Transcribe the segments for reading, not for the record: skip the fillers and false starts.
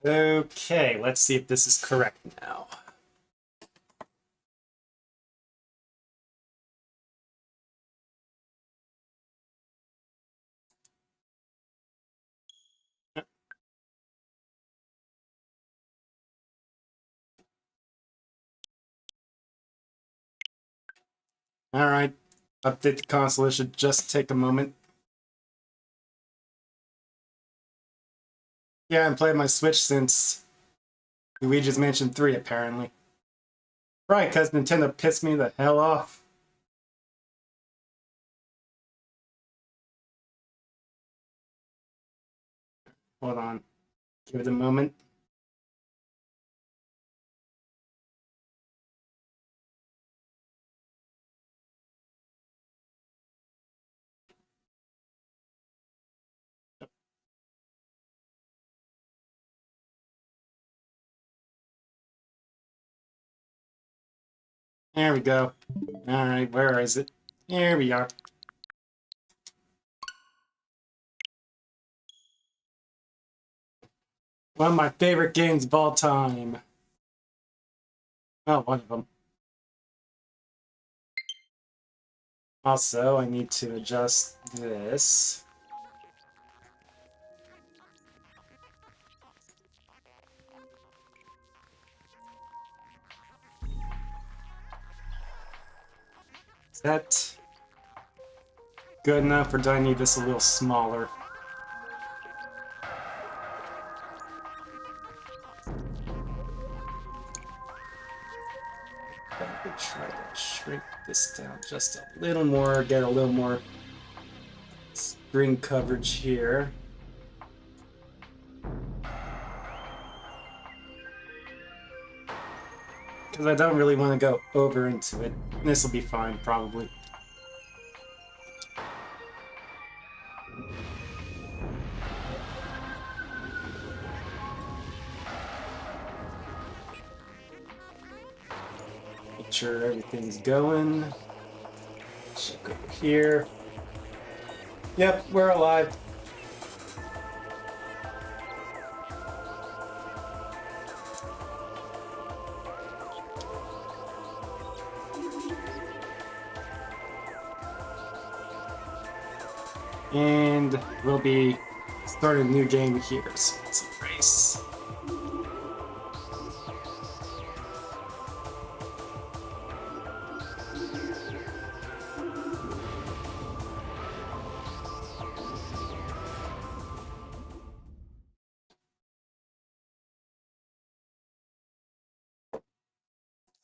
Okay, let's see if this is correct now. Alright, update the console. It should just take a moment. Yeah, I haven't played my Switch since Luigi's Mansion 3, apparently. Right, because Nintendo pissed me the hell off. Hold on. Give it a moment. There we go. Alright, where is it? Here we are. One of my favorite games of all time. Oh, one of them. Also, I need to adjust this. Is that good enough, or do I need this a little smaller? Let me try to shrink this down just a little more, get a little more screen coverage here. Because I don't really want to go over into it. This will be fine, probably. Make sure everything's going. Check over here. Yep, we're alive. And we'll be starting a new game here, so let's erase.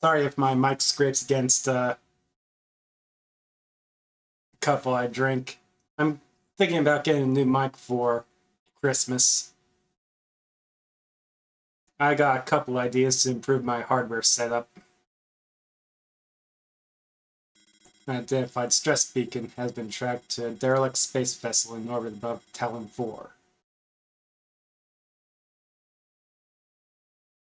Sorry if my mic scrapes against a cup while I drink. I'm thinking about getting a new mic for Christmas. I got a couple ideas to improve my hardware setup. An identified stress beacon has been tracked to a derelict space vessel in orbit above Talon 4.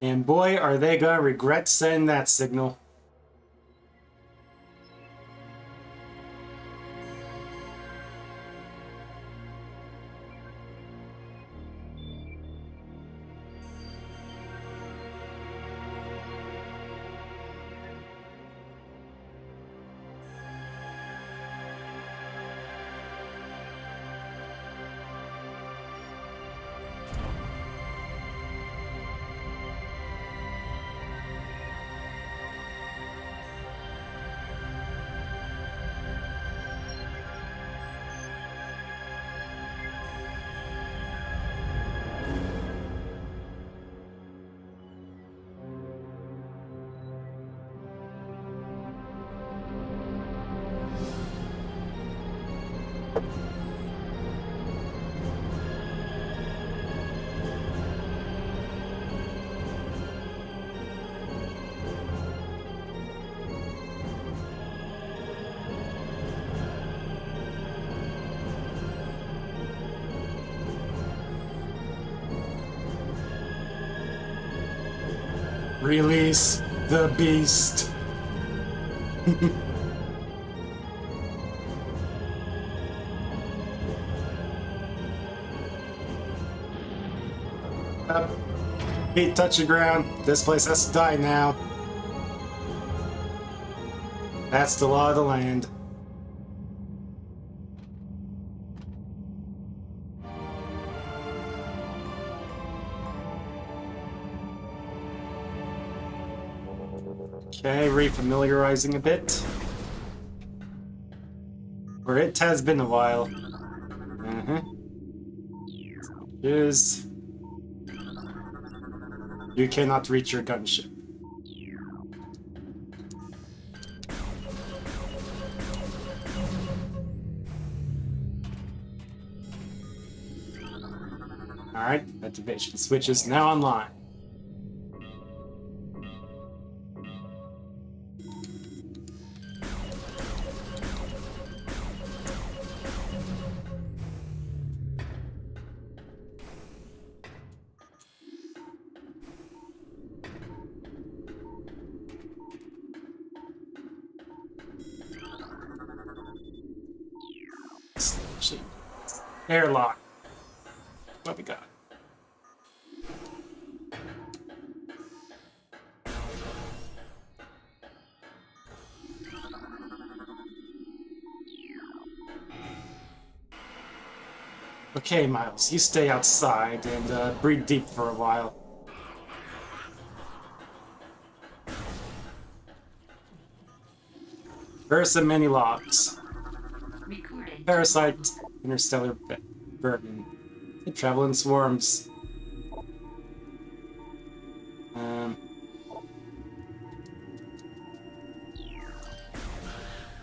And boy, are they gonna regret sending that signal. Release the beast. Up. Feet touch the ground. This place has to die now. That's the law of the land. Okay, refamiliarizing a bit. Or it has been a while. Is you cannot reach your gunship. Alright, activation switch is now online. Airlock. What we got? Okay, Miles, you stay outside and breathe deep for a while. Versa many logs. Parasite, interstellar vermin. They travel in swarms.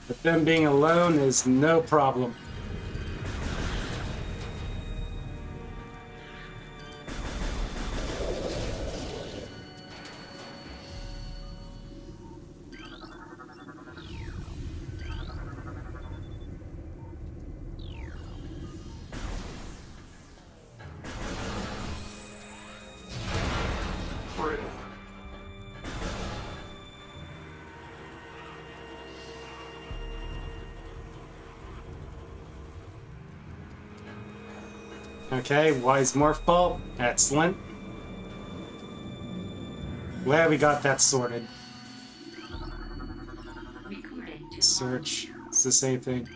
But them being alone is no problem. Okay, wise morph ball. Excellent. Glad we got that sorted. Search. It's the same thing.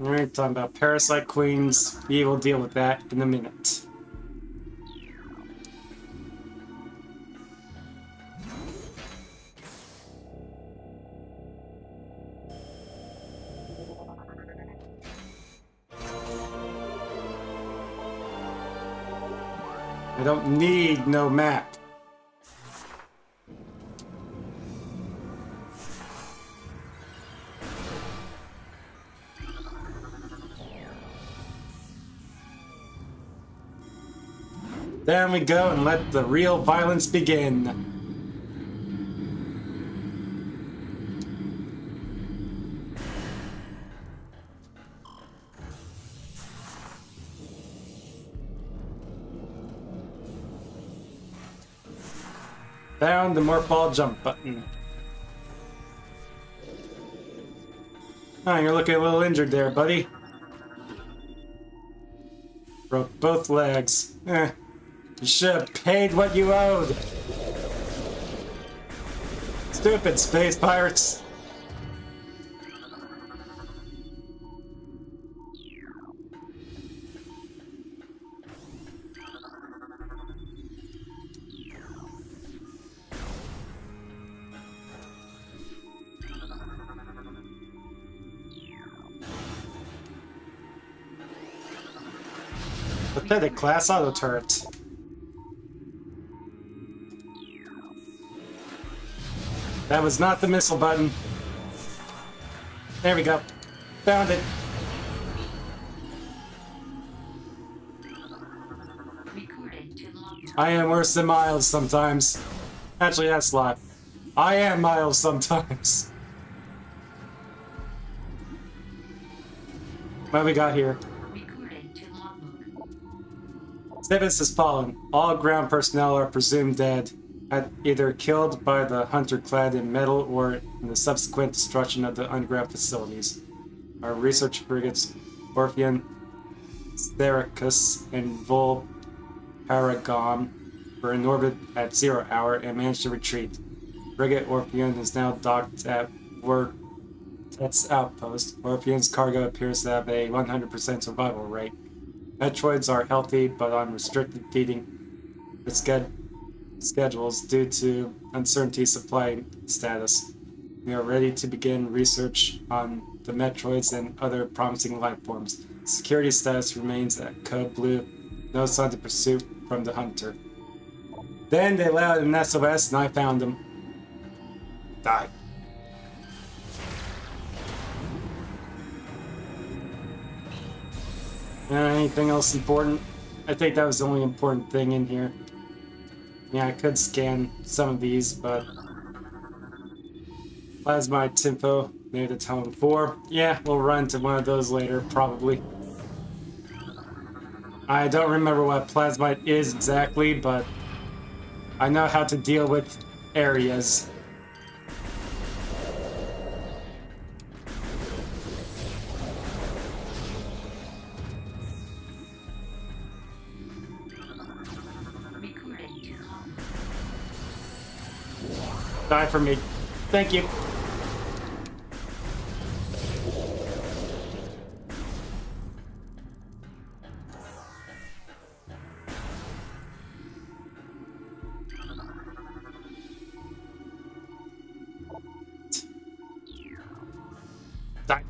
Alright, talking about parasite queens. We will deal with that in a minute. I don't need no map. There we go, and let the real violence begin. Found the morph ball jump button. Oh, you're looking a little injured there, buddy. Broke both legs. You should have paid what you owed. Stupid space pirates. Pathetic class auto turret. That was not the missile button. There we go. Found it. I am worse than Miles sometimes. Actually, that's a lot. I am Miles sometimes. What we got here? Sivus has fallen. All ground personnel are presumed dead, either killed by the hunter clad in metal or in the subsequent destruction of the underground facilities. Our research frigates, Orphean, Thericus and Vol Paragon were in orbit at 0 hour and managed to retreat. Frigate Orpheon is now docked at Vortet's outpost. Orpheon's cargo appears to have a 100% survival rate. Metroids are healthy but on restricted feeding schedules due to uncertainty supply status. We are ready to begin research on the Metroids and other promising life forms. Security status remains at Code Blue. No signs of pursuit from the Hunter. Then they let out an SOS and I found him. Die. Anything else important? I think that was the only important thing in here. Yeah, I could scan some of these, but... Plasmite Tinfo, maybe the Tone 4. Yeah, we'll run to one of those later, probably. I don't remember what Plasmite is exactly, but... I know how to deal with areas. Die for me. Thank you. Die.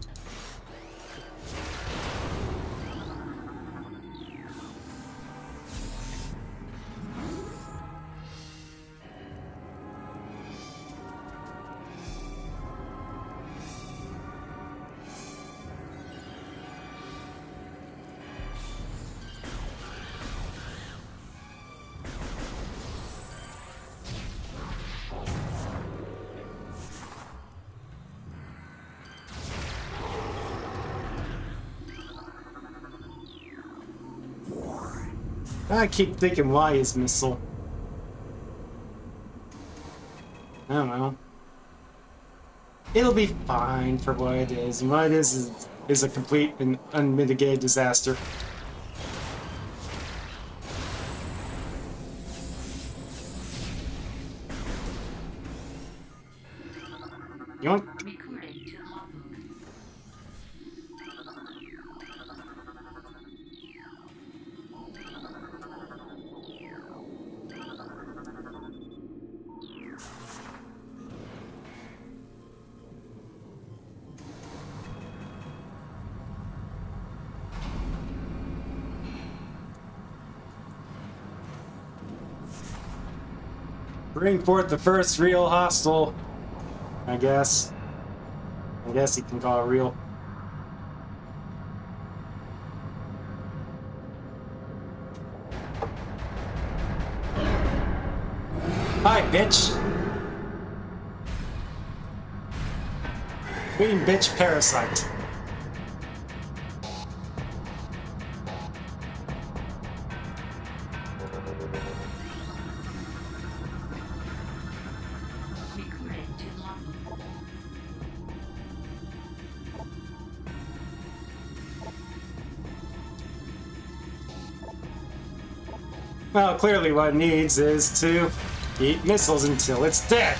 I keep thinking, why is missile? I don't know. It'll be fine for what it is. And what it is a complete and unmitigated disaster. You want? Bring forth the first real hostile, I guess. I guess you can call it real. Hi, bitch! Queen bitch parasite. Well, clearly what it needs is to eat missiles until it's dead.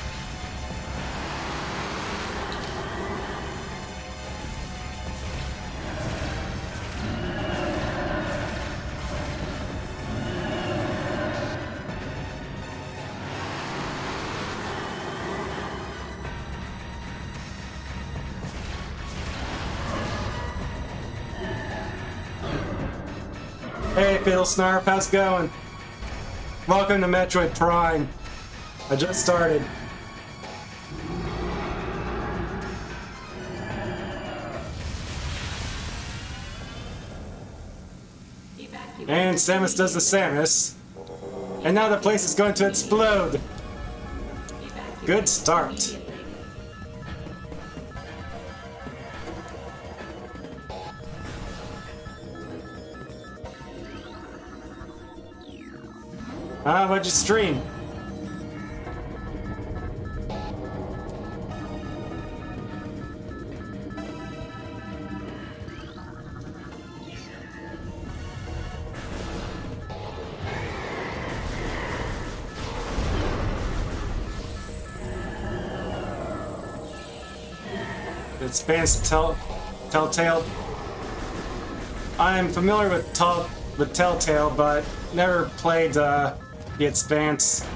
Hey, Fiddle Snarf, how's it going? Welcome to Metroid Prime. I just started. And Samus does the Samus. And now the place is going to explode. Good start. What'd you stream? It's advanced Telltale. I'm familiar with Telltale, but never played the Expanse.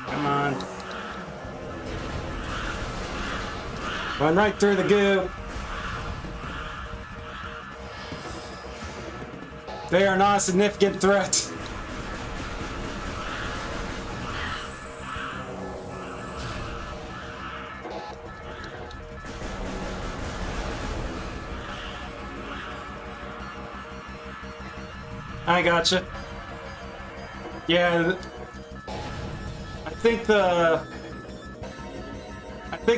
Come on. Run right through the goo. They are not a significant threat. I gotcha. Yeah, I think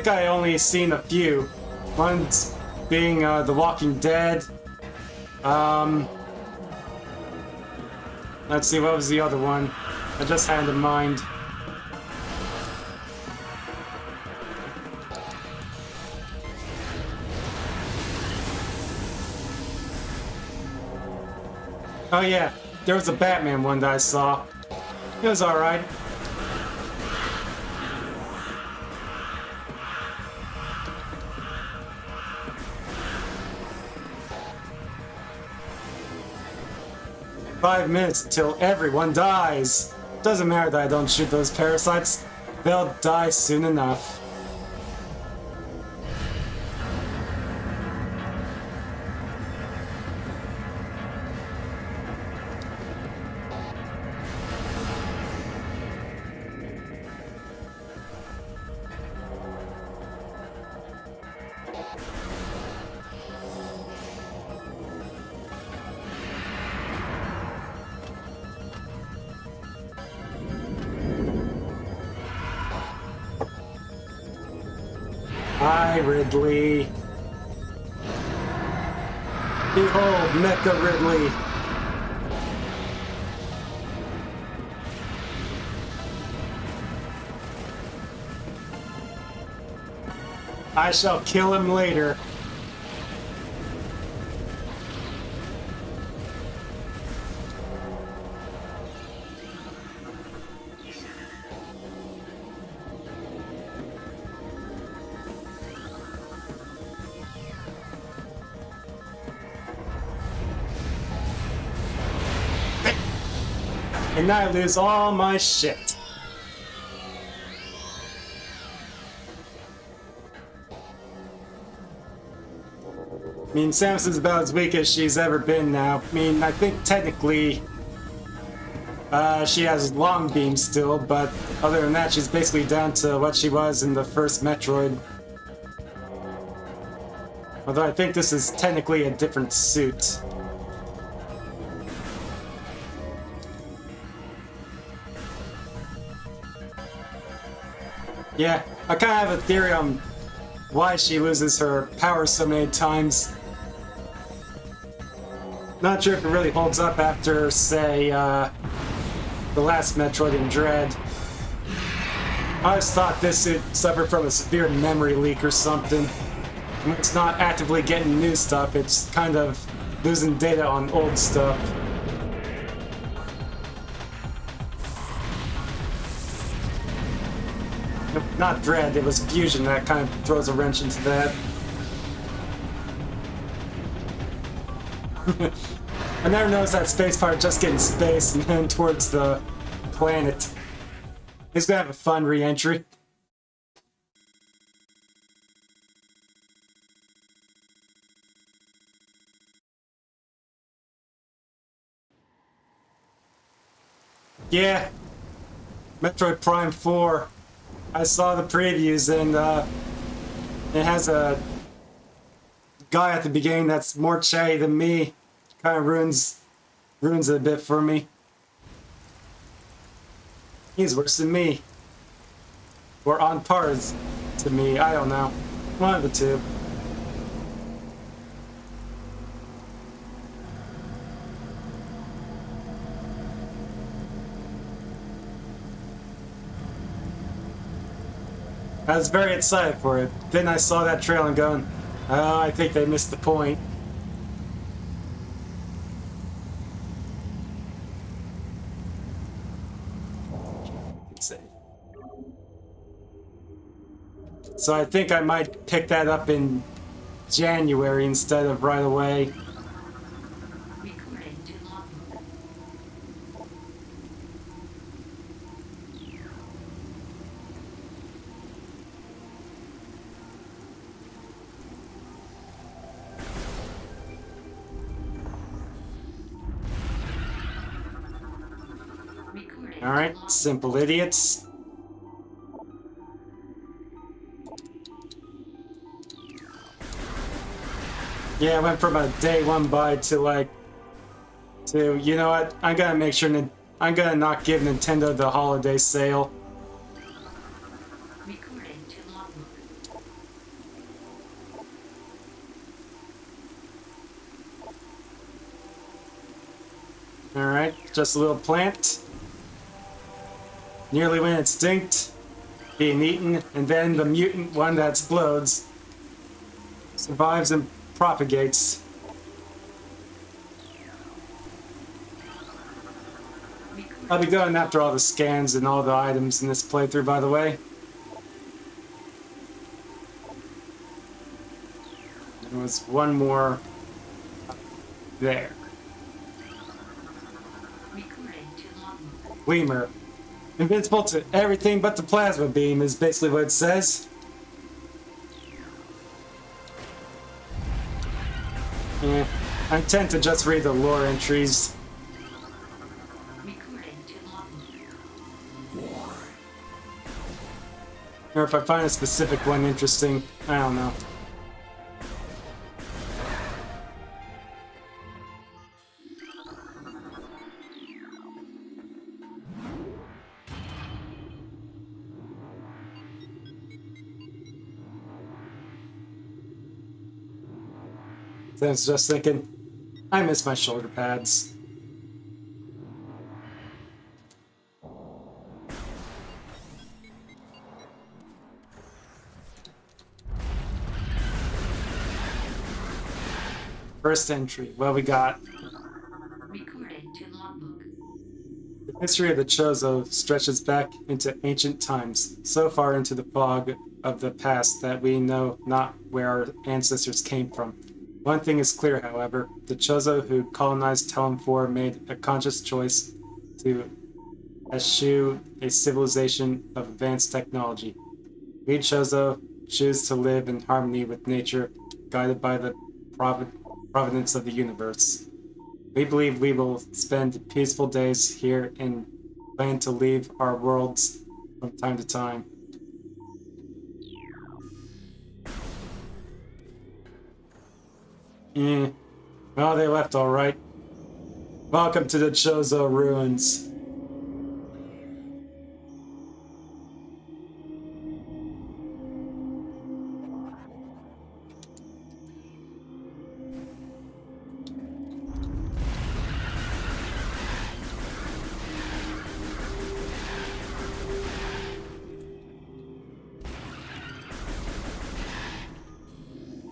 I only seen a few. One's being The Walking Dead. Let's see, what was the other one? I just had in mind. Oh yeah, there was a Batman one that I saw. It was alright. "5 minutes until everyone dies. Doesn't matter that I don't shoot those parasites. They'll die soon enough." Hi, Ridley. Behold, Mecha Ridley. I shall kill him later. And I lose all my shit. I mean, Samus's about as weak as she's ever been now. I mean, I think technically she has long beam still, but other than that, she's basically down to what she was in the first Metroid. Although I think this is technically a different suit. Yeah, I kind of have a theory on why she loses her power so many times. Not sure if it really holds up after, say, the last Metroid in Dread. I always thought this suit suffered from a severe memory leak or something. When it's not actively getting new stuff, it's kind of losing data on old stuff. Not Dread, it was Fusion that kind of throws a wrench into that. I never noticed that space pirate just getting space and then towards the planet. He's gonna have a fun re-entry. Yeah, Metroid Prime 4. I saw the previews and it has a guy at the beginning that's more chatty than me. Kind of ruins it a bit for me. He's worse than me. Or on par to me, I don't know. One of the two. I was very excited for it. Then I saw that trailer and going, oh, I think they missed the point. Save. So I think I might pick that up in January instead of right away. Alright, simple idiots. Yeah, I went from a day one buy to you know what? I'm gonna make sure I'm gonna not give Nintendo the holiday sale. Alright, just a little plant. Nearly went extinct, being eaten, and then the mutant one that explodes survives and propagates. I'll be going after all the scans and all the items in this playthrough, by the way. There was one more there. Gleamer. Invincible to everything but the plasma beam is basically what it says. Yeah, I tend to just read the lore entries. Or if I find a specific one interesting, I don't know. I was just thinking, I miss my shoulder pads. First entry, what we got? The history of the Chozo stretches back into ancient times, so far into the fog of the past that we know not where our ancestors came from. One thing is clear, however, the Chozo who colonized Talon 4 made a conscious choice to eschew a civilization of advanced technology. We Chozo choose to live in harmony with nature, guided by the providence of the universe. We believe we will spend peaceful days here and plan to leave our worlds from time to time. Oh, they left all right. Welcome to the Chozo ruins.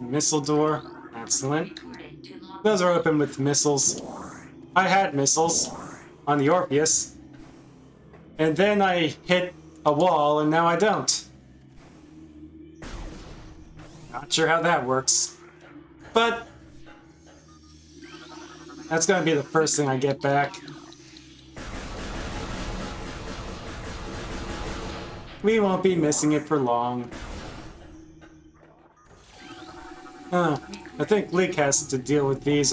Missile door. Excellent. Those are open with missiles. I had missiles on the Orpheus. And then I hit a wall and now I don't. Not sure how that works. But that's gonna be the first thing I get back. We won't be missing it for long. I think Leek has to deal with these.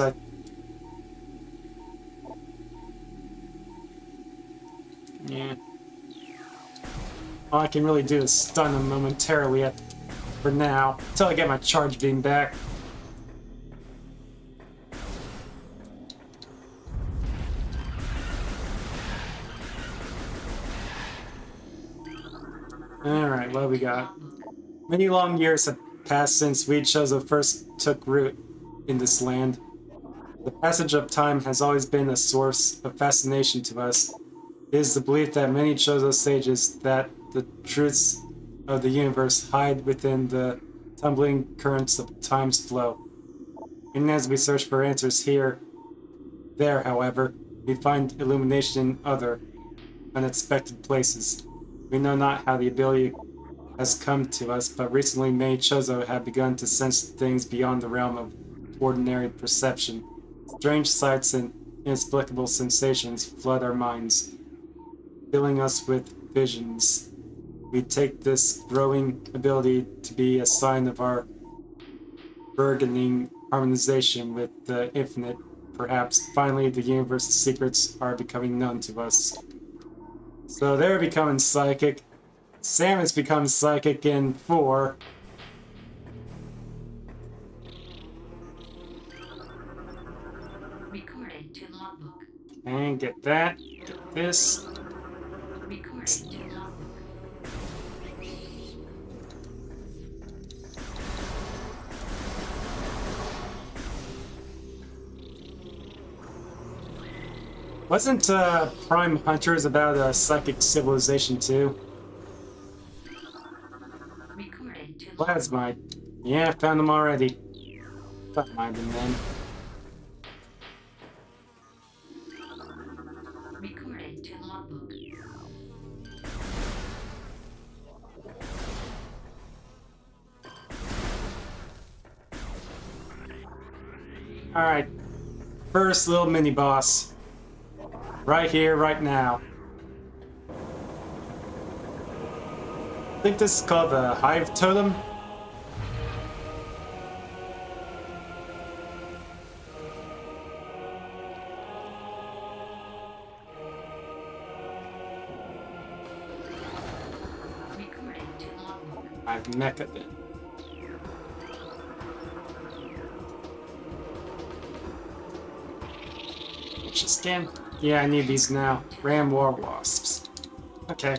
Yeah. All I can really do is stun him momentarily for now, until I get my charge beam back. Alright, what do we got? Many long years have passed since we Chozo first took root in this land. The passage of time has always been a source of fascination to us. It is the belief that many Chozo sages that the truths of the universe hide within the tumbling currents of time's flow. And as we search for answers there, however, we find illumination in other, unexpected places. We know not how the ability has come to us, but recently Mei Chozo have begun to sense things beyond the realm of ordinary perception. Strange sights and inexplicable sensations flood our minds, filling us with visions. We take this growing ability to be a sign of our burgeoning harmonization with the infinite. Perhaps finally the universe's secrets are becoming known to us. So they're becoming psychic. Sam has become psychic in 4. Recorded to logbook. And get that. Get this. Recorded to logbook. Wasn't Prime Hunters about a psychic civilization too? Recorded to logbook. Plasmide. Yeah, found them already. Thought might have been them. Recorded to logbook. Alright. First little mini boss. Right here, right now. I think this is called the Hive Totem. Recorded to logbook. I've meched it. Scan. Yeah, I need these now. Ram War Wasps. Okay.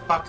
Fuck.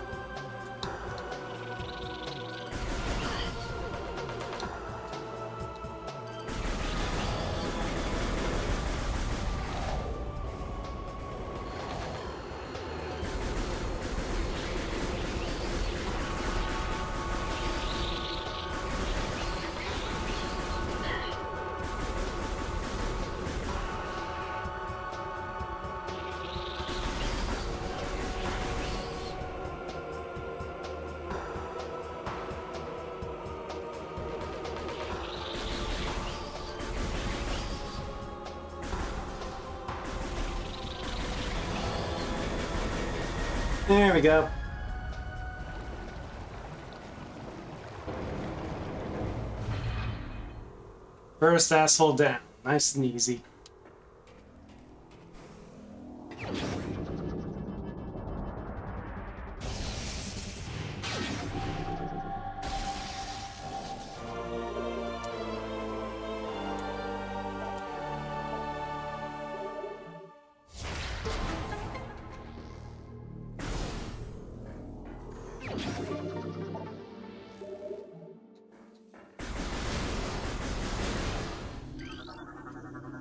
There we go. First asshole down. Nice and easy.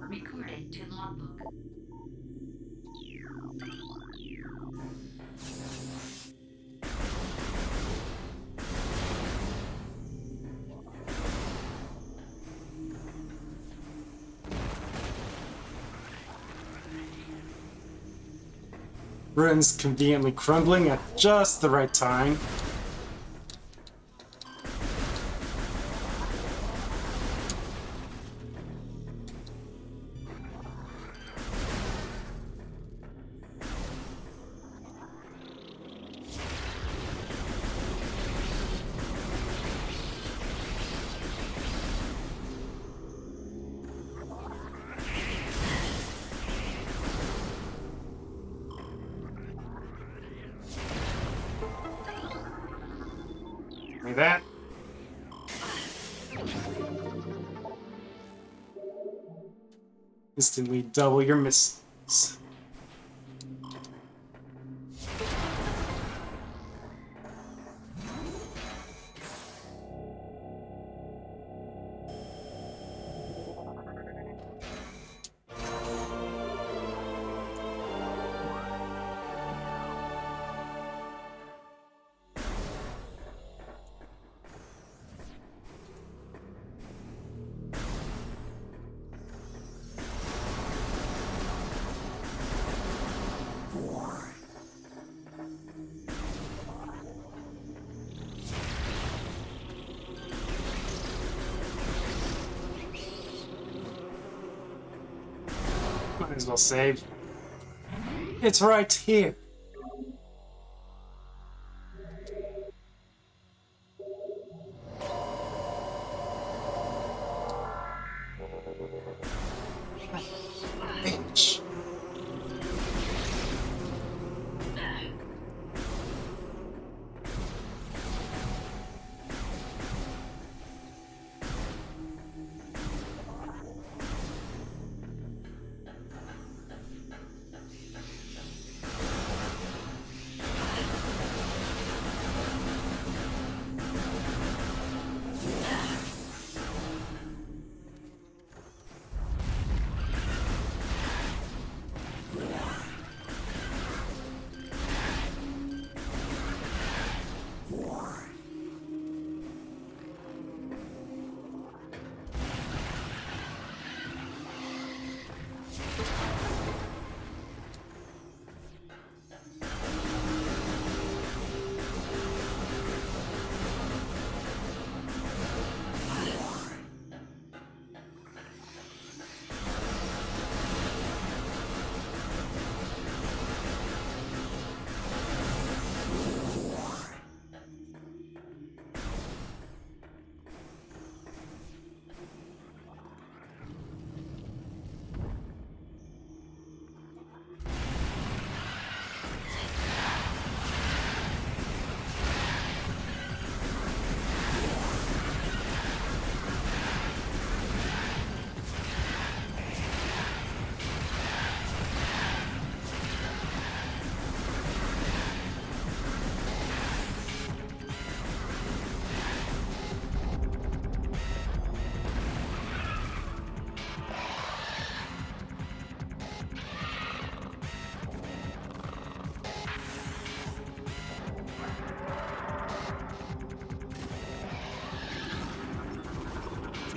Recorded to logbook. Ruins conveniently crumbling at just the right time. Like that. Instantly double your misses. Might as well save. It's right here. Bitch.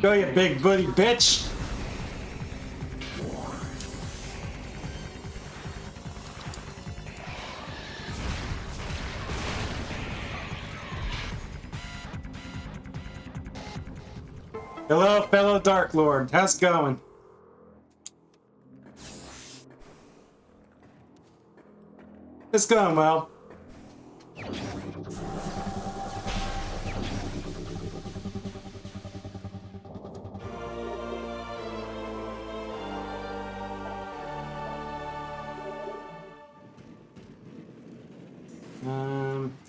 Go, you big booty bitch! Hello, fellow Dark Lord. How's it going? It's going well.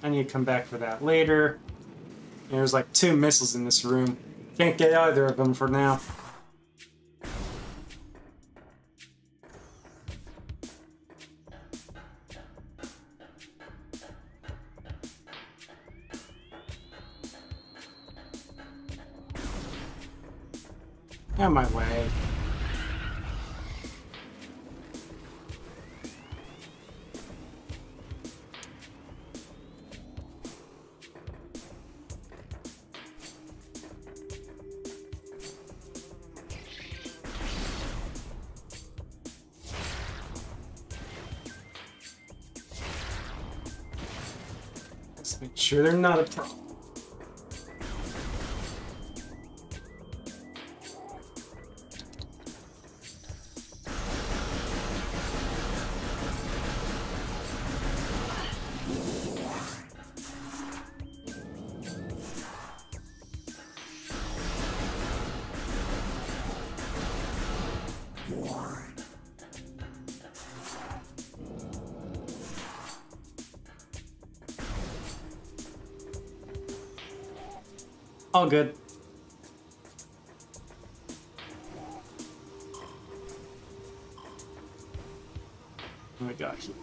I need to come back for that later. There's like 2 missiles in this room. Can't get either of them for now. Out of my way. Let's make sure they're not a problem. All good. What we got here?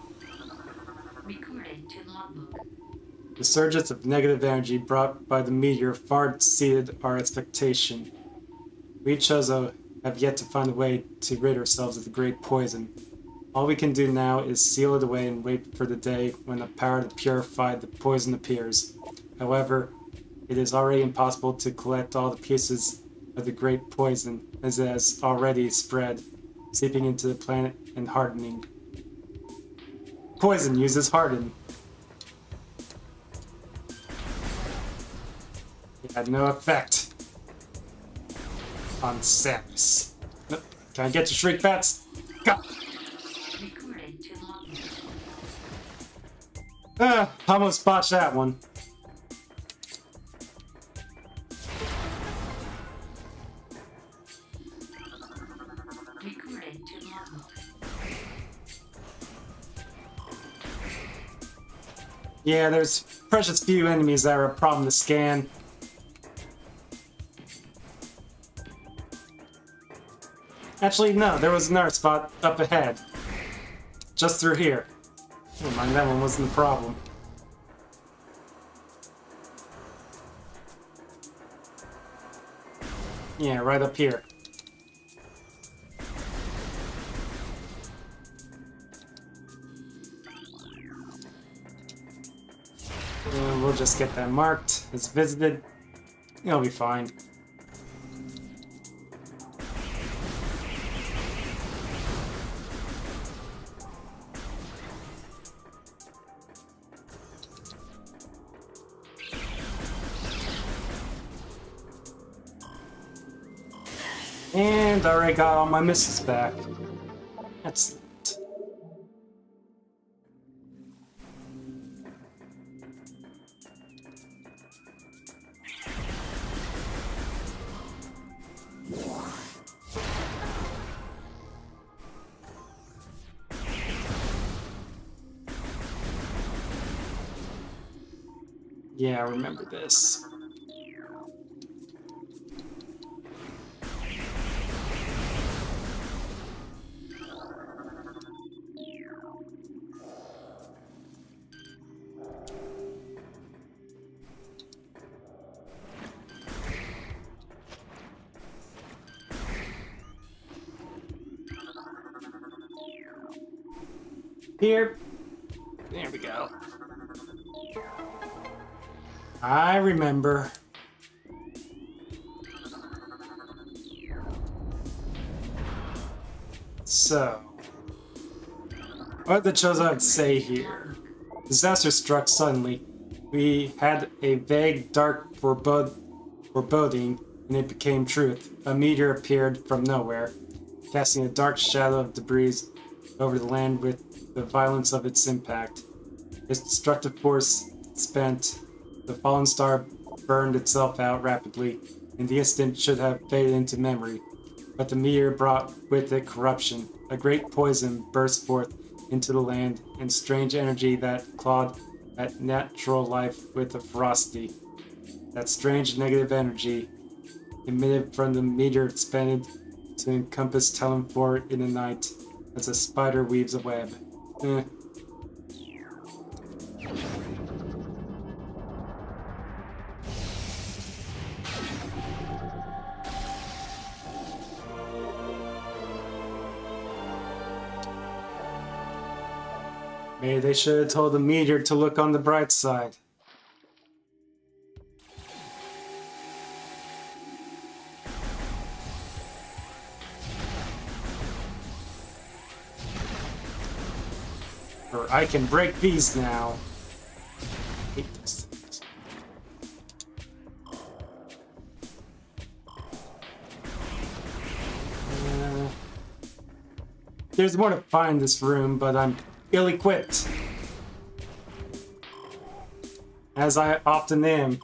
Recording to logbook. The surges of negative energy brought by the meteor far exceeded our expectation. We Chozo have yet to find a way to rid ourselves of the great poison. All we can do now is seal it away and wait for the day when the power to purify the poison appears. However, it is already impossible to collect all the pieces of the great poison as it has already spread, seeping into the planet and hardening. Poison uses harden. It had no effect on Samus. Can I get your Shriek Bats? God. Recorded to logbook. Almost botched that one. Recorded to logbook. Yeah, there's precious few enemies that are a problem to scan. Actually, no, there was another spot up ahead. Just through here. Never mind, that one wasn't the problem. Yeah, right up here. And we'll just get that marked as visited. It'll be fine. And I already got all my missiles back. Excellent. Yeah, I remember this. Here. There we go. I remember. So, what the chosen would say here? Disaster struck suddenly. We had a vague, dark foreboding, and it became truth. A meteor appeared from nowhere, casting a dark shadow of debris over the land with the violence of its impact. Its destructive force spent, the fallen star burned itself out rapidly, and the instant should have faded into memory. But the meteor brought with it corruption. A great poison burst forth into the land, and strange energy that clawed at natural life with a ferocity. That strange negative energy emitted from the meteor expanded to encompass Talonfor in the night as a spider weaves a web. Maybe they should have told the meteor to look on the bright side. Or I can break these now. I hate those things. There's more to find in this room, but I'm ill-equipped. As I often am.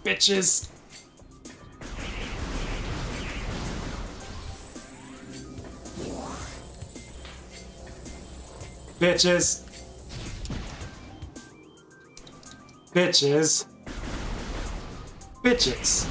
Bitches. Bitches. Bitches. Bitches.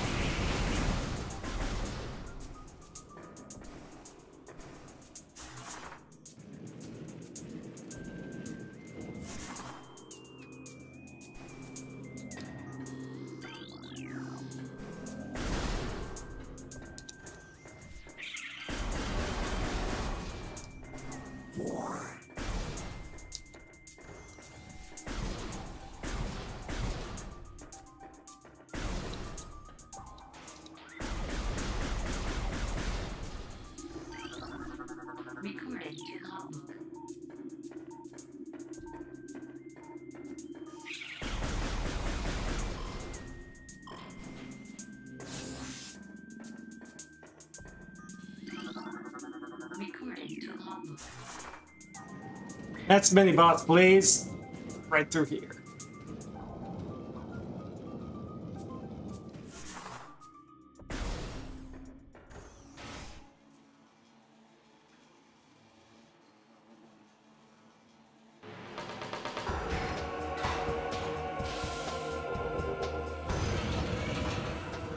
That's mini boss, please. Right through here.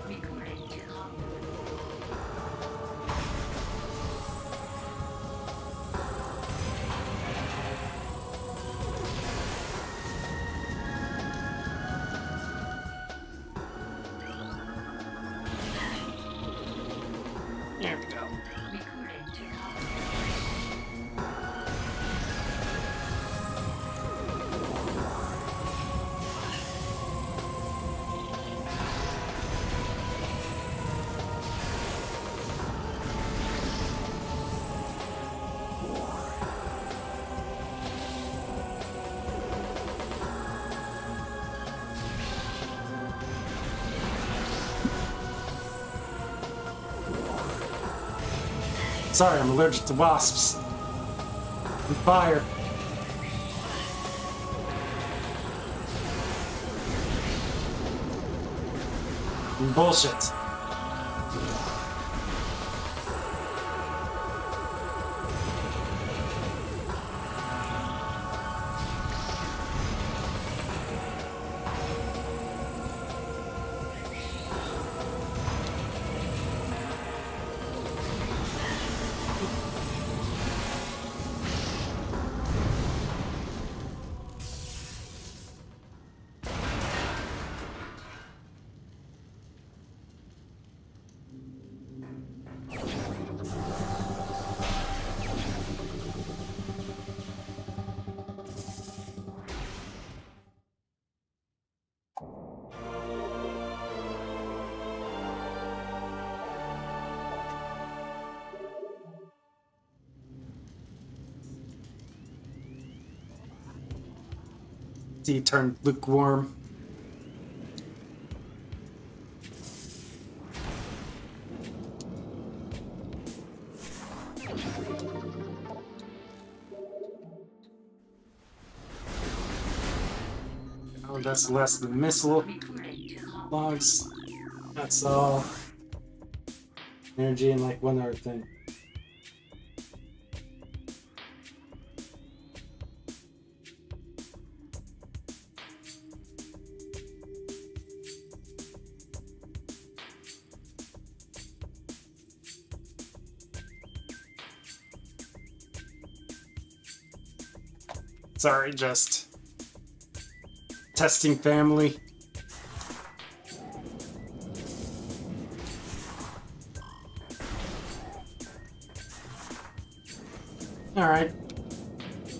Recording to logbook. There we go. Recording to logbook. Sorry, I'm allergic to wasps. And fire. And bullshit. He turned lukewarm. Oh, that's less than missile Recording to logbook. logs. That's all. Energy and like one other thing. Sorry, just testing family. Alright.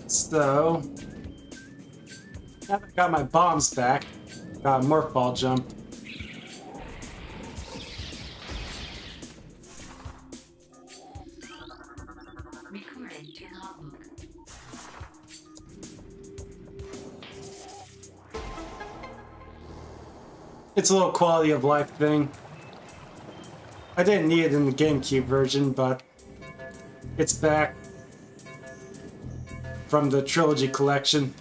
So, now that I got my bombs back, got a morph ball jump. Recording to logbook. It's a little quality of life thing. I didn't need it in the GameCube version, but it's back from the Trilogy collection.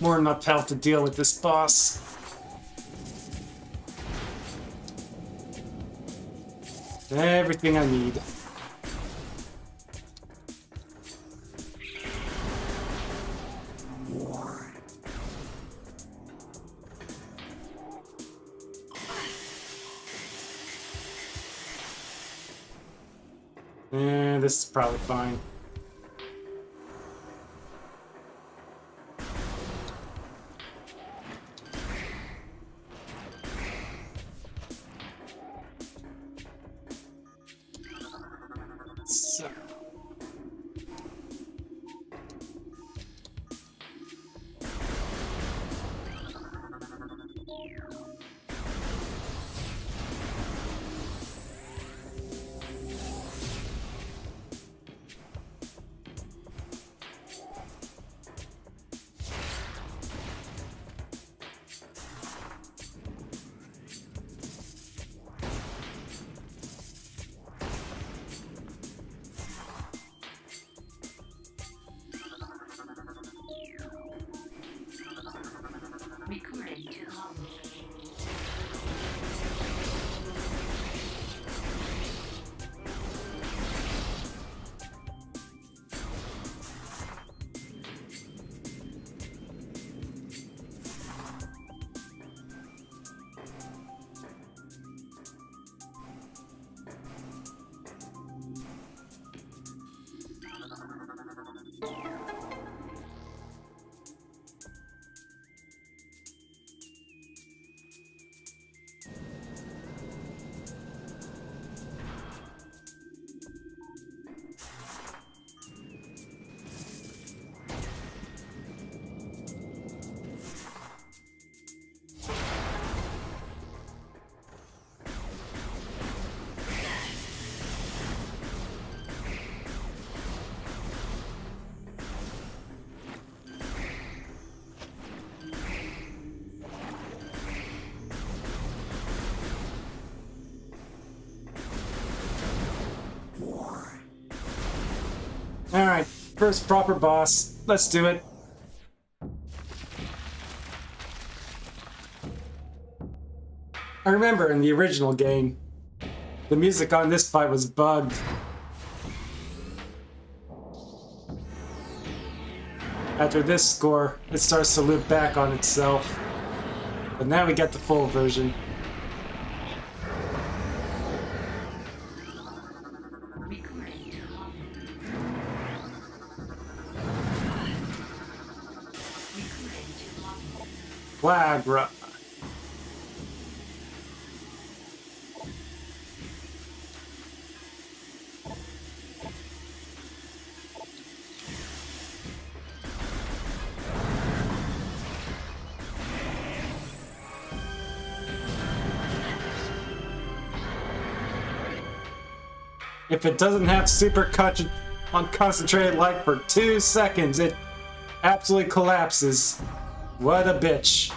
more than enough health to deal with this boss. Everything I need. This is probably fine. So. Recorded to logbook. Alright, first proper boss. Let's do it. I remember in the original game, the music on this fight was bugged. After this score, it starts to loop back on itself. But now we get the full version. Recorded to logbook. Recorded to logbook. Flagra. If it doesn't have super on concentrated light for 2 seconds, it absolutely collapses. What a bitch.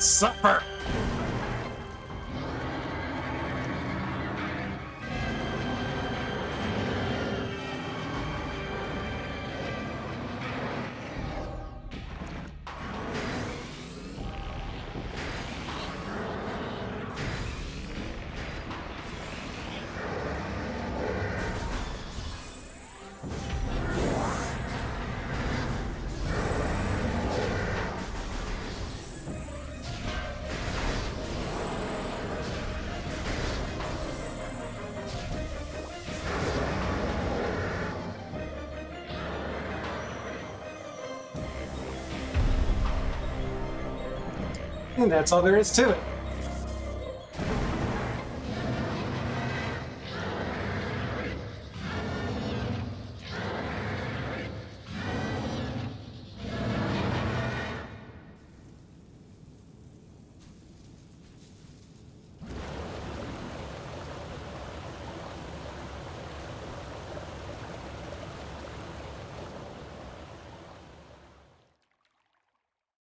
Suffer! And that's all there is to it.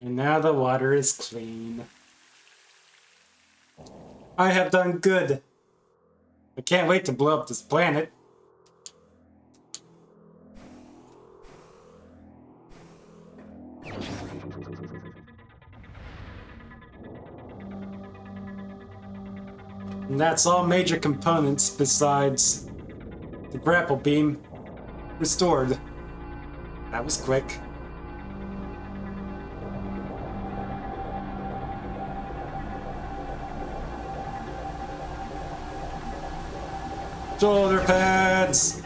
And now the water is clean. I have done good. I can't wait to blow up this planet. And that's all major components besides the grapple beam restored. That was quick. Shoulder pads!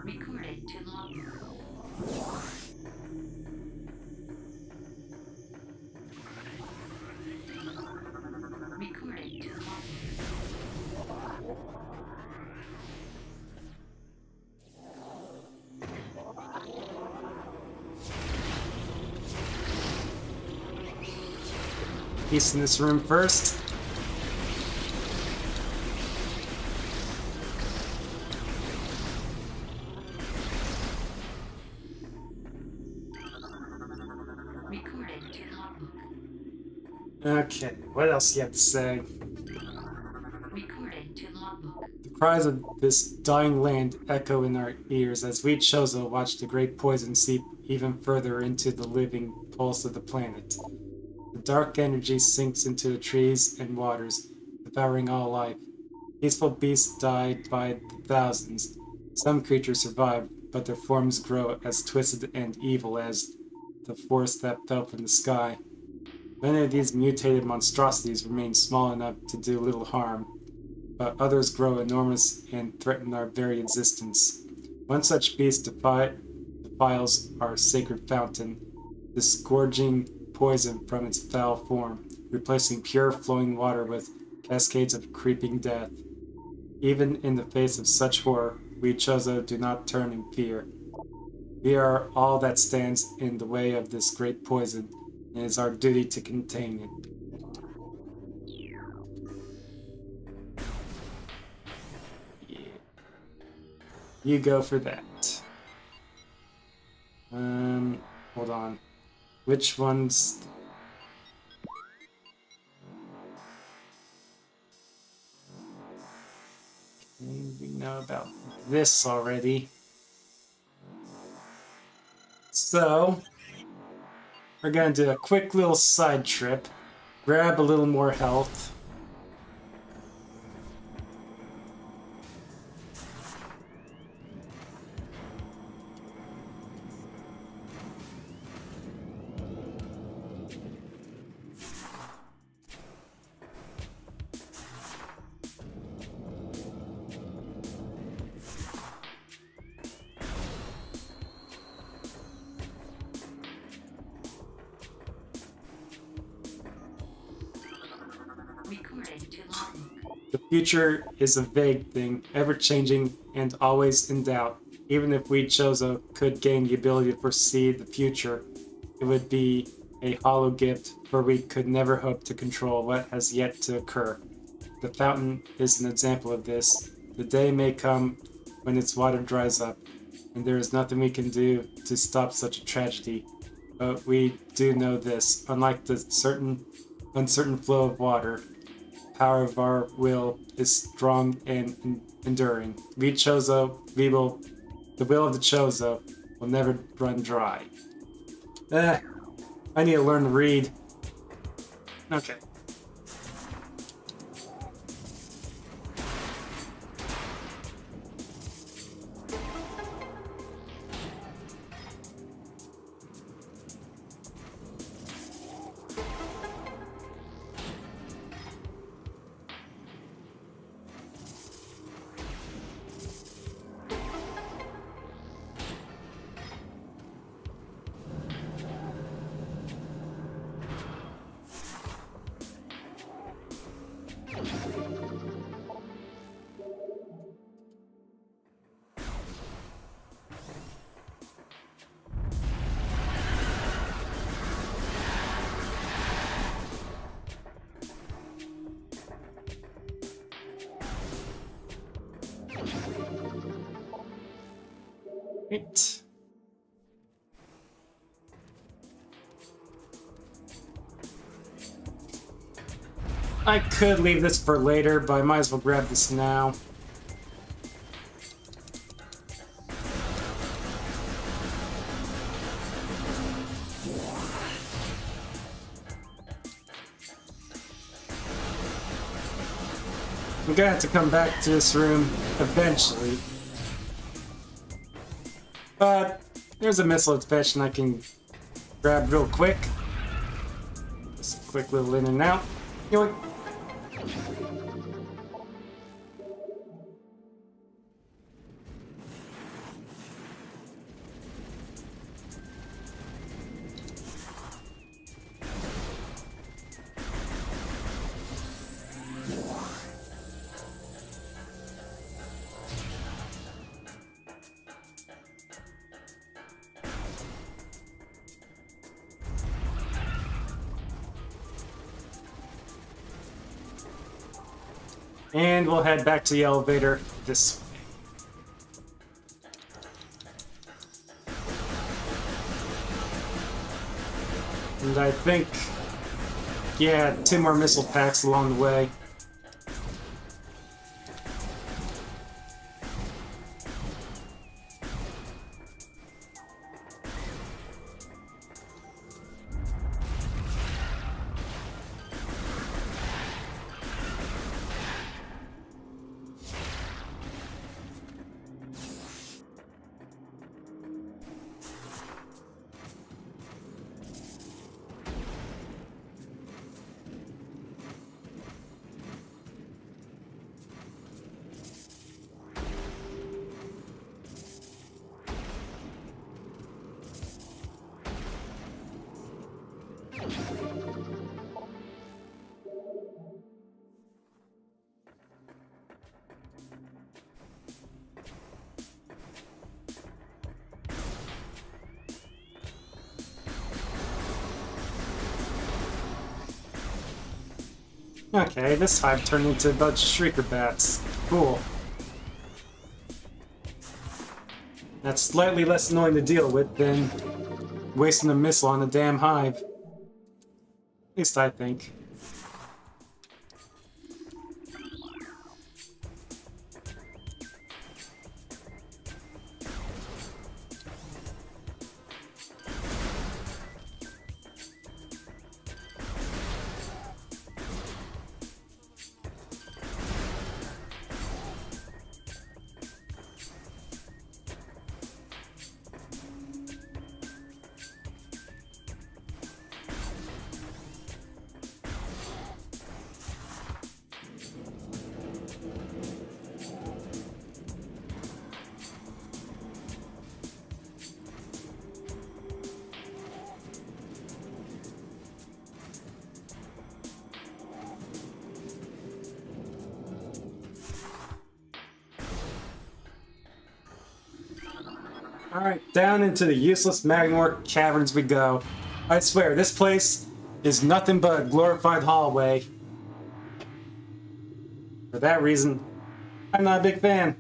Recording to logbook. Recording to logbook. Peace in this room first. Recording to logbook. Okay, what else do you have to say? Recording to logbook. The cries of this dying land echo in our ears as we Chozo watch the great poison seep even further into the living pulse of the planet. The dark energy sinks into the trees and waters, devouring all life. Peaceful beasts died by the thousands. Some creatures survive, but their forms grow as twisted and evil as the force that fell from the sky. Many of these mutated monstrosities remain small enough to do little harm, but others grow enormous and threaten our very existence. One such beast defiles our sacred fountain, disgorging poison from its foul form, replacing pure flowing water with cascades of creeping death. Even in the face of such horror, we Chozo do not turn in fear. We are all that stands in the way of this great poison, and it is our duty to contain it. Yeah. You go for that. Hold on. Which ones? We know about this already. So, we're gonna do a quick little side trip, grab a little more health. Future is a vague thing, ever changing and always in doubt. Even if we Chozo could gain the ability to foresee the future, it would be a hollow gift, for we could never hope to control what has yet to occur. The fountain is an example of this. The day may come when its water dries up, and there is nothing we can do to stop such a tragedy. But we do know this: unlike the uncertain flow of water, the power of our will is strong and enduring. The will of the Chozo will never run dry. I need to learn to read. Okay. Right. I could leave this for later, but I might as well grab this now. I'm gonna have to come back to this room eventually. But there's a missile expansion I can grab real quick. Just a quick little in and out. Yoink. And we'll head back to the elevator this way. And I think, yeah, 2 more missile packs along the way. Okay, this hive turned into a bunch of shrieker bats. Cool. That's slightly less annoying to deal with than wasting a missile on a damn hive. At least I think. Alright, down into the useless Magmore caverns we go. I swear, this place is nothing but a glorified hallway. For that reason, I'm not a big fan.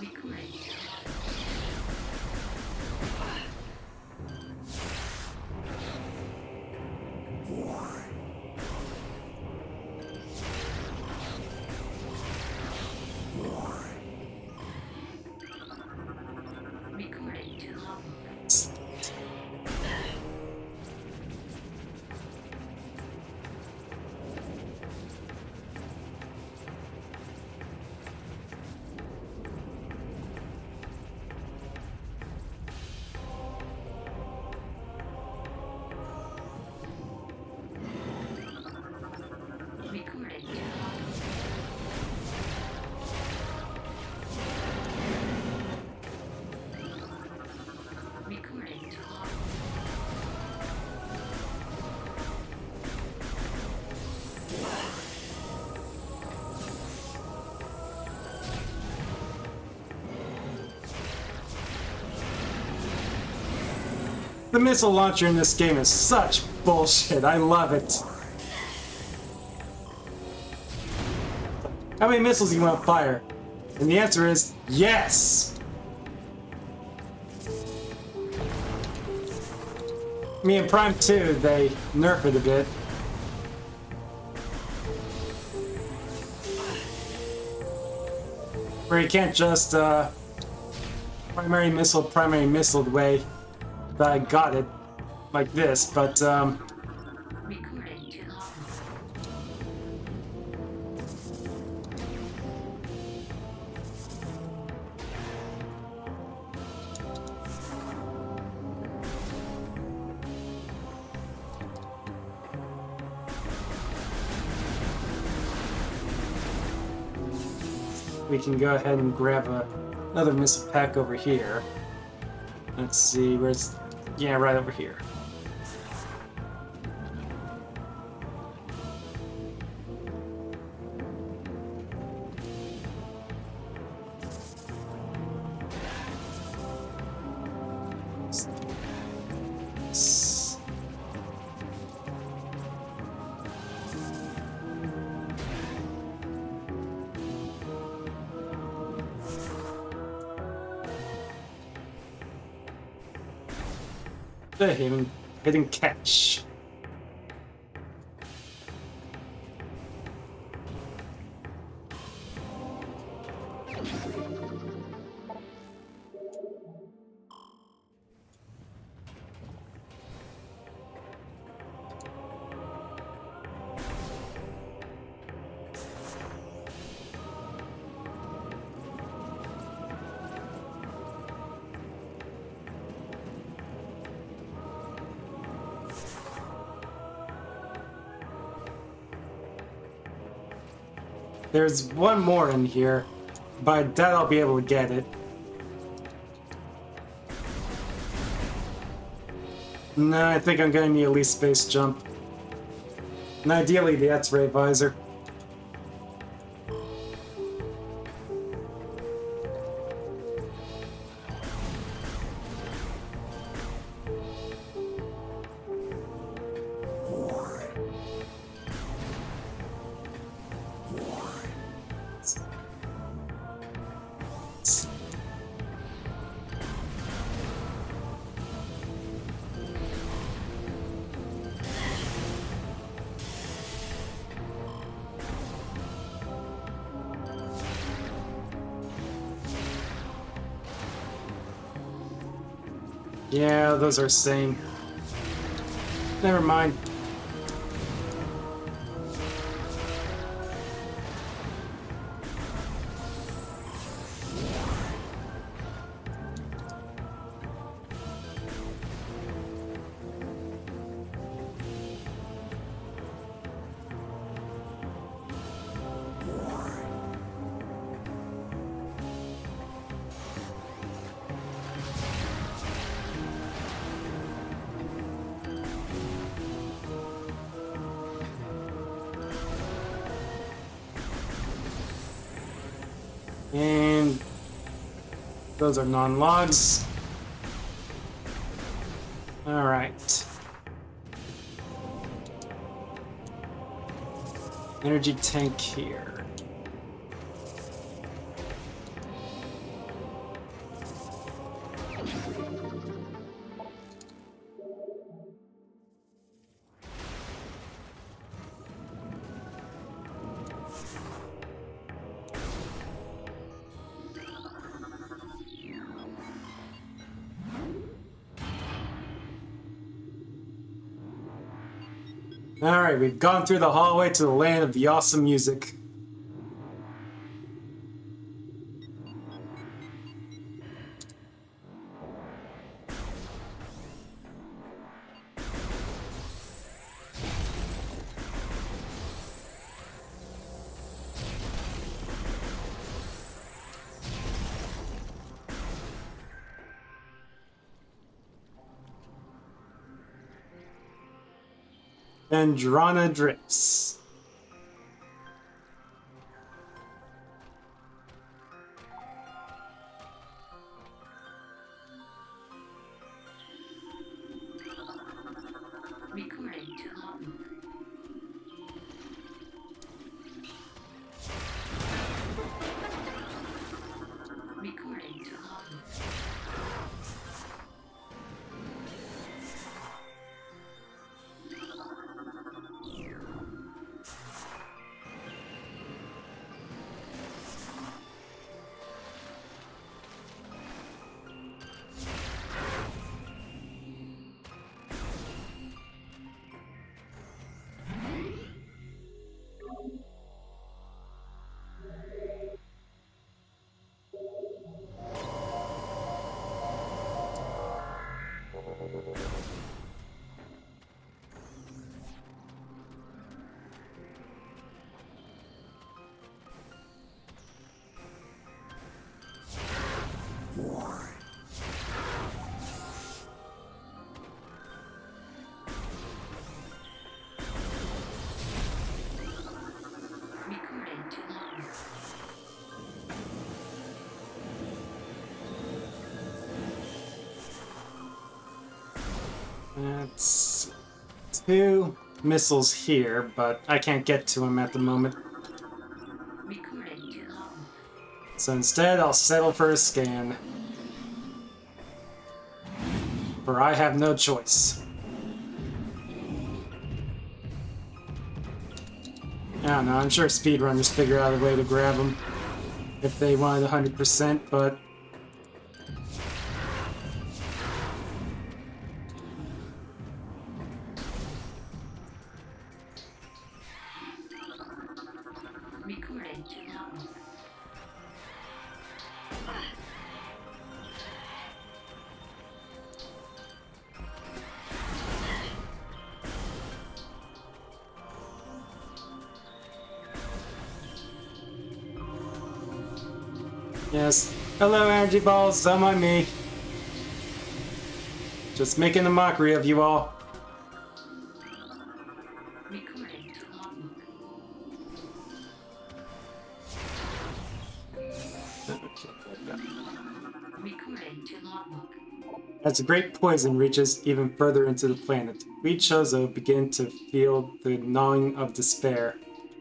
Recording to recording to logbook. Recording to logbook. Recording to logbook. The missile launcher in this game is such bullshit. I love it. How many missiles do you want to fire? And the answer is yes! Me in Prime 2, they nerfed it a bit. Where you can't just, primary missile the way that I got it. Like this, but, Recording to logbook. we can go ahead and grab another missile pack over here. Let's see, where's... yeah, right over here. The hidden catch. There's one more in here, but I doubt I'll be able to get it. No, I think I'm gonna need at least space jump. And ideally the X-ray visor. Yeah, those are same. Never mind. And those are non-logs. Alright. Energy tank here. Alright, we've gone through the hallway to the land of the awesome music. Andrana Drifts. Recording to logbook. Recording to logbook. Recording to logbook. That's two missiles here, but I can't get to them at the moment. Recording to logbook. So instead, I'll settle for a scan. For I have no choice. I don't know, I'm sure speedrunners figure out a way to grab them if they wanted 100%, but Recording to logbook. yes. Hello, energy balls, don't mind me. Just making a mockery of you all. Recording to logbook. Recording to logbook. As the great poison reaches even further into the planet, we Chozo begin to feel the gnawing of despair.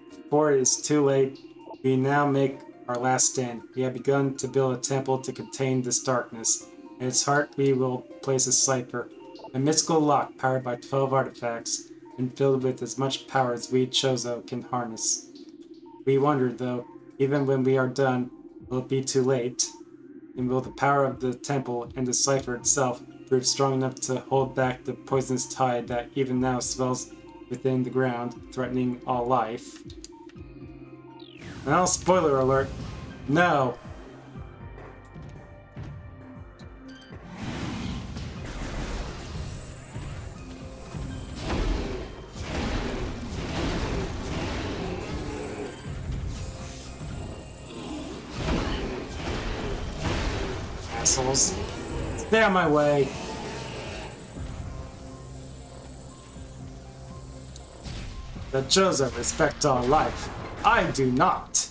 Before it is too late, we now make our last stand. We have begun to build a temple to contain this darkness. In its heart we will place a cipher, a mystical lock powered by 12 artifacts, and filled with as much power as we Chozo can harness. We wonder, though, even when we are done, will it be too late? And will the power of the temple and the cipher itself proved strong enough to hold back the poisonous tide that even now swells within the ground, threatening all life. Now, spoiler alert, no! Assholes. Stay out of my way. The Joseph respect all life. I do not.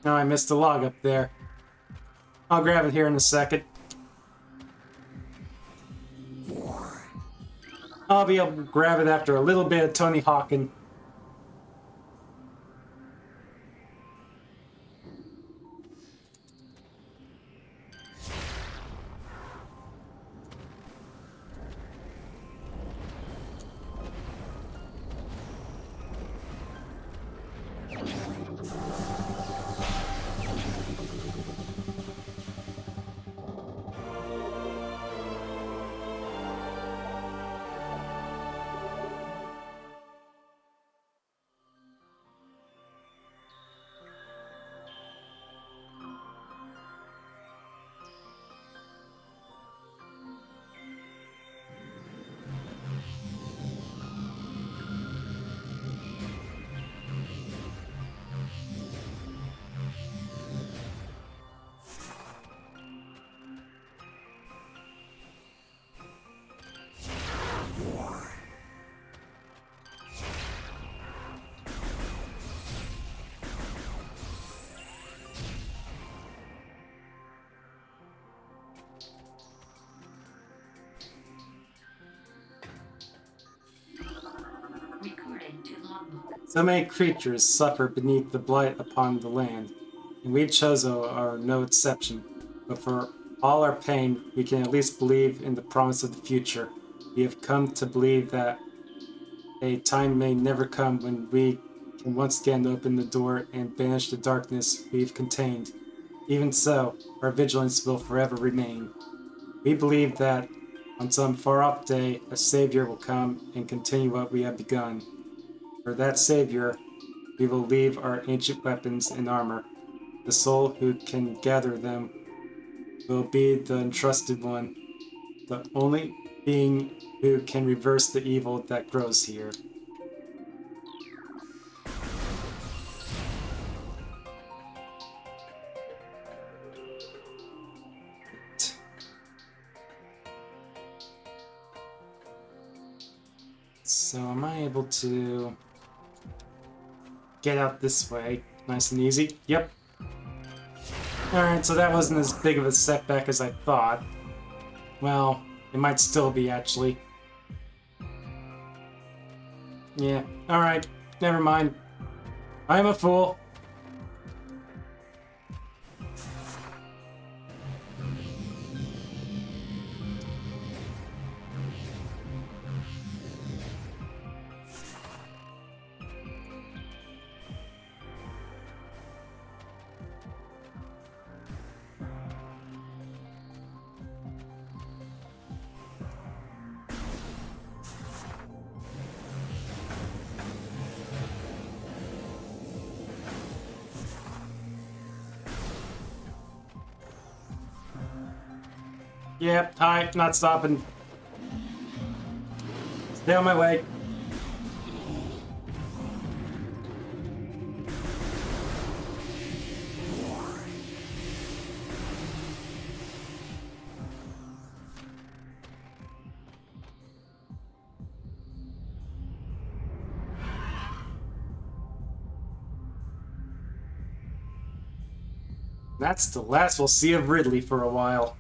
No, I missed a log up there. I'll grab it here in a second. I'll be able to grab it after a little bit of Tony Hawking. Recording to logbook. So many creatures suffer beneath the blight upon the land, and we Chozo are no exception. But for all our pain, we can at least believe in the promise of the future. We have come to believe that a time may never come when we can once again open the door and banish the darkness we've contained. Even so, our vigilance will forever remain. We believe that on some far-off day, a savior will come and continue what we have begun. For that savior, we will leave our ancient weapons and armor. The soul who can gather them will be the entrusted one, the only being who can reverse the evil that grows here. So am I able to get out this way nice and easy? Yep. Alright, so that wasn't as big of a setback as I thought. Well, it might still be, actually. Yeah, alright, never mind. I'm a fool. Yep, hi, not stopping. Stay on my way. That's the last we'll see of Ridley for a while.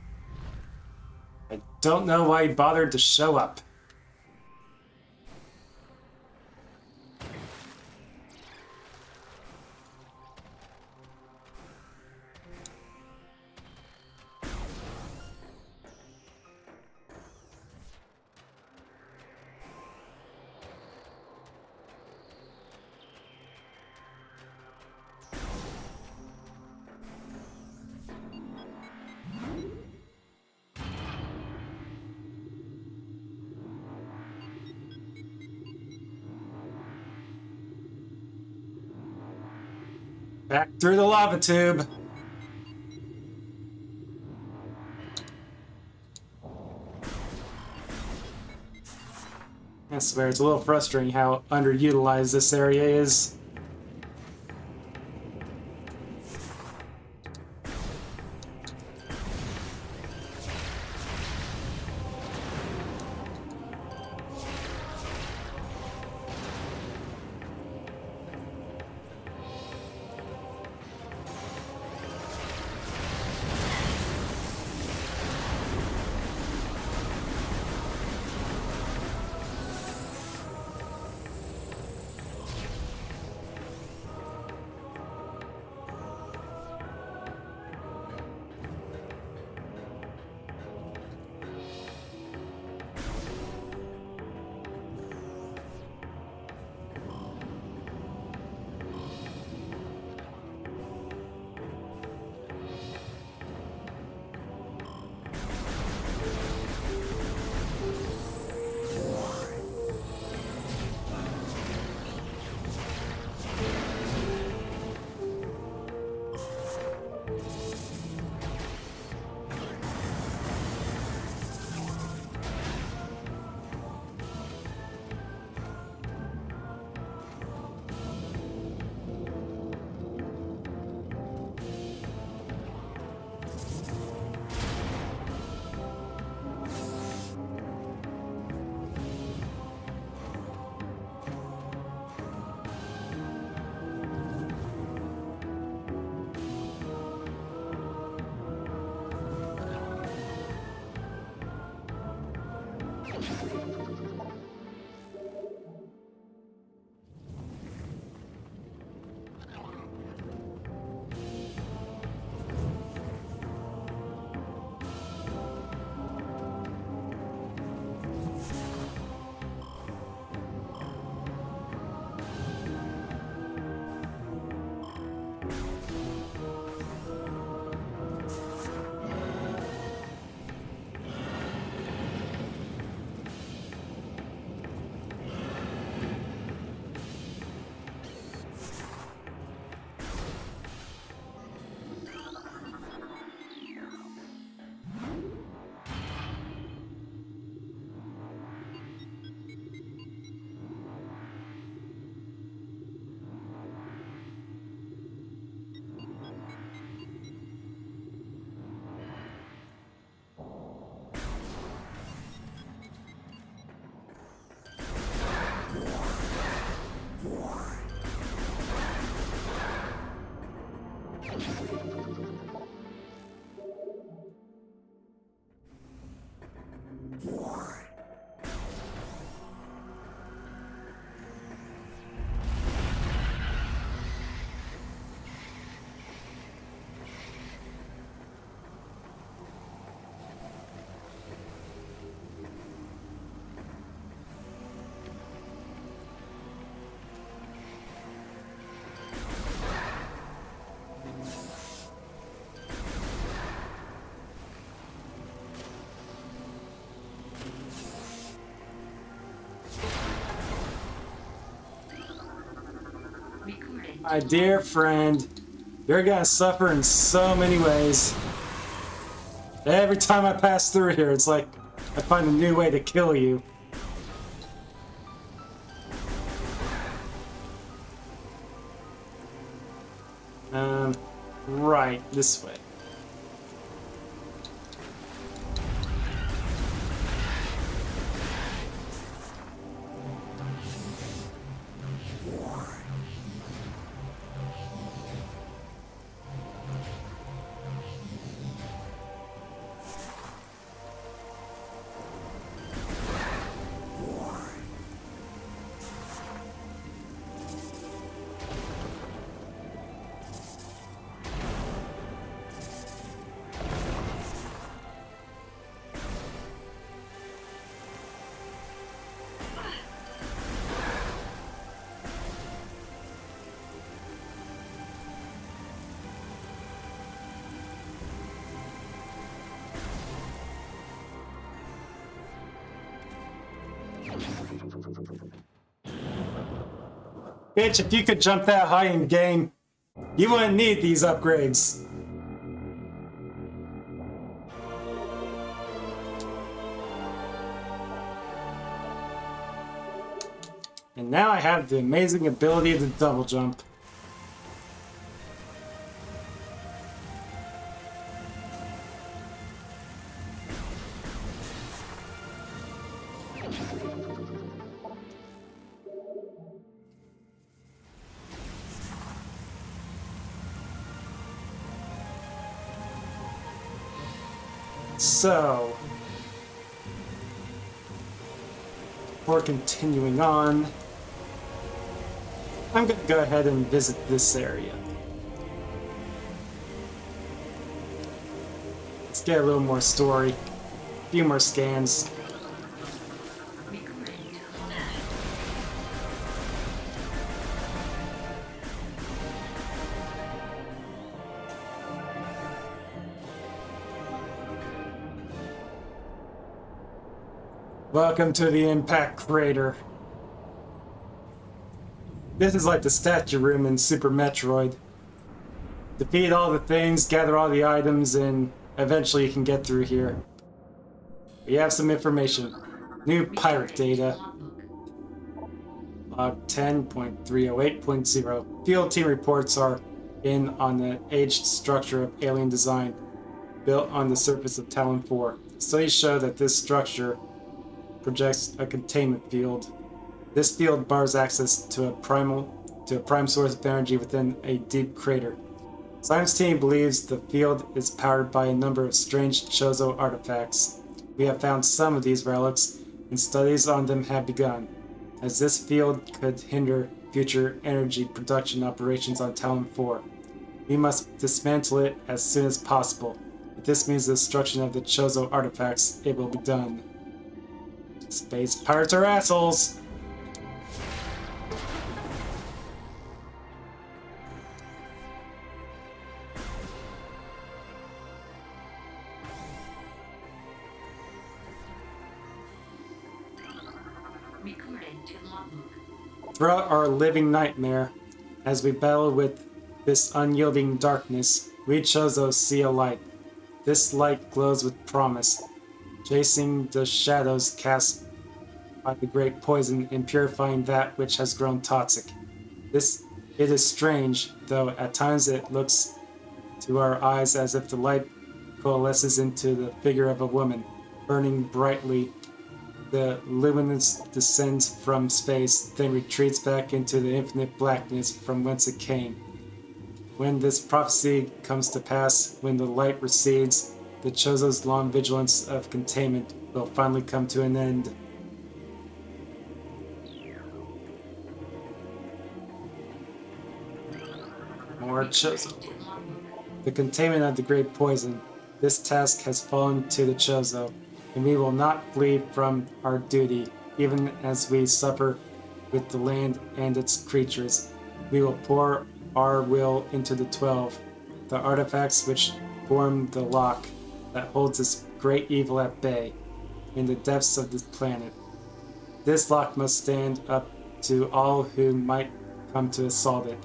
I Don't know why he bothered to show up. Back through the lava tube. I swear, it's a little frustrating how underutilized this area is. Recording. My dear friend, you're gonna suffer in so many ways. Every time I pass through here, it's like I find a new way to kill you. Right, this way. Bitch, if you could jump that high in game, you wouldn't need these upgrades. And now I have the amazing ability to double jump. So, before continuing on, I'm going to go ahead and visit this area. Let's get a little more story, a few more scans. Welcome to the Impact Crater. This is like the statue room in Super Metroid. Defeat all the things, gather all the items, and eventually you can get through here. We have some information. New pirate data. Log 10.308.0. Field team reports are in on the aged structure of alien design built on the surface of Talon 4. Studies show that this structure projects a containment field. This field bars access to a prime source of energy within a deep crater. Science team believes the field is powered by a number of strange Chozo artifacts. We have found some of these relics, and studies on them have begun, as this field could hinder future energy production operations on Talon 4. We must dismantle it as soon as possible. If this means the destruction of the Chozo artifacts, it will be done. Space pirates are assholes! Throughout our living nightmare, as we battle with this unyielding darkness, we Chozo see a light. This light glows with promise, chasing the shadows cast by the great poison and purifying that which has grown toxic. It is strange, though at times it looks to our eyes as if the light coalesces into the figure of a woman, burning brightly. The luminance descends from space, then retreats back into the infinite blackness from whence it came. When this prophecy comes to pass, when the light recedes, the Chozo's long vigilance of containment will finally come to an end. More Chozo. The containment of the great poison. This task has fallen to the Chozo, and we will not flee from our duty, even as we suffer with the land and its creatures. We will pour our will into the 12, the artifacts which form the lock that holds this great evil at bay in the depths of this planet. This lock must stand up to all who might come to assault it,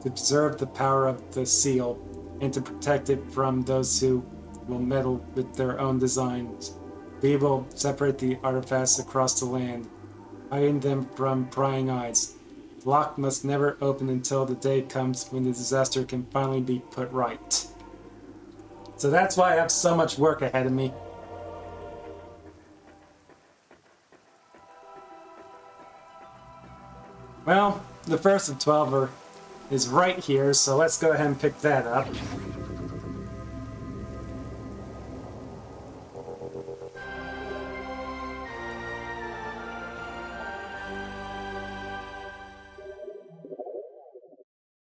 to preserve the power of the seal, and to protect it from those who will meddle with their own designs. We will separate the artifacts across the land, hiding them from prying eyes. The lock must never open until the day comes when the disaster can finally be put right. So that's why I have so much work ahead of me. Well, the first of 12 is right here, so let's go ahead and pick that up.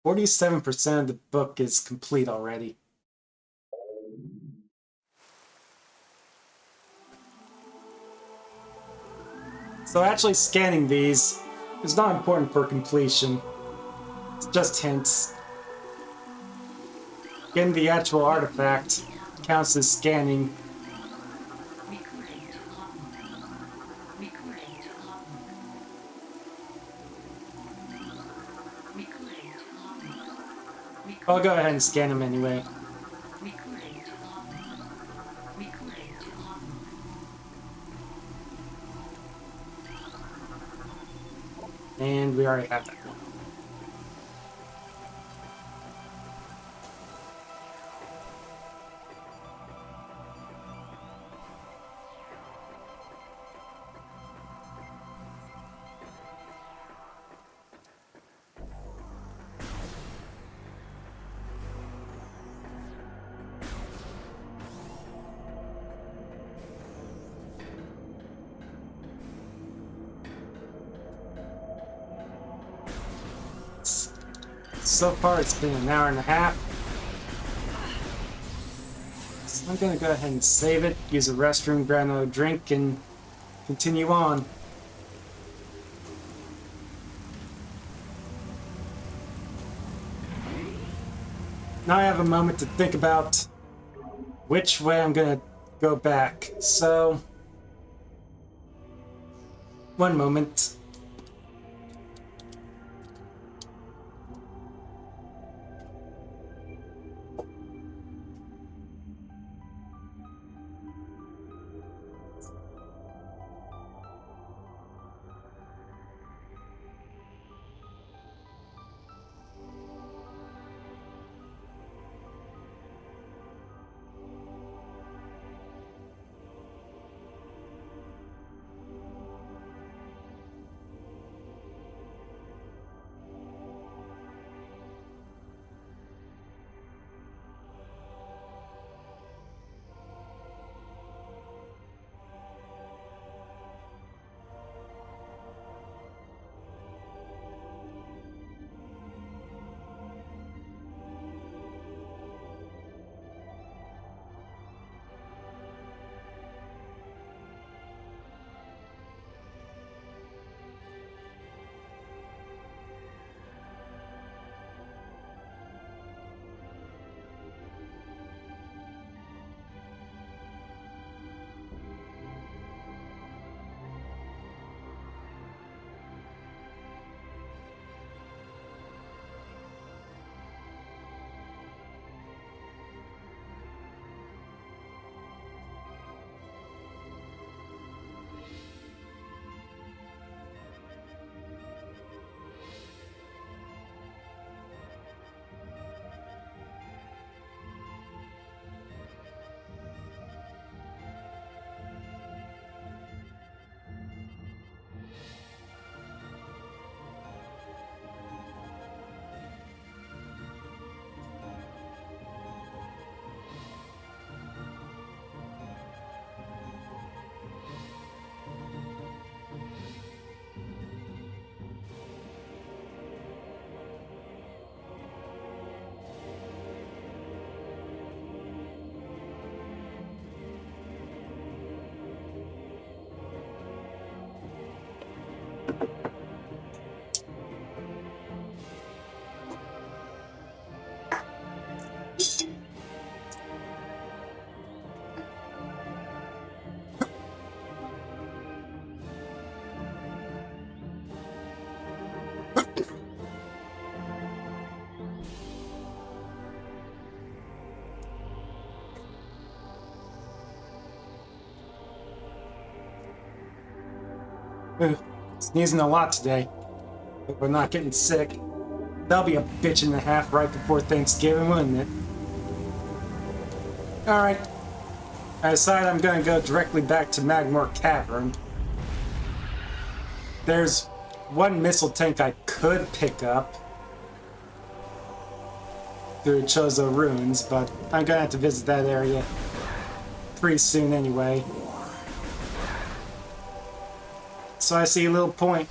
%47% of the book is complete already. So actually scanning these is not important for completion. It's just hints. Getting the actual artifact counts as scanning. I'll go ahead and scan him anyway. Recording to logbook. Recording to logbook. And we already have that one. So far, it's been an hour and a half. So I'm gonna go ahead and save it, use a restroom, grab another drink, and continue on. Now I have a moment to think about which way I'm gonna go back. So, one moment. Sneezing a lot today. Hope we're not getting sick. That'll be a bitch and a half right before Thanksgiving, wouldn't it? Alright. I decided I'm gonna go directly back to Magmore Cavern. There's one missile tank I could pick up through Chozo Ruins, but I'm gonna have to visit that area pretty soon anyway. So I see a little point.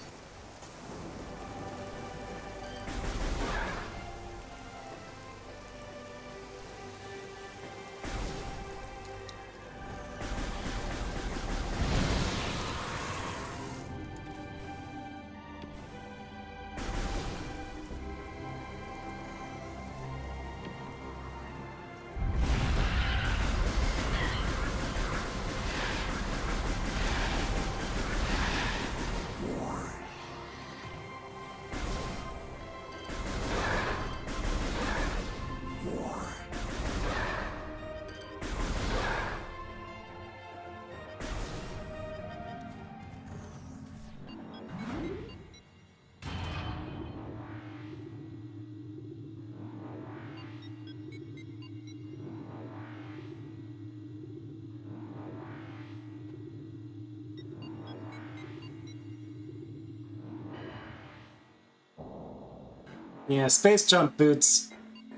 Yeah, space jump boots.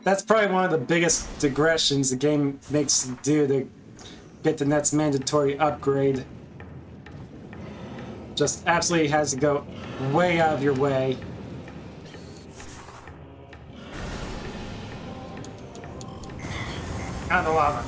That's probably one of the biggest digressions the game makes you do to get the next mandatory upgrade. Just absolutely has to go way out of your way. Out of the lava.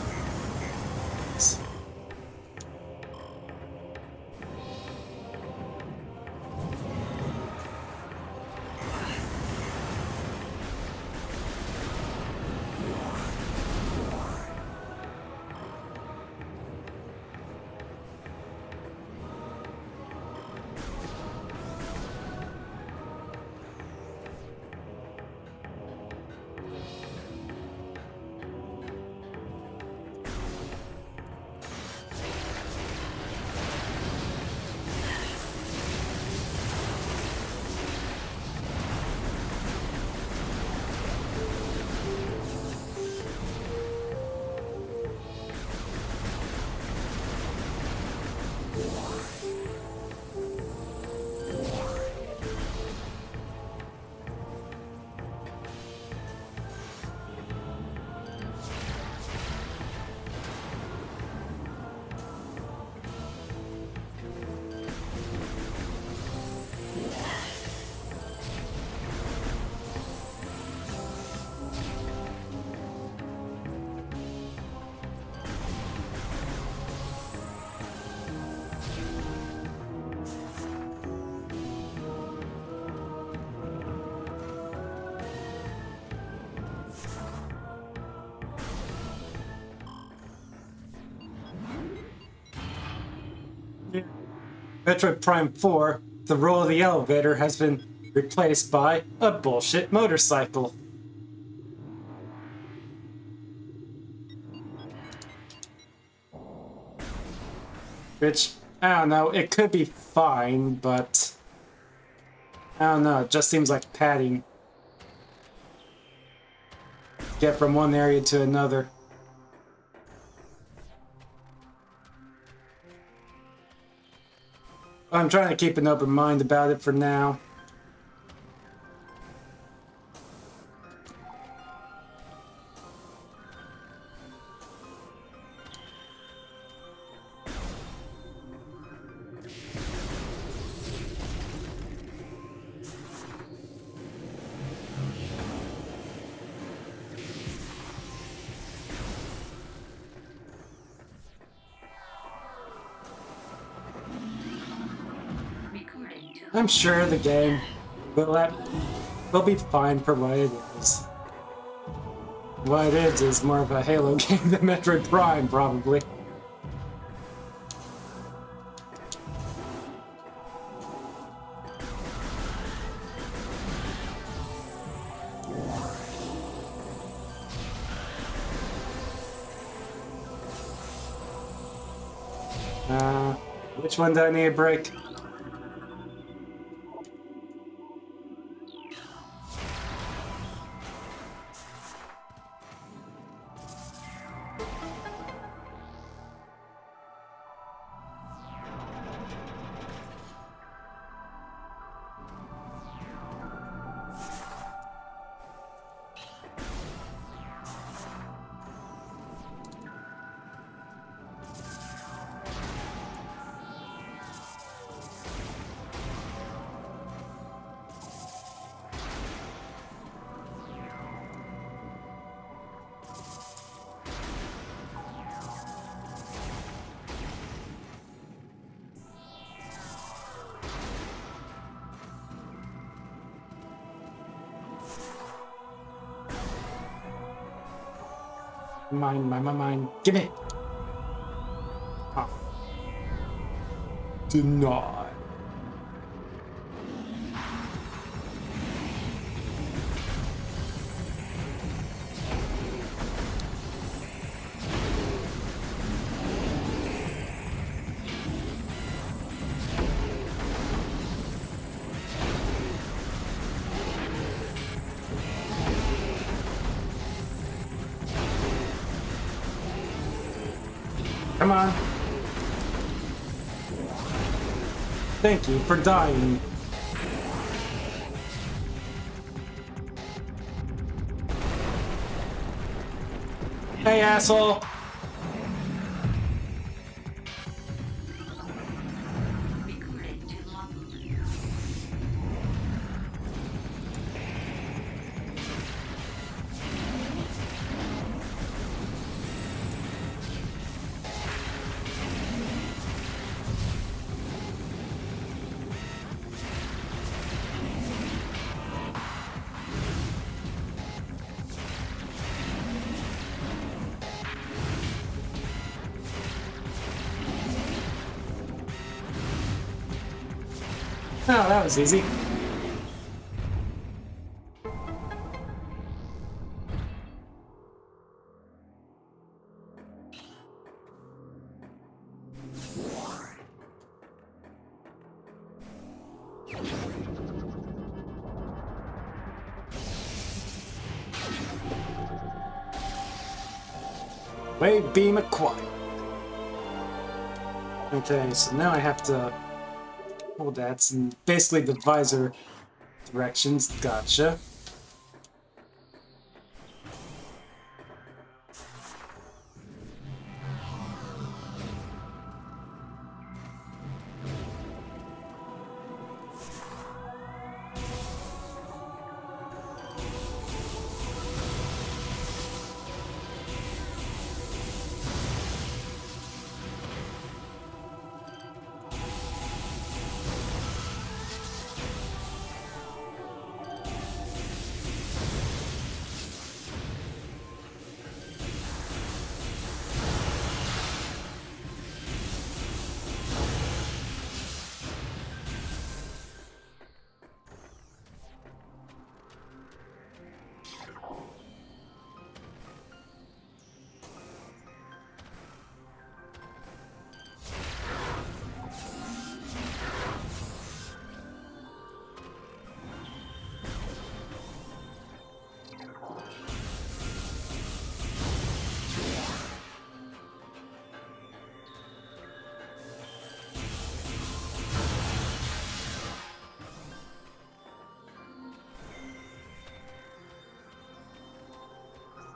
Metroid Prime 4, the role of the elevator has been replaced by a bullshit motorcycle. Which, I don't know, it could be fine, but I don't know, it just seems like padding. Get from one area to another. I'm trying to keep an open mind about it for now. Recording to I'm sure the game will be fine for what it is. What it is more of a Halo game than Metroid Prime, probably. Which one do I need a break? Mine. Give it! Oh. Deny. Come on. Thank you for dying. Hey, asshole! Recording to logbook. Oh, that was easy. Wave beam acquired. Okay, so now I have to hold that and basically the visor directions. Gotcha.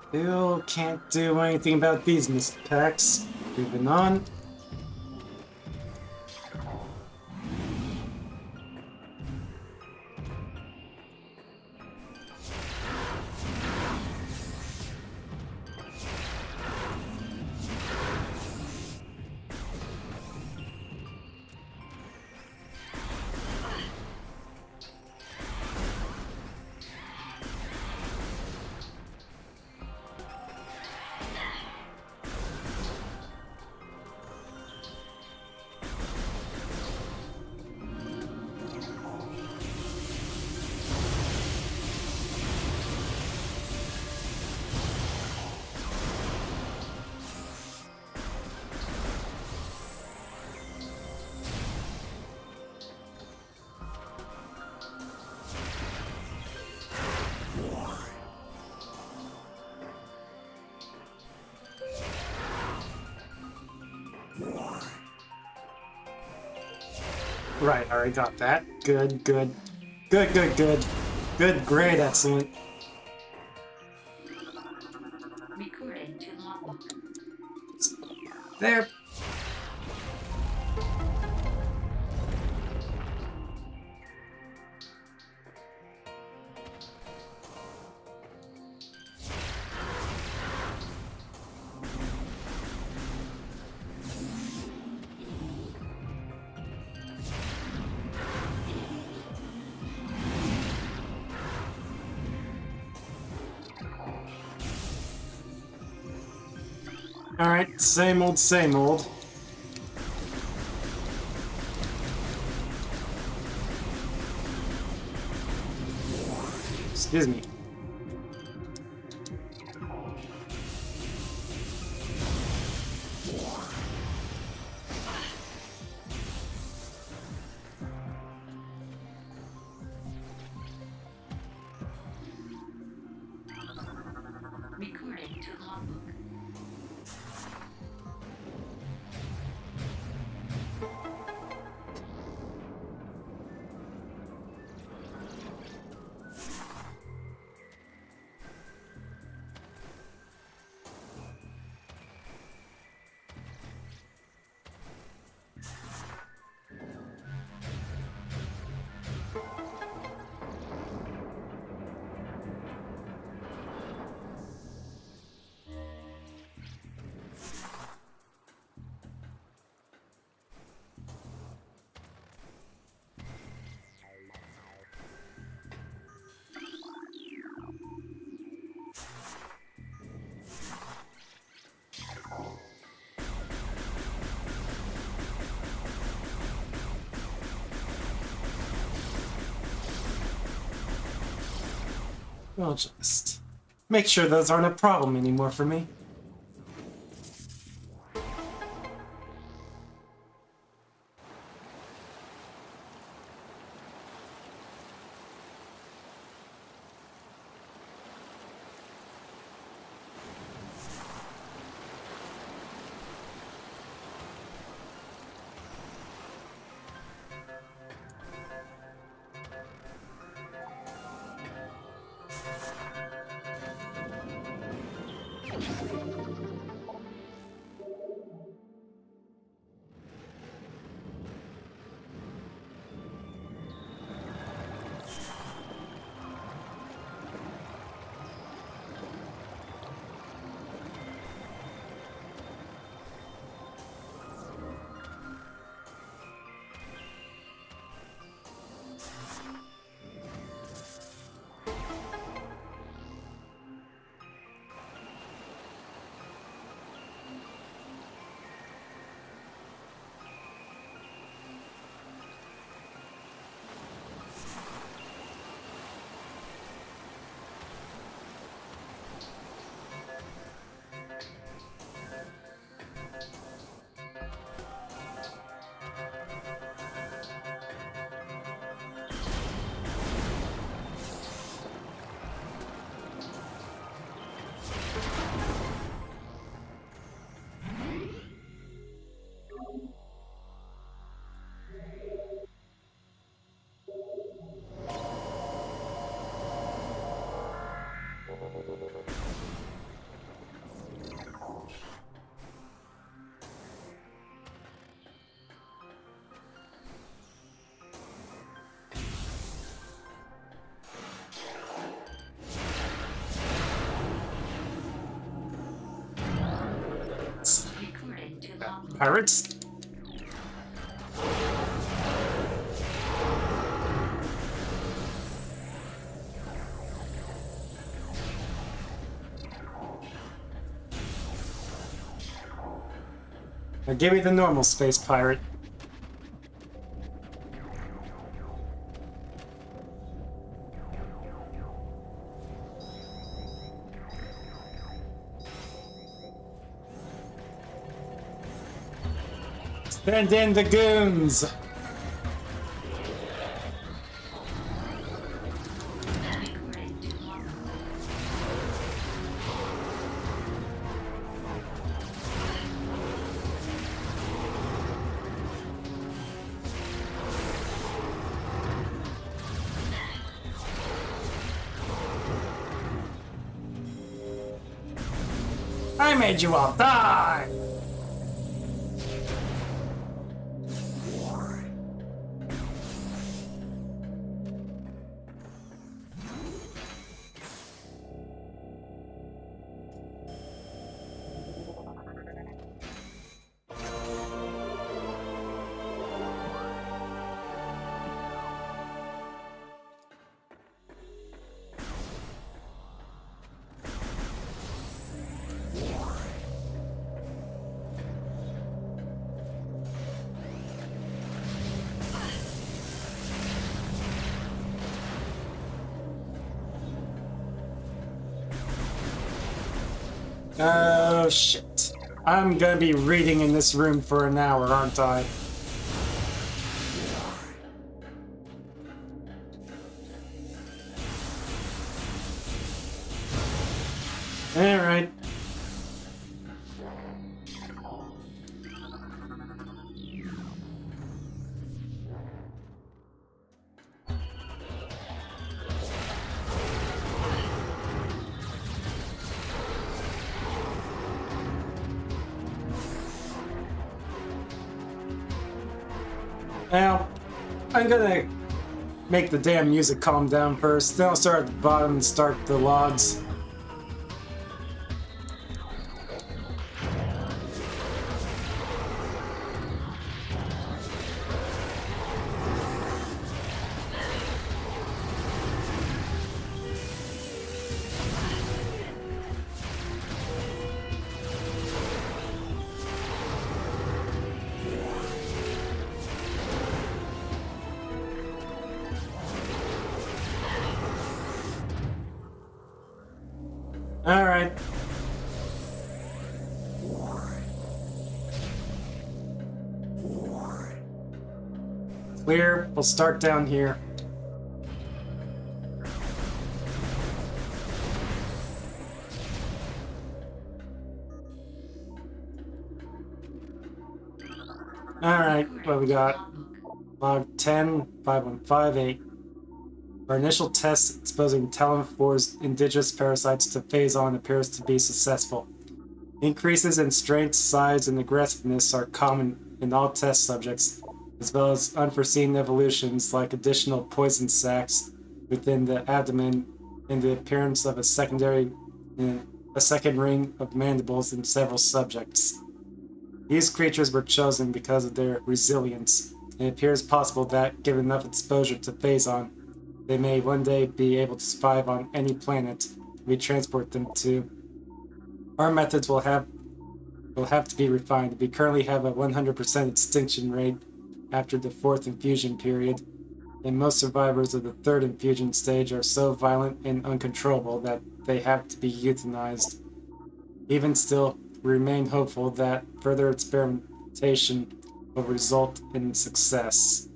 Still can't do anything about these mispacks. Moving on. Right, already got that. Good, good. Good, good, good. Good, great, excellent. Recording to logbook. There. Alright, same old, same old. Excuse me. Recording to logbook. I'll just make sure those aren't a problem anymore for me. Recording to logbook. Pirates? Now give me the normal space pirate. Send in the goons! Recording to logbook. I made you all die! Oh shit. I'm gonna be reading in this room for an hour, aren't I? Alright. Well, I'm gonna make the damn music calm down first, then I'll start at the bottom and start the logs. Alright. Clear. We'll start down here. Alright, what we got? Log 10, 5158. Our initial test exposing Talon 4's indigenous parasites to Phazon appears to be successful. Increases in strength, size, and aggressiveness are common in all test subjects, as well as unforeseen evolutions like additional poison sacs within the abdomen and the appearance of a second ring of mandibles in several subjects. These creatures were chosen because of their resilience. It appears possible that, given enough exposure to Phazon, they may one day be able to survive on any planet we transport them to. Our methods will have to be refined. We currently have a 100% extinction rate after the 4th infusion period, and most survivors of the 3rd infusion stage are so violent and uncontrollable that they have to be euthanized. Even still, we remain hopeful that further experimentation will result in success.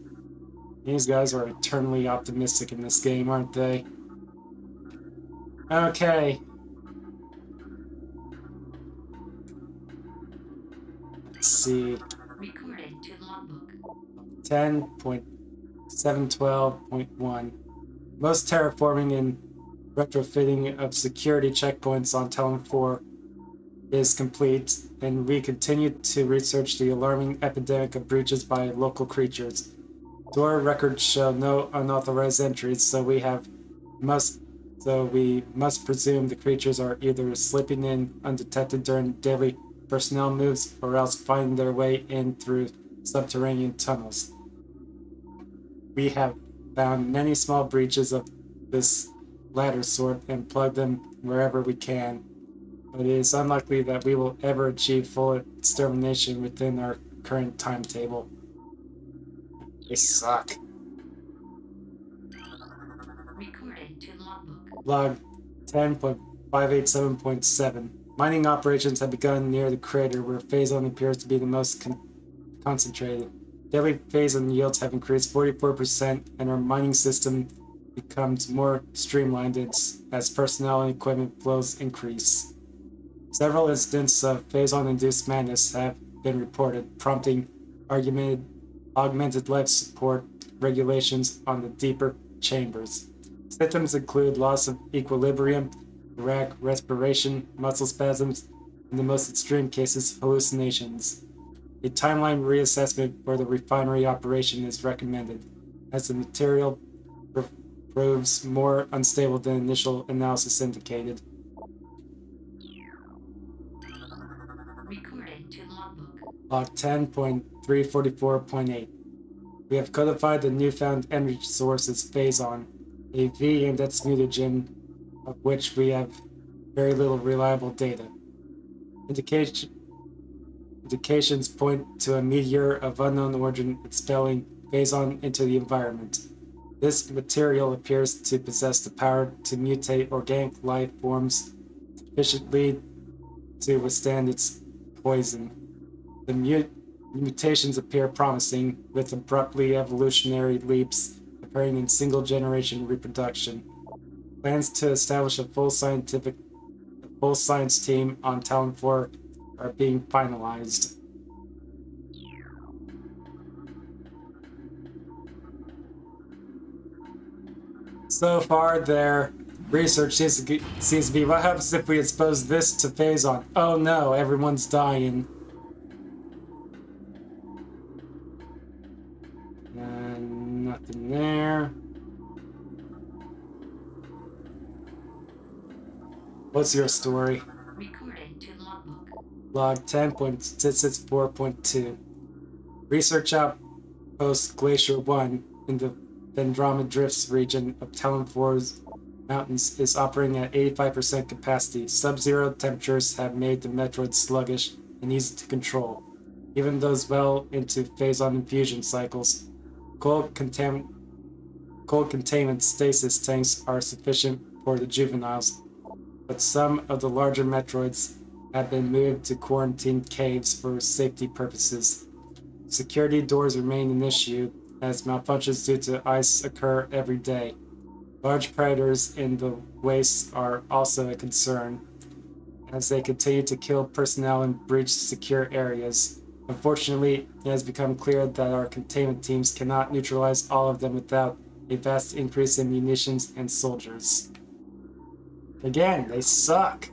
These guys are eternally optimistic in this game, aren't they? Okay. Let's see. Recorded to logbook. 10.712.1. Most terraforming and retrofitting of security checkpoints on Talon 4 is complete, and we continue to research the alarming epidemic of breaches by local creatures. Door records show no unauthorized entries, so we must presume the creatures are either slipping in undetected during daily personnel moves or else finding their way in through subterranean tunnels. We have found many small breaches of this latter sort and plugged them wherever we can, but it is unlikely that we will ever achieve full extermination within our current timetable. They suck. Recorded to logbook. Log 10.587.7. Mining operations have begun near the crater where Phazon appears to be the most concentrated. Daily Phazon yields have increased 44%, and our mining system becomes more streamlined as personnel and equipment flows increase. Several incidents of Phazon-induced madness have been reported, prompting augmented life support regulations on the deeper chambers. Symptoms include loss of equilibrium, erratic respiration, muscle spasms, in the most extreme cases, hallucinations. A timeline reassessment for the refinery operation is recommended, as the material proves more unstable than initial analysis indicated. Recorded to logbook. Log 10.344.8. We have codified the newfound energy source as Phazon, a V-index mutagen of which we have very little reliable data. Indications point to a meteor of unknown origin expelling Phazon into the environment. This material appears to possess the power to mutate organic life forms sufficiently to withstand its poison. The mutations appear promising, with abruptly evolutionary leaps occurring in single-generation reproduction. Plans to establish a full science team on Talon 4 are being finalized. So far, their research seems to be, what happens if we expose this to Phazon? Oh no, everyone's dying. Nothing there. What's your story? Recorded to logbook. Log 10.664.2. Research outpost Glacier 1 in the Vendroma Drifts region of Talon 4's mountains is operating at 85% capacity. Sub-zero temperatures have made the Metroid sluggish and easy to control. Even those well into Phazon infusion cycles, cold containment stasis tanks are sufficient for the juveniles. but some of the larger Metroids have been moved to quarantine caves for safety purposes. Security doors remain an issue, as malfunctions due to ice occur every day. Large predators in the wastes are also a concern, as they continue to kill personnel and breach secure areas. Unfortunately, it has become clear that our containment teams cannot neutralize all of them without a vast increase in munitions and soldiers. Again, they suck.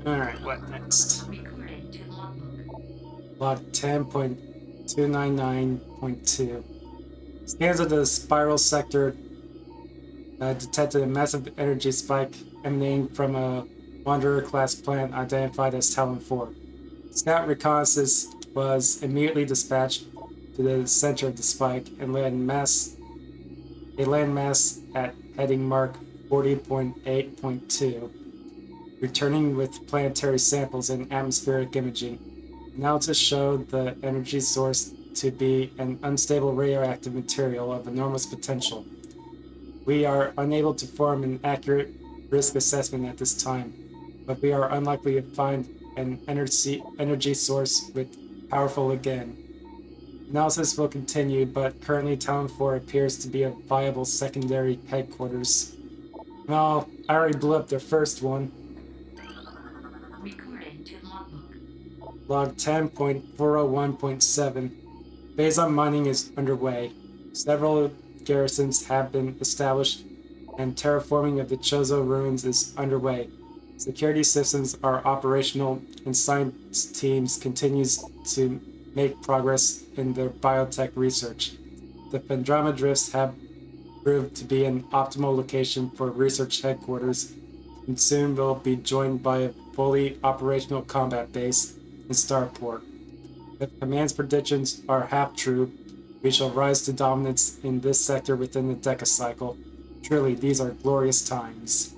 Alright, what next? Recording to logbook. Log 10.299.2. Scans of the spiral sector detected a massive energy spike emanating from a Wanderer class plant identified as Talon 4. Scout reconnaissance was immediately dispatched to the center of the spike and landmass at heading mark 40.8.2, returning with planetary samples and atmospheric imaging. Analysis showed the energy source to be an unstable radioactive material of enormous potential. We are unable to form an accurate risk assessment at this time, but we are unlikely to find an energy source with powerful again. Analysis will continue, but currently Talon 4 appears to be a viable secondary headquarters. Well, I already blew up their first one. Recording to logbook. Log 10.401.7. Phase on mining is underway. Several garrisons have been established, and terraforming of the Chozo ruins is underway. Security systems are operational, and science teams continues to make progress in their biotech research. The Phendrama Drifts have proved to be an optimal location for research headquarters, and soon will be joined by a fully operational combat base in Starport. If Command's predictions are half true, we shall rise to dominance in this sector within the Deca cycle. Truly, these are glorious times.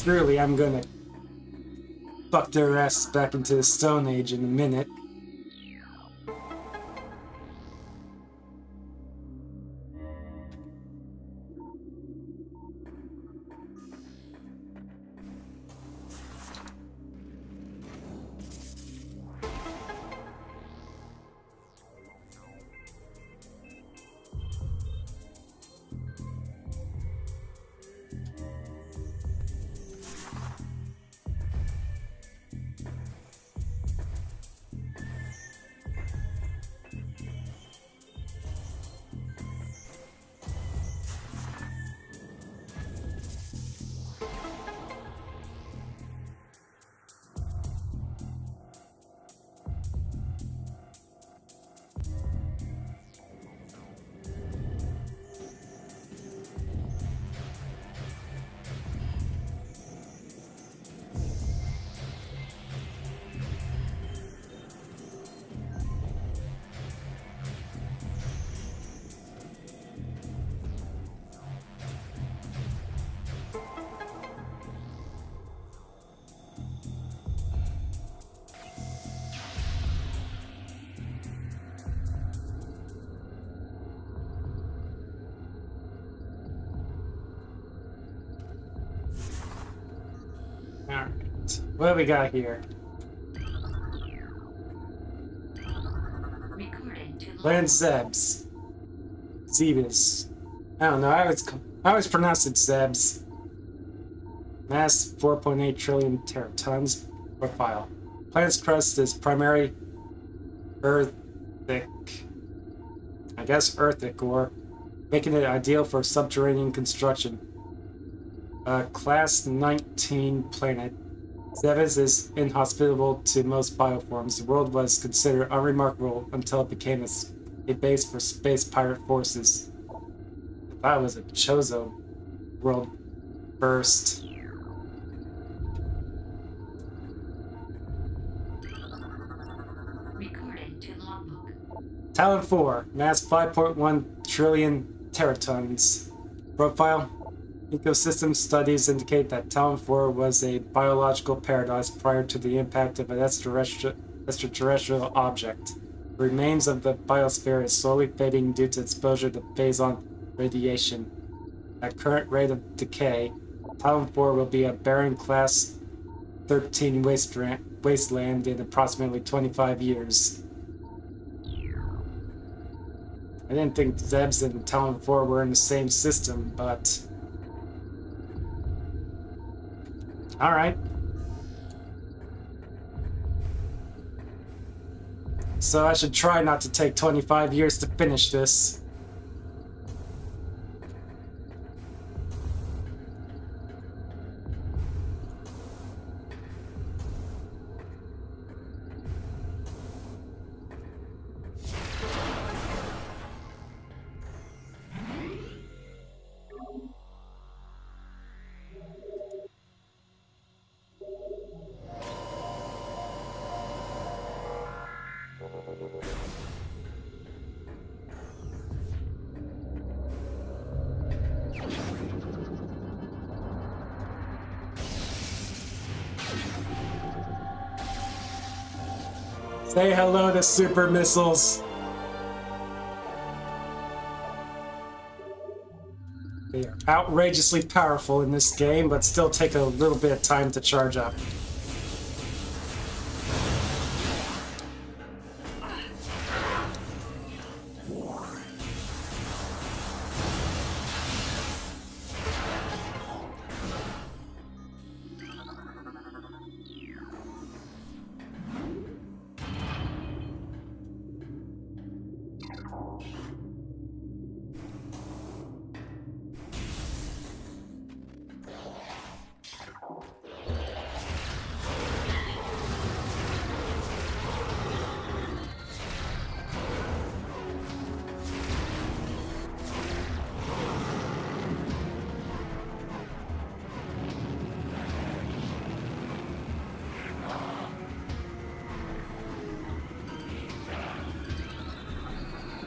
Truly, I'm gonna fuck their asses back into the Stone Age in a minute. Alright, what do we got here? Land logbook. Zebs. Zebus. I don't know. I always pronounce it Zebs. Mass 4.8 trillion teratons. Profile. Planet's crust is primarily Earthic. I guess Earthic ore, making it ideal for subterranean construction. Class 19 planet. Zebes is inhospitable to most bioforms. The world was considered unremarkable until it became a base for space pirate forces. I thought it was a Chozo world first. Recorded to logbook. Talon 4, mass 5.1 trillion teratons. Profile. Ecosystem studies indicate that Talon 4 was a biological paradise prior to the impact of an extraterrestrial object. The remains of the biosphere is slowly fading due to exposure to Phazon radiation. At current rate of decay, Talon 4 will be a barren class 13 wasteland in approximately 25 years. I didn't think Zebs and Talon 4 were in the same system, but... Alright. So I should try not to take 25 years to finish this. Say hello to super missiles. They are outrageously powerful in this game, but still take a little bit of time to charge up.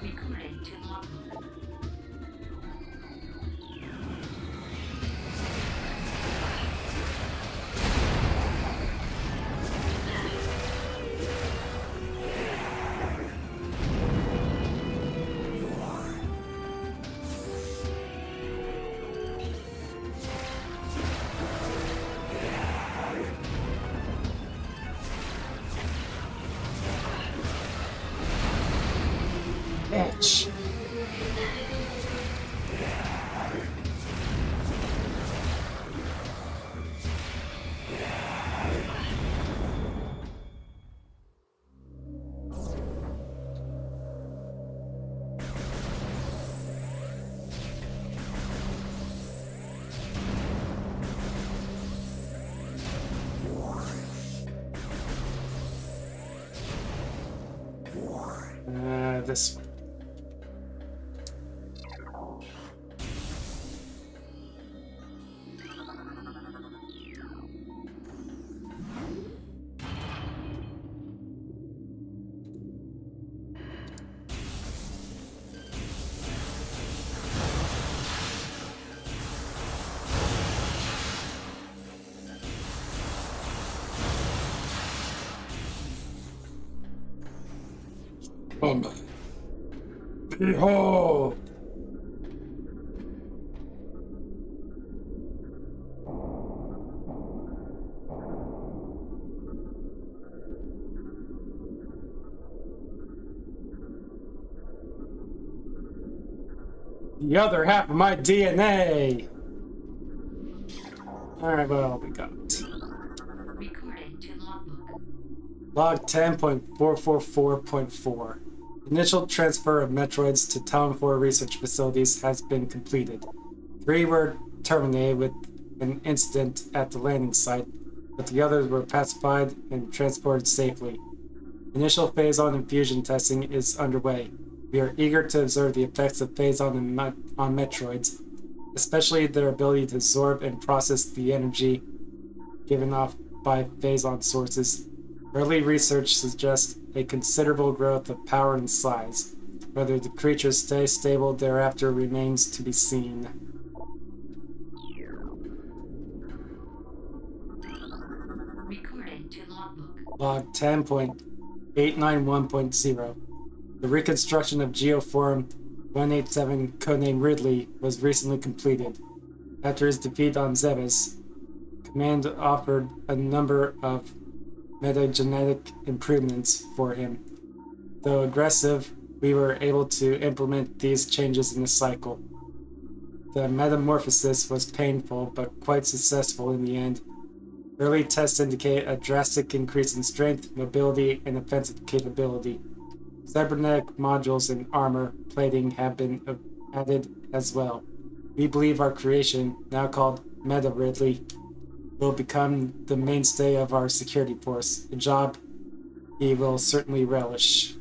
Recorded to logbook. Bitch. This one. Behold! The other half of my DNA! Alright, well, we got Recording to logbook. log 10.444.4. Initial transfer of Metroids to Talon 4 research facilities has been completed. 3 were terminated with an incident at the landing site, but the others were pacified and transported safely. Initial phase-on infusion testing is underway. We are eager to observe the effects of phase-on on Metroids, especially their ability to absorb and process the energy given off by phase-on sources. Early research suggests a considerable growth of power and size. Whether the creatures stay stable thereafter remains to be seen. Recording to logbook. Log 10.891.0. The reconstruction of Geoform 187, codenamed Ridley, was recently completed. After his defeat on Zebes, Command offered a number of metagenetic improvements for him. Though aggressive, we were able to implement these changes in a cycle. The metamorphosis was painful, but quite successful in the end. Early tests indicate a drastic increase in strength, mobility, and offensive capability. Cybernetic modules and armor plating have been added as well. We believe our creation, now called Meta Ridley, will become the mainstay of our security force, a job he will certainly relish.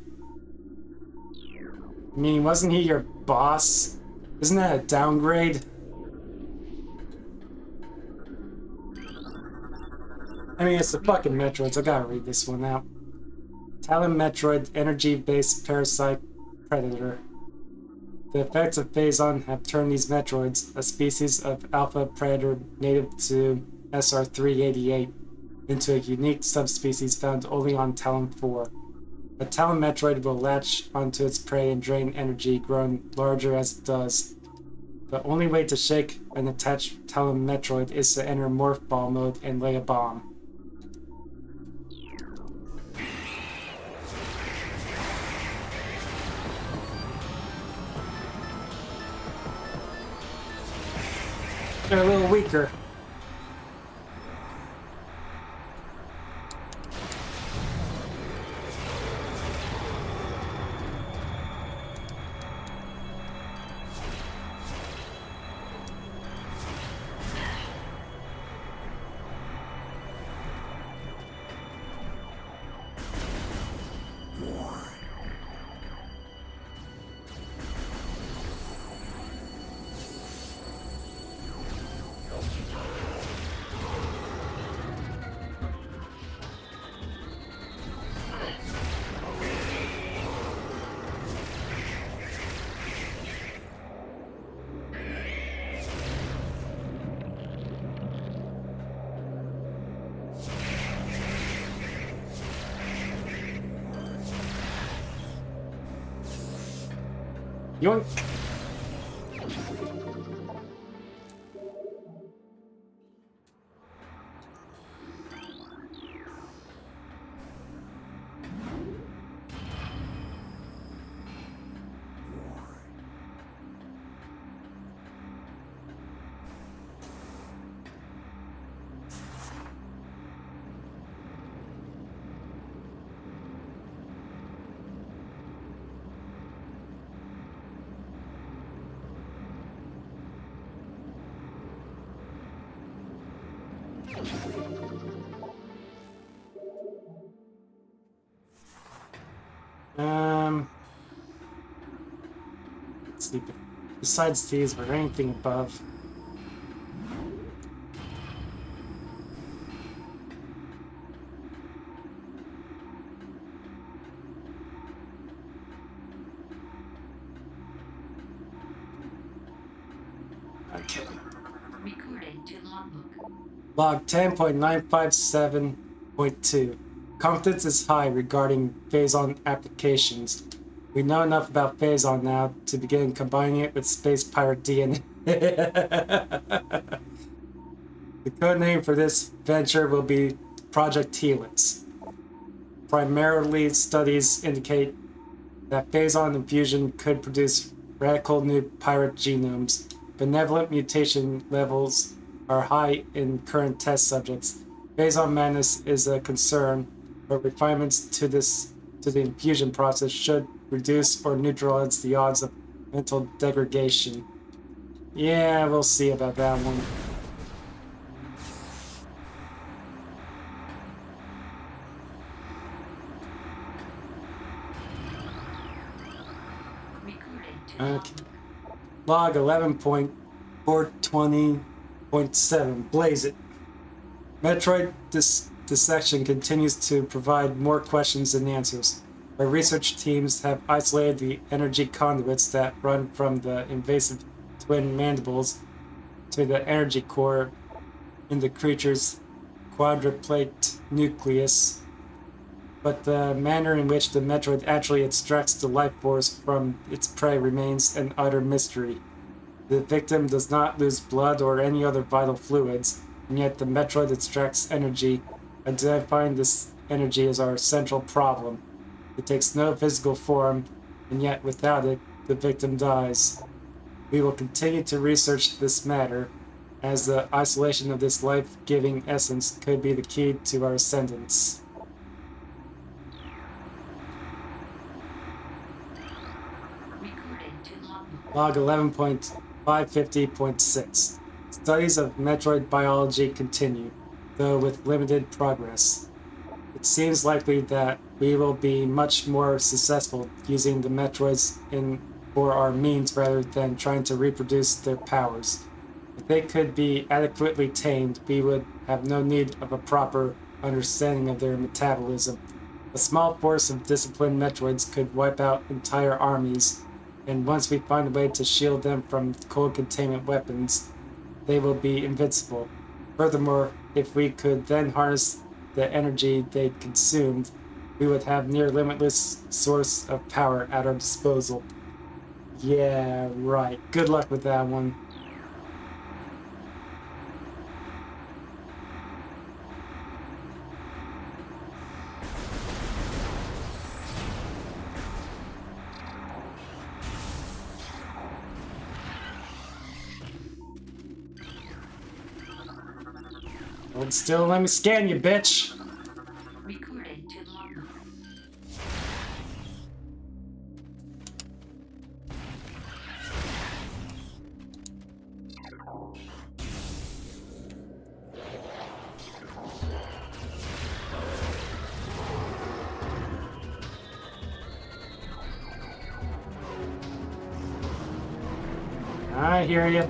I mean, wasn't he your boss? Isn't that a downgrade? I mean, it's the fucking Metroids. I gotta read this one out. Talon Metroid, energy-based parasite predator. The effects of Phazon have turned these Metroids, a species of alpha predator native to SR-388, into a unique subspecies found only on Talon 4. A Talon Metroid will latch onto its prey and drain energy, growing larger as it does. The only way to shake an attached Talon Metroid is to enter Morph Ball mode and lay a bomb. They're a little weaker. Yoink! Let's see. Besides these, were there anything above? Okay. Recording to logbook. Log 10.957.2. Confidence is high regarding Phazon applications. We know enough about Phazon now to begin combining it with Space Pirate DNA. The code name for this venture will be Project Helix. Primarily, studies indicate that Phazon infusion could produce radical new pirate genomes. Benevolent mutation levels are high in current test subjects. Phazon madness is a concern, but refinements to the infusion process should reduce or neutralize the odds of mental degradation. Yeah, we'll see about that one. Recorded to Okay. logbook. Log 11.420.7. Blaze it. Metroid dissection continues to provide more questions than answers. Our research teams have isolated the energy conduits that run from the invasive twin mandibles to the energy core in the creature's quadruplate nucleus, but the manner in which the Metroid actually extracts the life force from its prey remains an utter mystery. The victim does not lose blood or any other vital fluids, and yet the Metroid extracts energy. Identifying this energy is our central problem. It takes no physical form, and yet without it, the victim dies. We will continue to research this matter, as the isolation of this life-giving essence could be the key to our ascendance. Recorded to logbook. Log 11.550.6. Studies of Metroid biology continue, though with limited progress. It seems likely that we will be much more successful using the Metroids for our means rather than trying to reproduce their powers. If they could be adequately tamed, we would have no need of a proper understanding of their metabolism. A small force of disciplined Metroids could wipe out entire armies, and once we find a way to shield them from cold containment weapons, they will be invincible. Furthermore, if we could then harness the energy they'd consumed, we would have near limitless source of power at our disposal. Yeah, right. Good luck with that one. Hold still, let me scan you, bitch! Recorded to logbook. I hear you.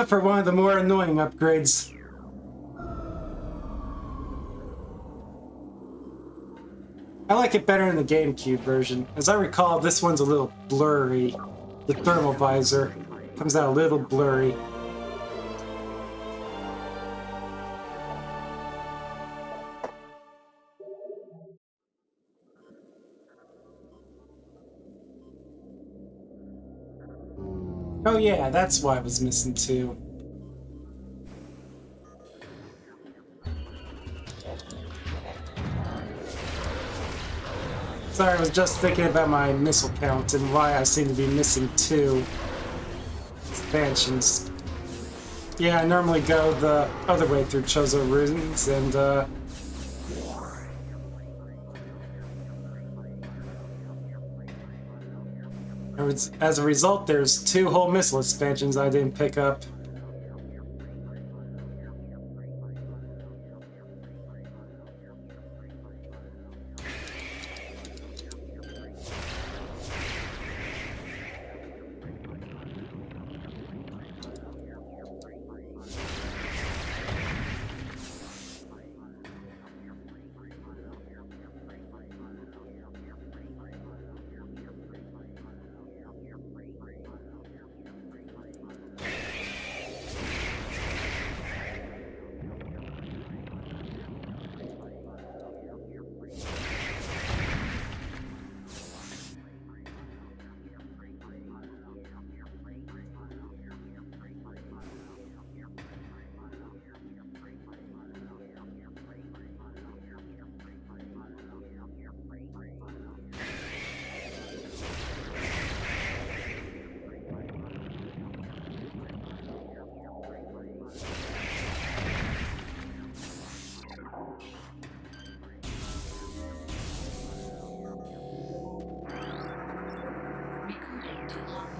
For one of the more annoying upgrades. I like it better in the GameCube version. As I recall, this one's a little blurry. The thermal visor comes out a little blurry. Oh yeah, that's why I was missing too. Sorry, I was just thinking about my missile count and why I seem to be missing 2 expansions. Yeah, I normally go the other way through Chozo Ruins, and as a result, there's 2 whole missile expansions I didn't pick up. Recording to logbook.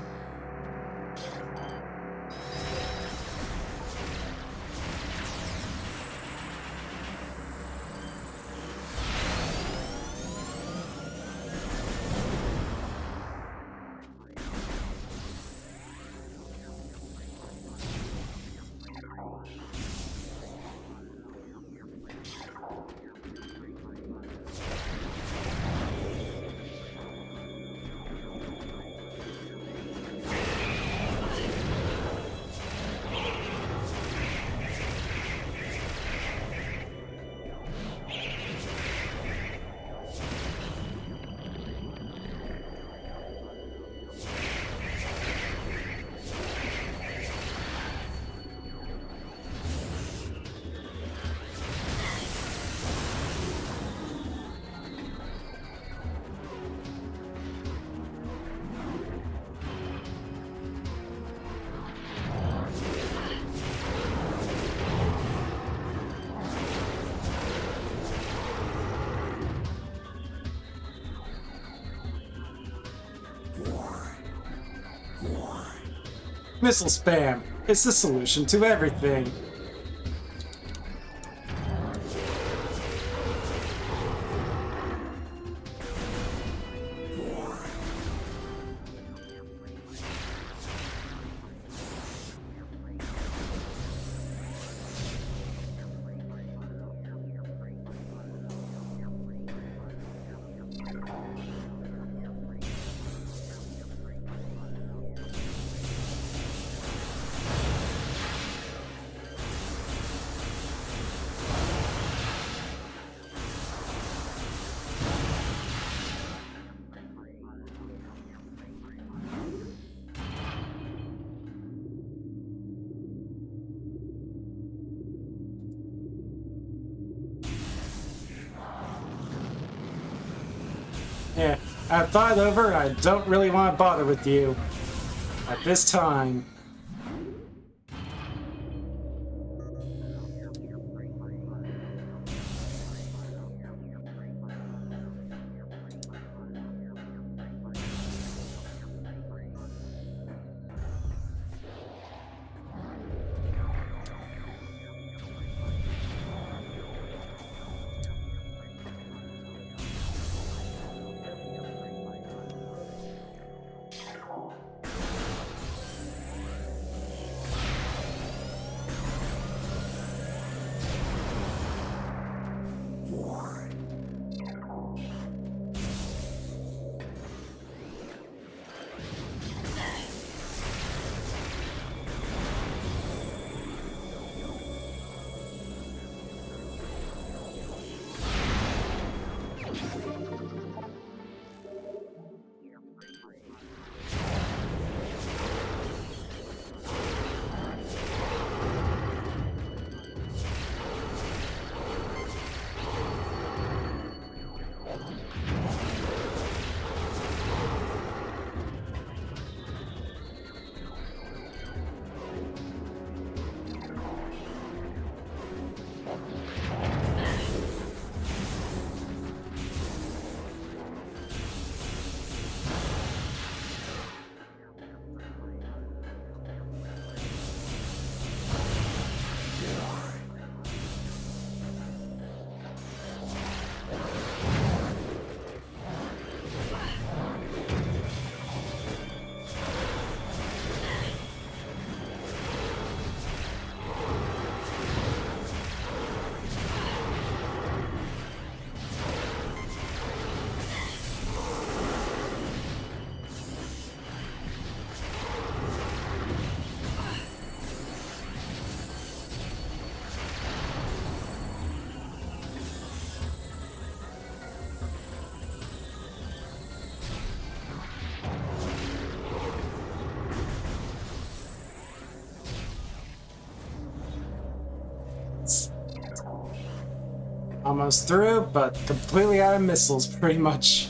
Missile spam! It's the solution to everything! Yeah, I've thought it over, I don't really want to bother with you. At this time. almost through, but completely out of missiles, pretty much.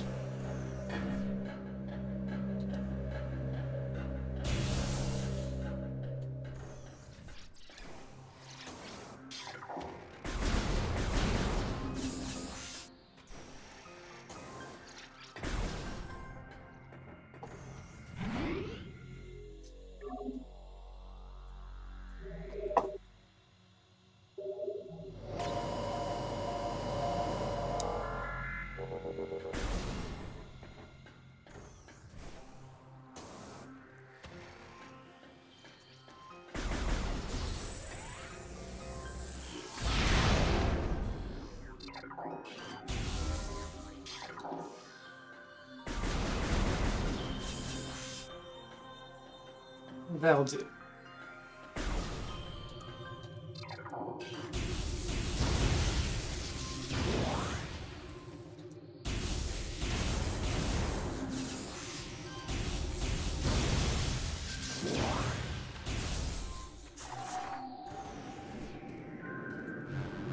That'll do.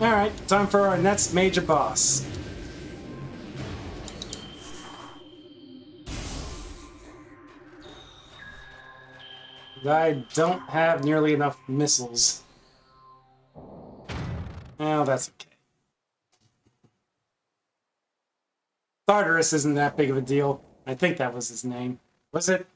Alright, time for our next major boss. I don't have nearly enough missiles. Oh, that's okay. Tartarus isn't that big of a deal. I think that was his name. Was it?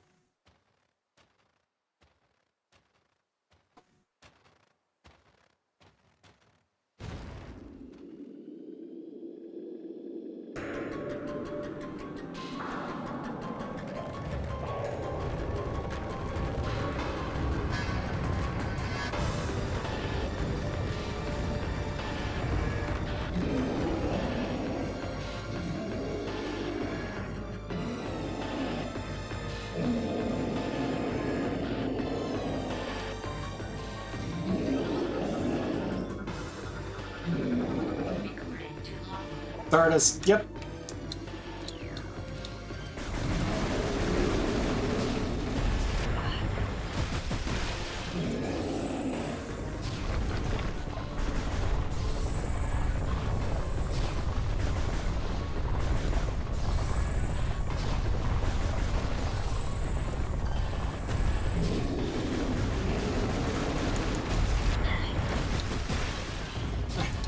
Tartarus, yep.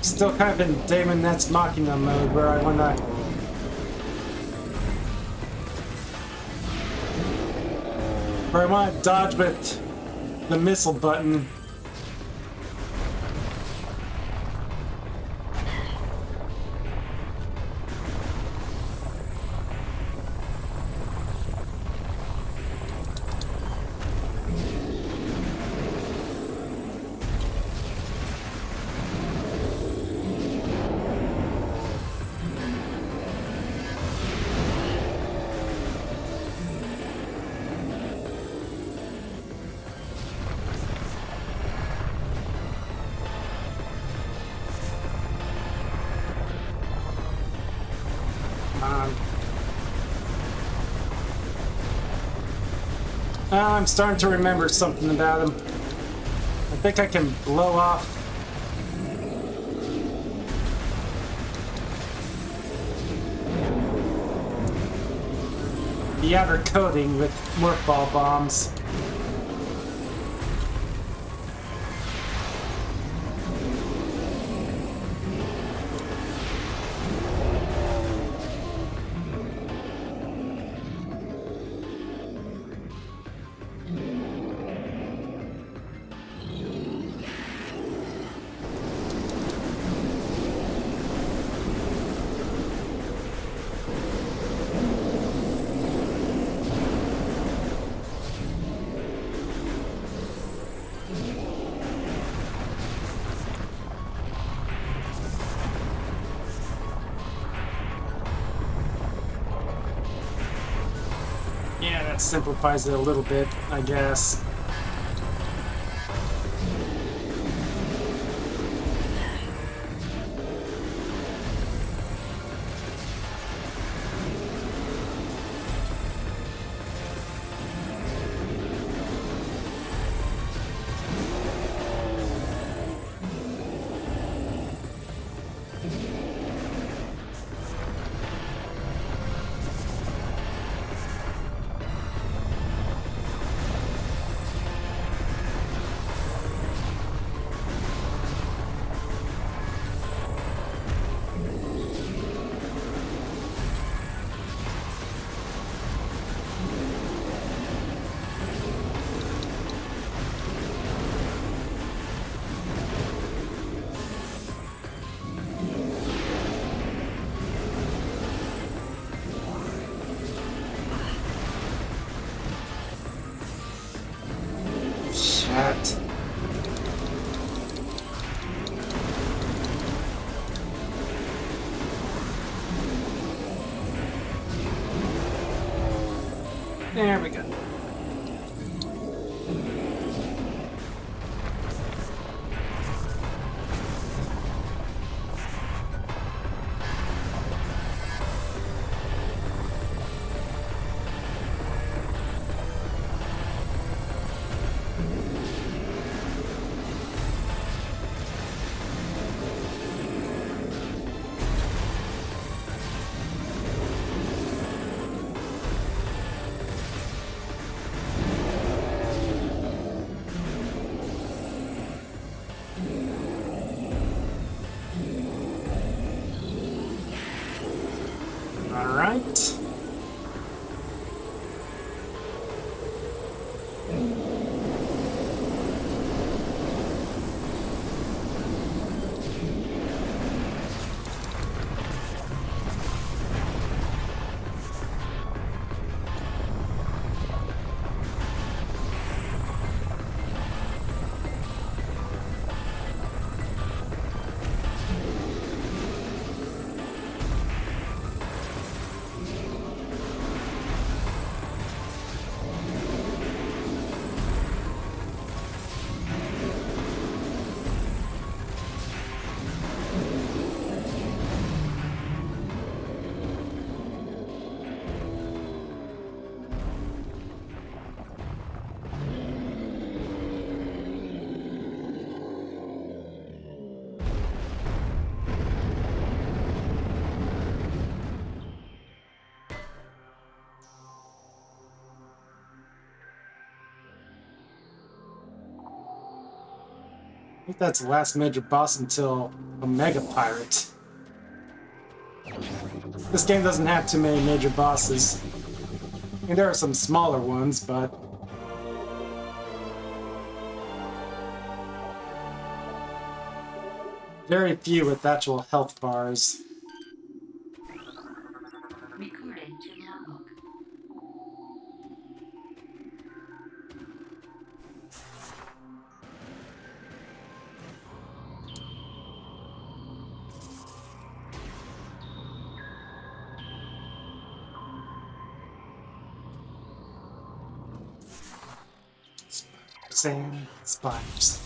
Still kind of in Damon Net's Machina mode where I wanna dodge with the missile button. I'm starting to remember something about him. I think I can blow off the outer coating with morph ball bombs. Yeah, that simplifies it a little bit, I guess. There we go. All right. I think that's the last major boss until Omega Pirate. This game doesn't have too many major bosses. I mean, there are some smaller ones, but very few with actual health bars. Recording to logbook. Sand spiders.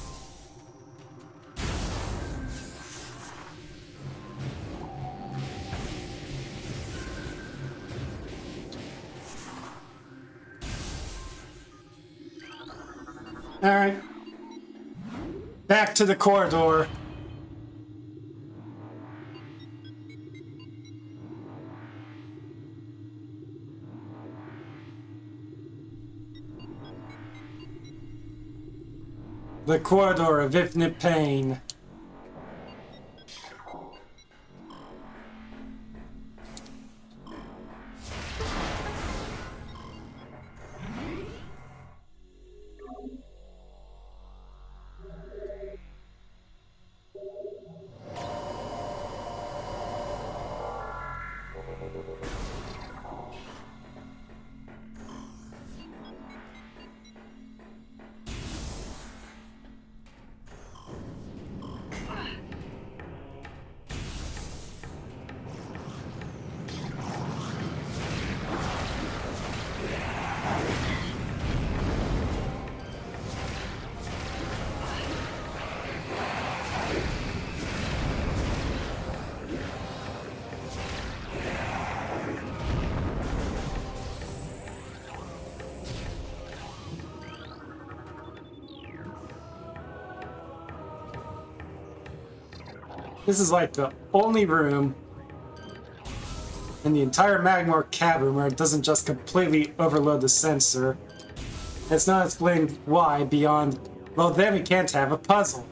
Alright. Back to the corridor. The corridor of infinite pain. This is like the only room in the entire Magmor cavern where it doesn't just completely overload the sensor. It's not explained why beyond, well, then we can't have a puzzle.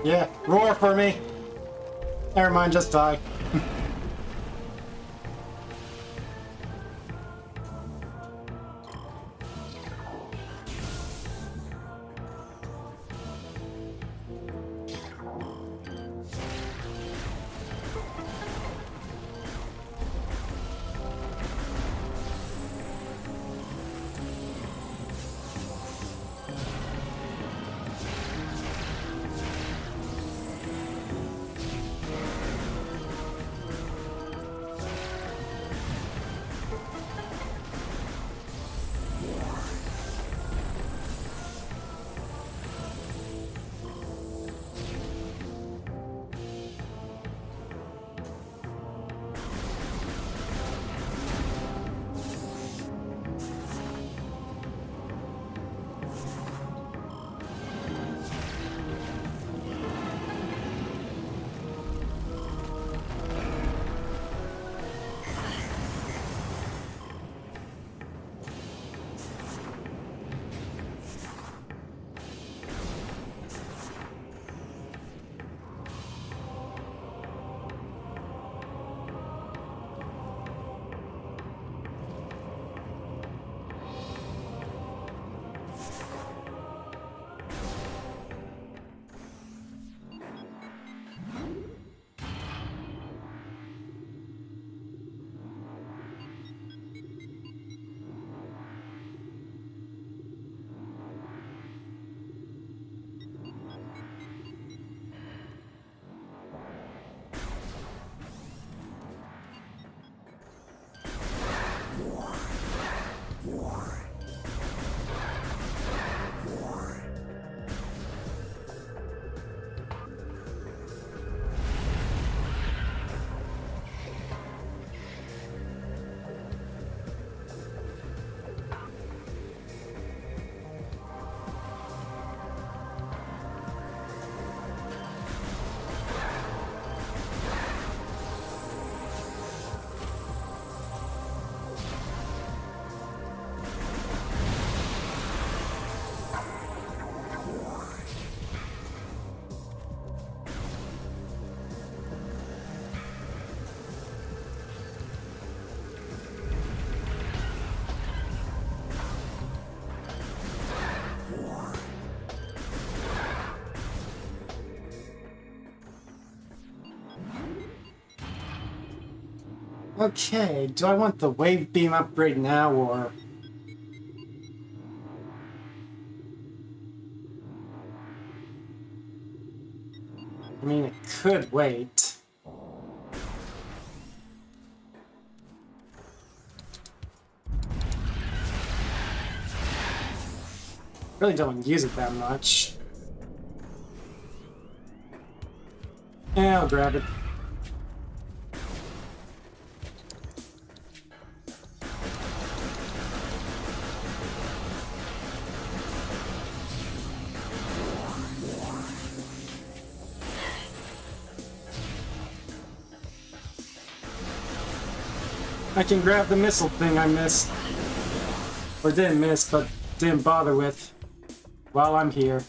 Yeah, roar for me. Never mind, just die. Okay, do I want the wave beam upgrade now, or... I mean, it could wait. Really don't use it that much. Yeah, I'll grab it. I can grab the missile thing I missed. Or didn't miss, but didn't bother with while I'm here.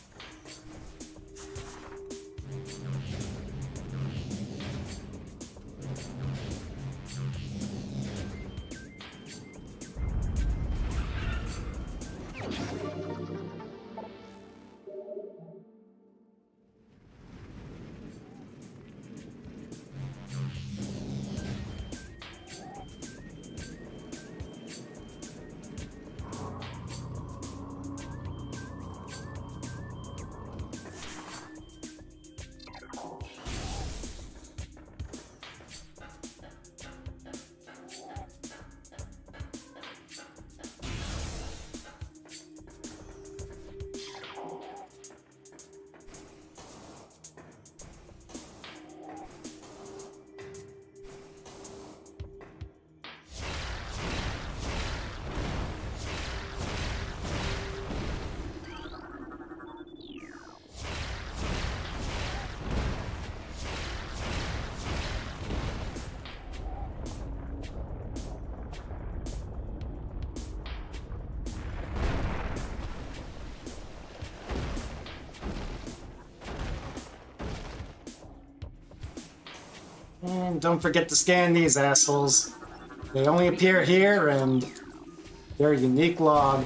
And don't forget to scan these assholes. They only appear here and they're a unique log.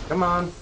Come on.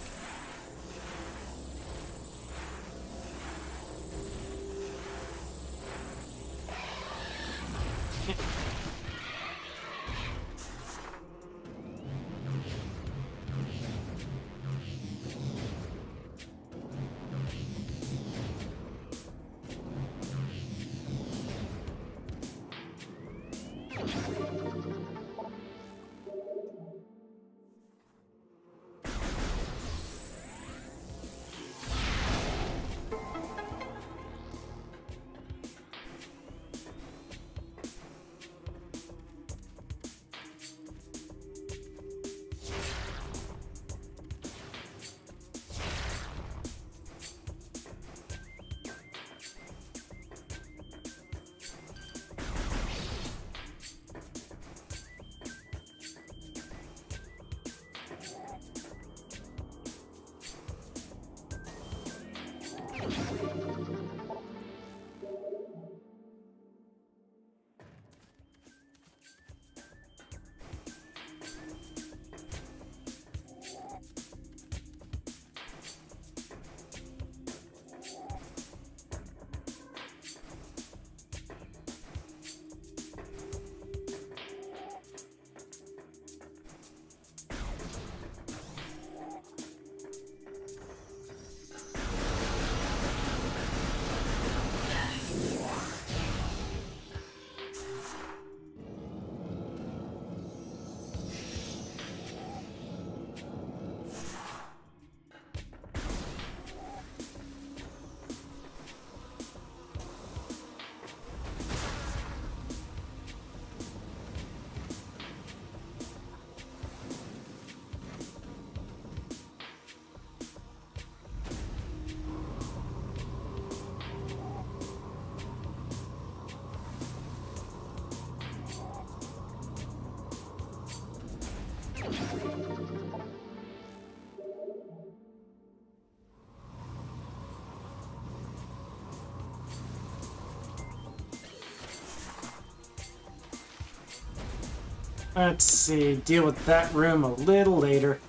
Let's see, deal with that room a little later.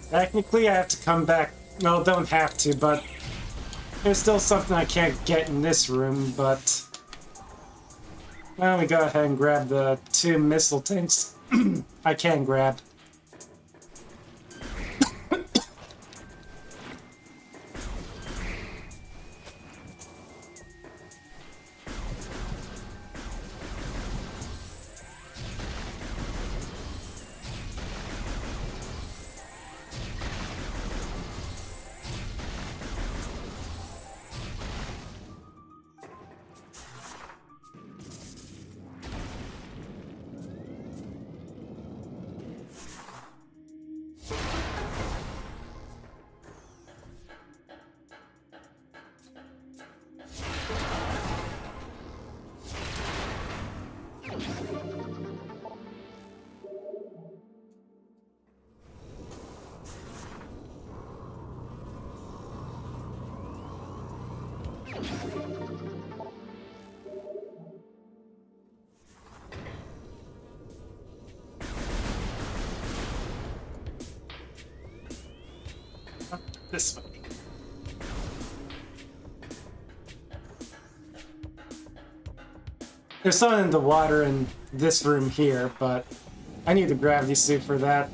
Technically, I have to come back. Well, don't have to, but there's still something I can't get in this room, but... Well, we go ahead and grab the 2 missile tanks I can grab. This way. There's something in the water in this room here, but I need the gravity suit for that.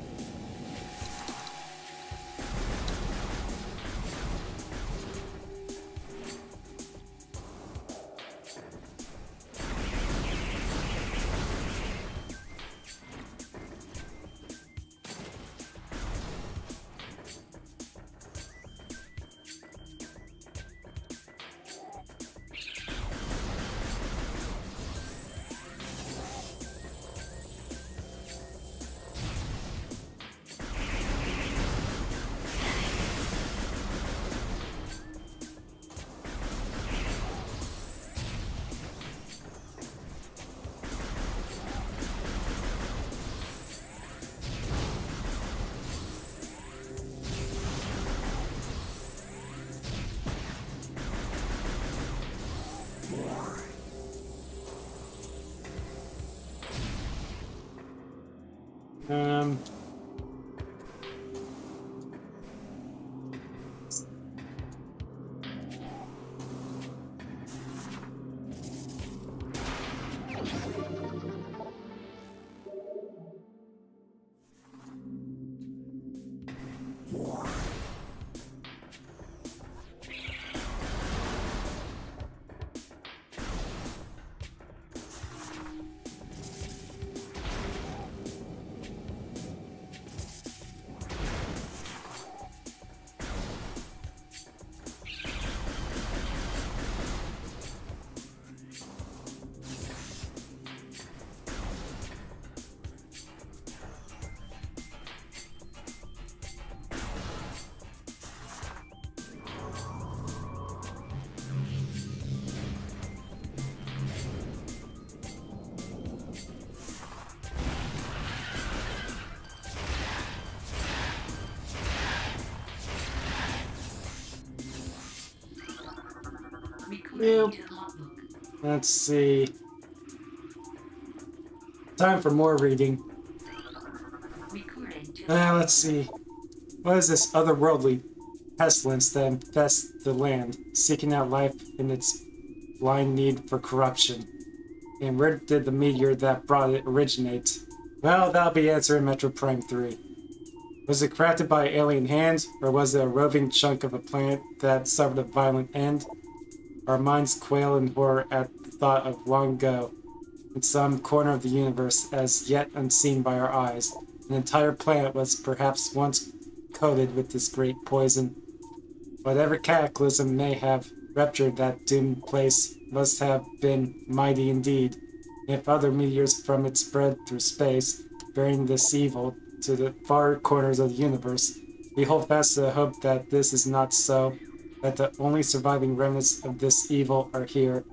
Um, Recording to logbook. let's see. Time for more reading. Recording to Let's see. What is this otherworldly pestilence that infests the land, seeking out life in its blind need for corruption? And where did the meteor that brought it originate? Well, that'll be answered in Metro Prime 3. Was it crafted by alien hands, or was it a roving chunk of a planet that suffered a violent end? Our minds quail in horror at the thought of long ago, in some corner of the universe as yet unseen by our eyes. An entire planet was perhaps once coated with this great poison. Whatever cataclysm may have ruptured that doomed place must have been mighty indeed. If other meteors from it spread through space, bearing this evil to the far corners of the universe, we hold fast to the hope that this is not so, that the only surviving remnants of this evil are here,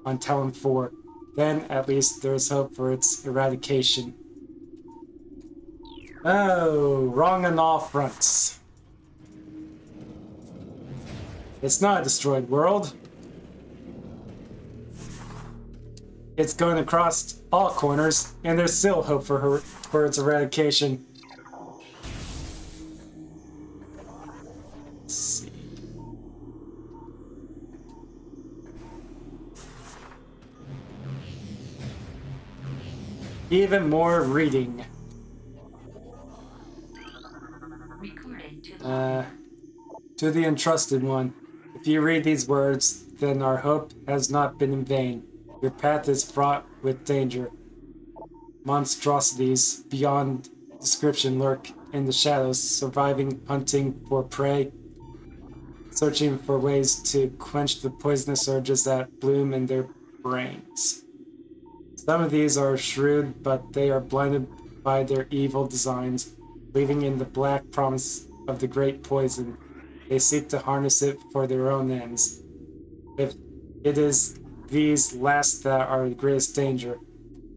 on Talon 4. Then, at least, there is hope for its eradication. Oh, wrong on all fronts. It's not a destroyed world. It's going across all corners, and there's still hope for its eradication. Even more reading. Recording to Uh, logbook. to the entrusted one, if you read these words, then our hope has not been in vain. Your path is fraught with danger. Monstrosities beyond description lurk in the shadows, surviving, hunting for prey, searching for ways to quench the poisonous urges that bloom in their brains. Some of these are shrewd, but they are blinded by their evil designs, believing in the black promise of the great poison. They seek to harness it for their own ends. If it is these last that are the greatest danger,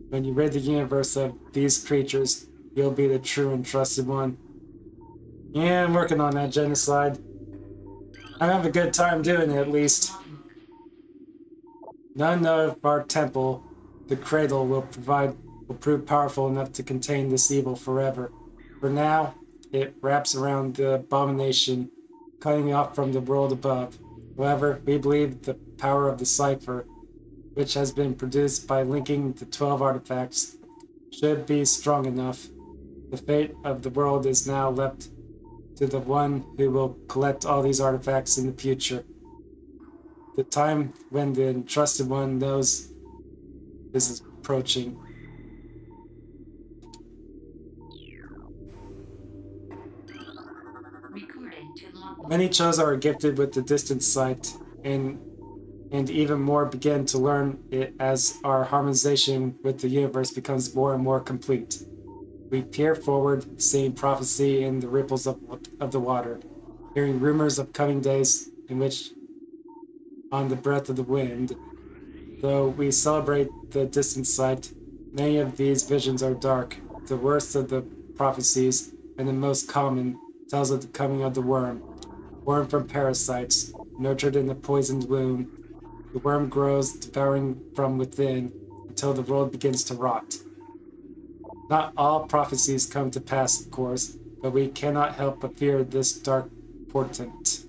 when you rid the universe of these creatures, you'll be the true and trusted one. Yeah, I'm working on that genocide. I have a good time doing it, at least. Logbook. None of our temple, the cradle, will prove powerful enough to contain this evil forever. For now, it wraps around the abomination, cutting off from the world above. However, we believe the power of the cipher, which has been produced by linking the 12 artifacts, should be strong enough. The fate of the world is now left to the one who will collect all these artifacts in the future. The time when the entrusted one knows this is approaching. Recording to logbook. Many Chozo are gifted with the distant sight, and even more begin to learn it as our harmonization with the universe becomes more and more complete. We peer forward, seeing prophecy in the ripples of the water, hearing rumors of coming days in which, on the breath of the wind, though we celebrate the distant sight, many of these visions are dark. The worst of the prophecies, and the most common, tells of the coming of the worm, born from parasites, nurtured in the poisoned womb. The worm grows, devouring from within, until the world begins to rot. Not all prophecies come to pass, of course, but we cannot help but fear this dark portent.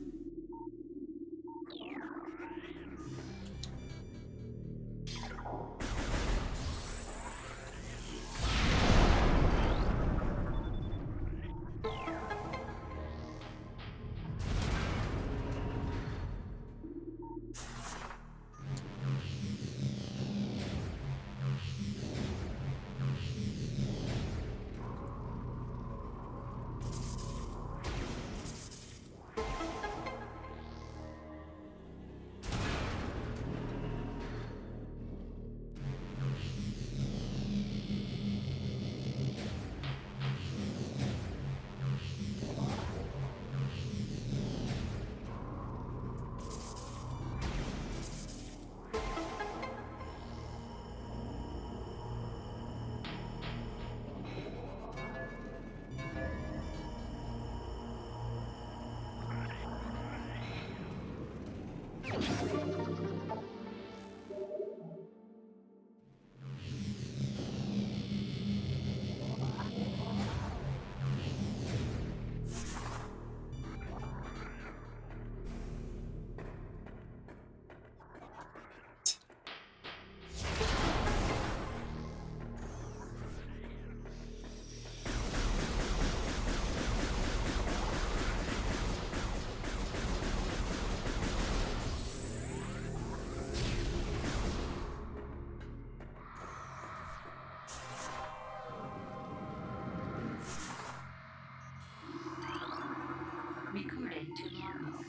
Recording to logbook.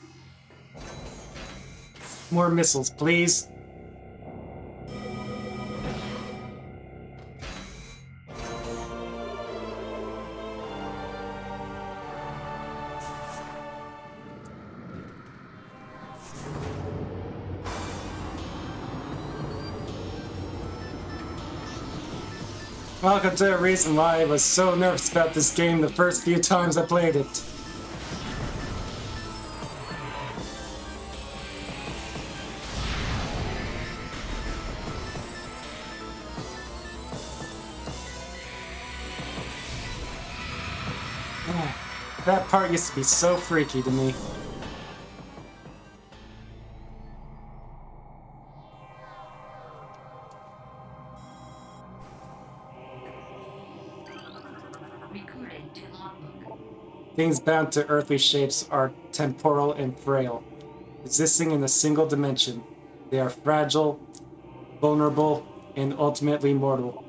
More missiles, please. Welcome to the reason why I was so nervous about this game the first few times I played it. That part used to be so freaky to me. Things bound to earthly shapes are temporal and frail, existing in a single dimension. They are fragile, vulnerable, and ultimately mortal.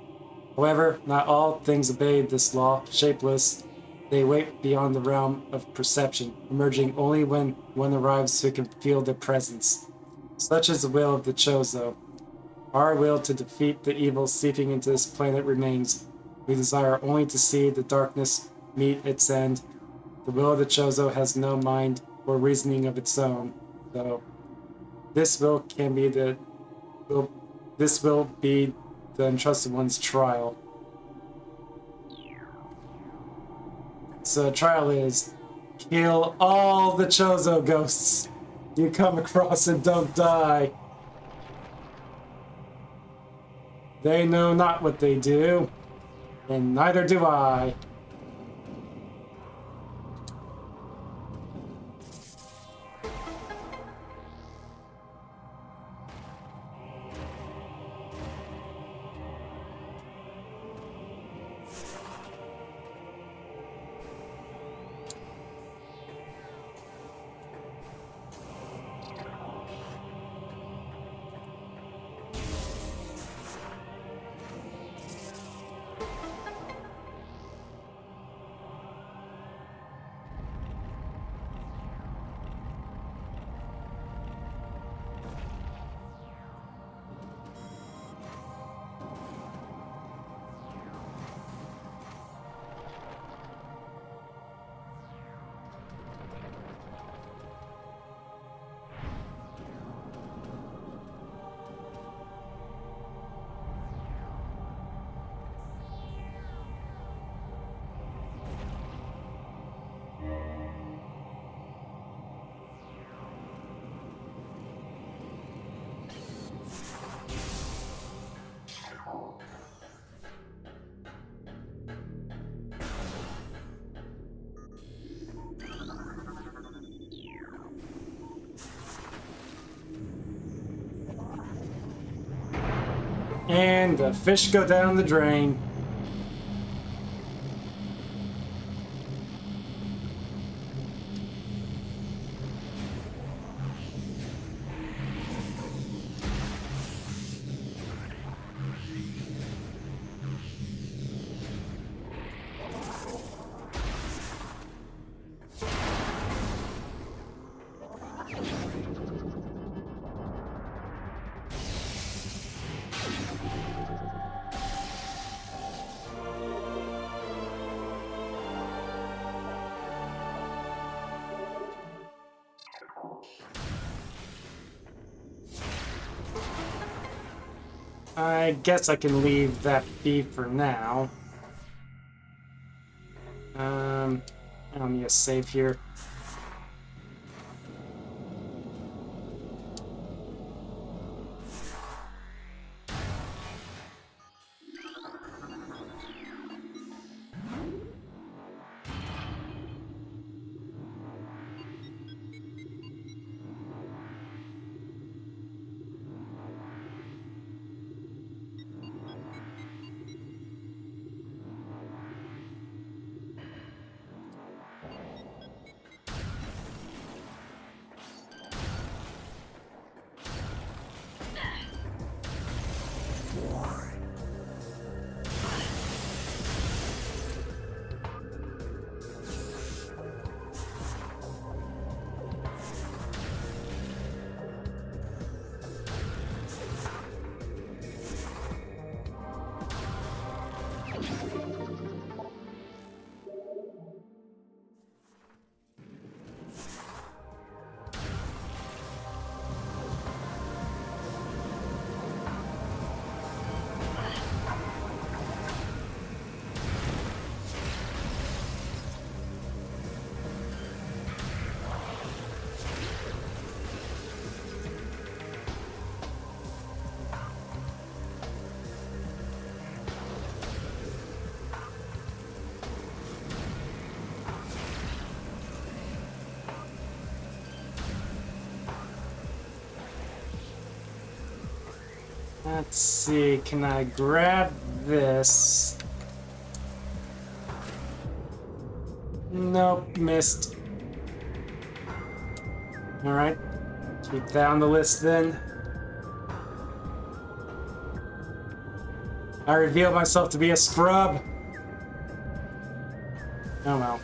However, not all things obey this law. Shapeless, they wait beyond the realm of perception, emerging only when one arrives who can feel their presence. Such is the will of the Chozo. Our will to defeat the evil seeping into this planet remains. We desire only to see the darkness meet its end. The will of the Chozo has no mind or reasoning of its own, though. This will can be the will. This will be the entrusted one's trial. So the trial is kill all the Chozo ghosts you come across and don't die. They know not what they do, and neither do I. And the fish go down the drain. I guess I can leave that be for now. I don't need a save here. Let's see, can I grab this? Nope, missed. Alright, keep that on the list then. I revealed myself to be a scrub. Oh well.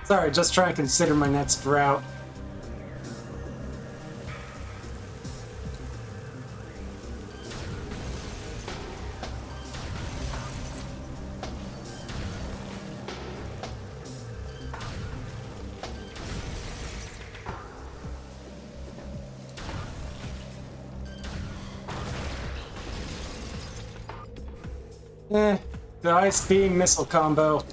Sorry, just trying to consider my next route. The ice beam missile combo.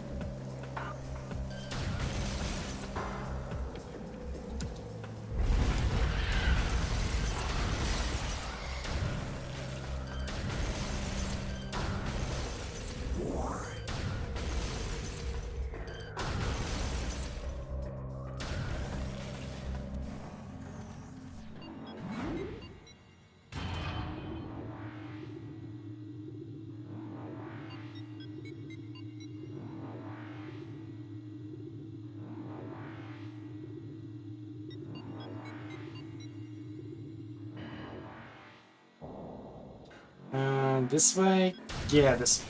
This way? Yeah, this way.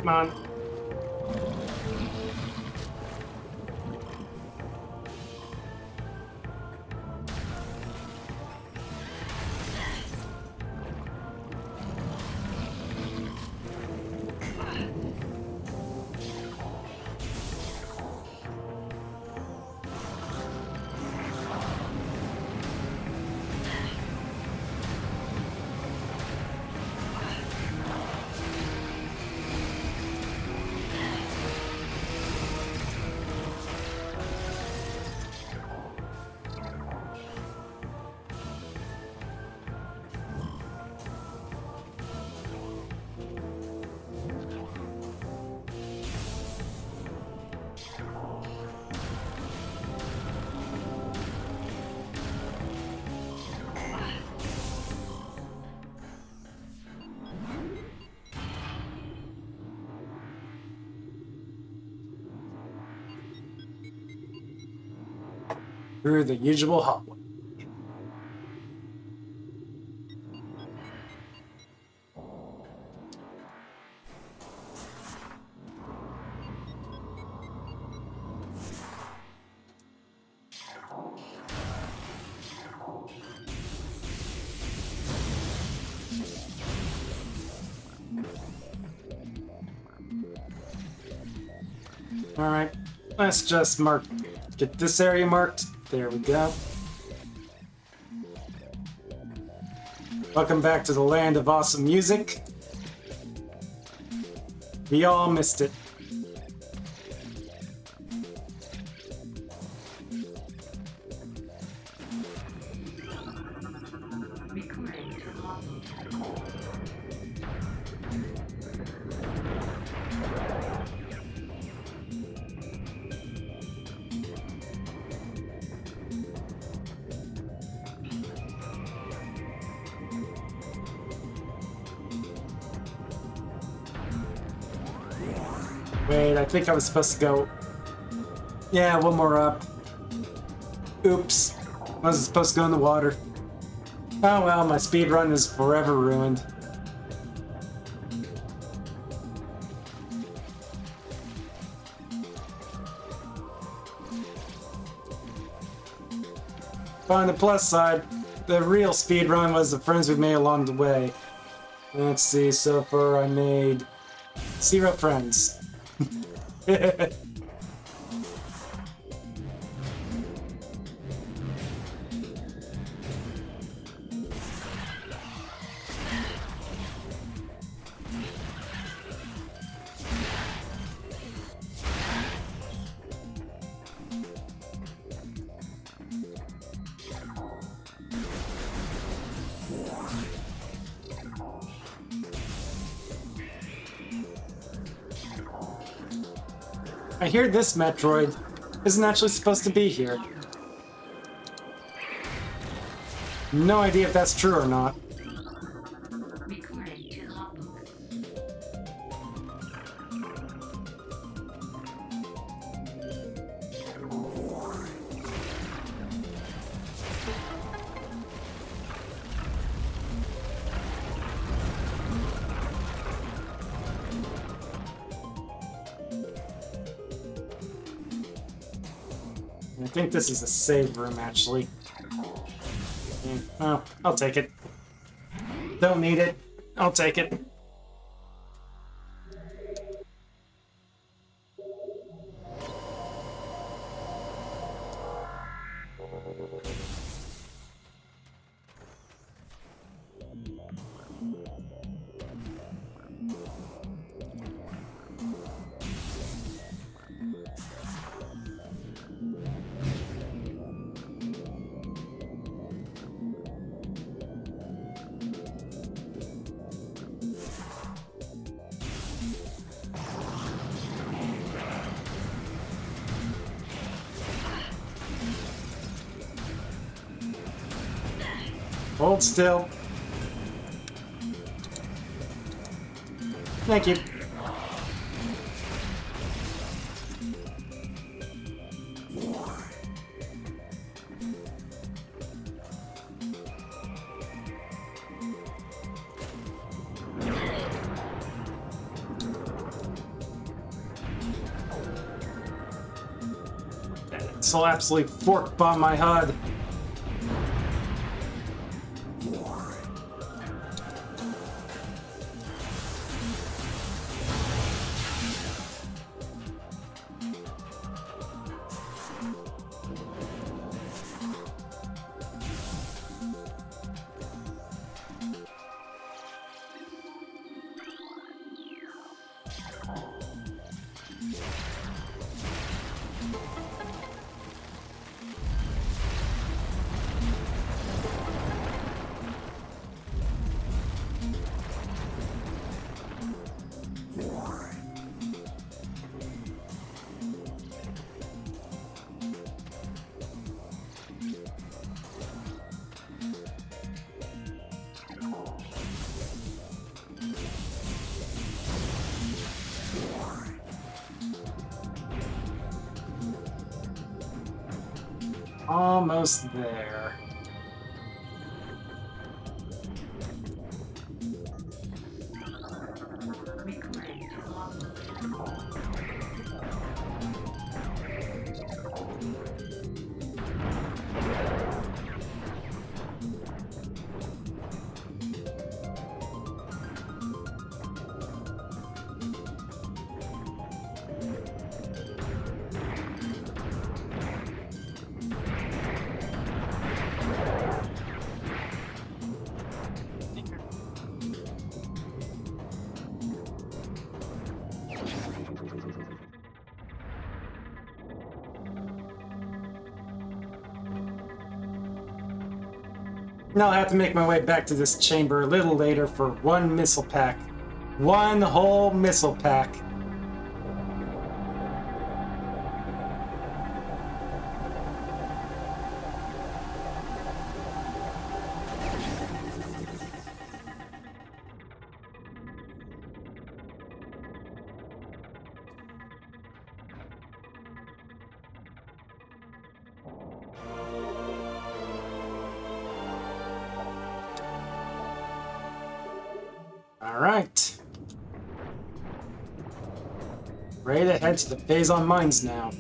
Come on. Through the usual hallway. Alright, let's just mark Get this area marked. There we go. Welcome back to the land of awesome music. We all missed it. Recording to logbook. Wait, I think I was supposed to go... Yeah, one more up. Oops. I wasn't supposed to go in the water. Oh well, my speed run is forever ruined. But on the plus side, the real speed run was the friends we made along the way. Let's see, so far I made 0 friends. I hear this Metroid isn't actually supposed to be here. No idea if that's true or not. Recording to logbook. I think this is a save room, actually. Oh, I'll take it. Don't need it. I'll take it. Hold still. Thank you. This will absolutely fork bomb my HUD. Almost there. Recording to logbook. Now I'll have to make my way back to this chamber a little later for one missile pack. One whole missile pack. Alright. Ready to head to the Phazon Mines now.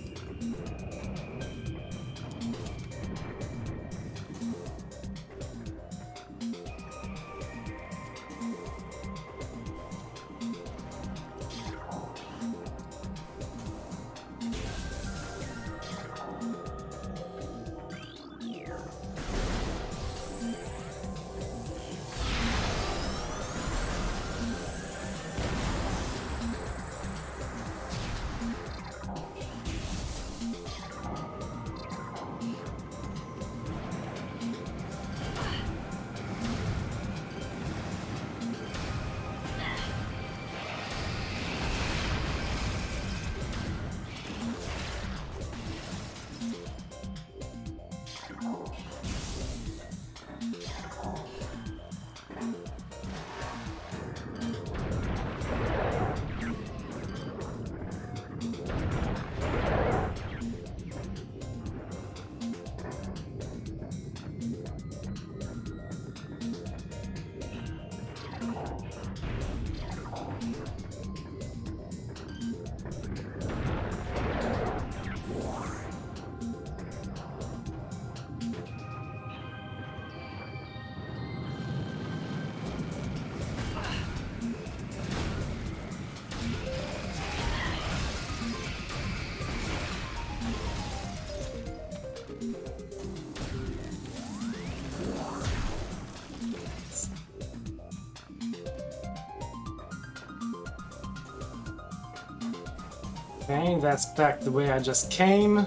Okay, that's back the way I just came.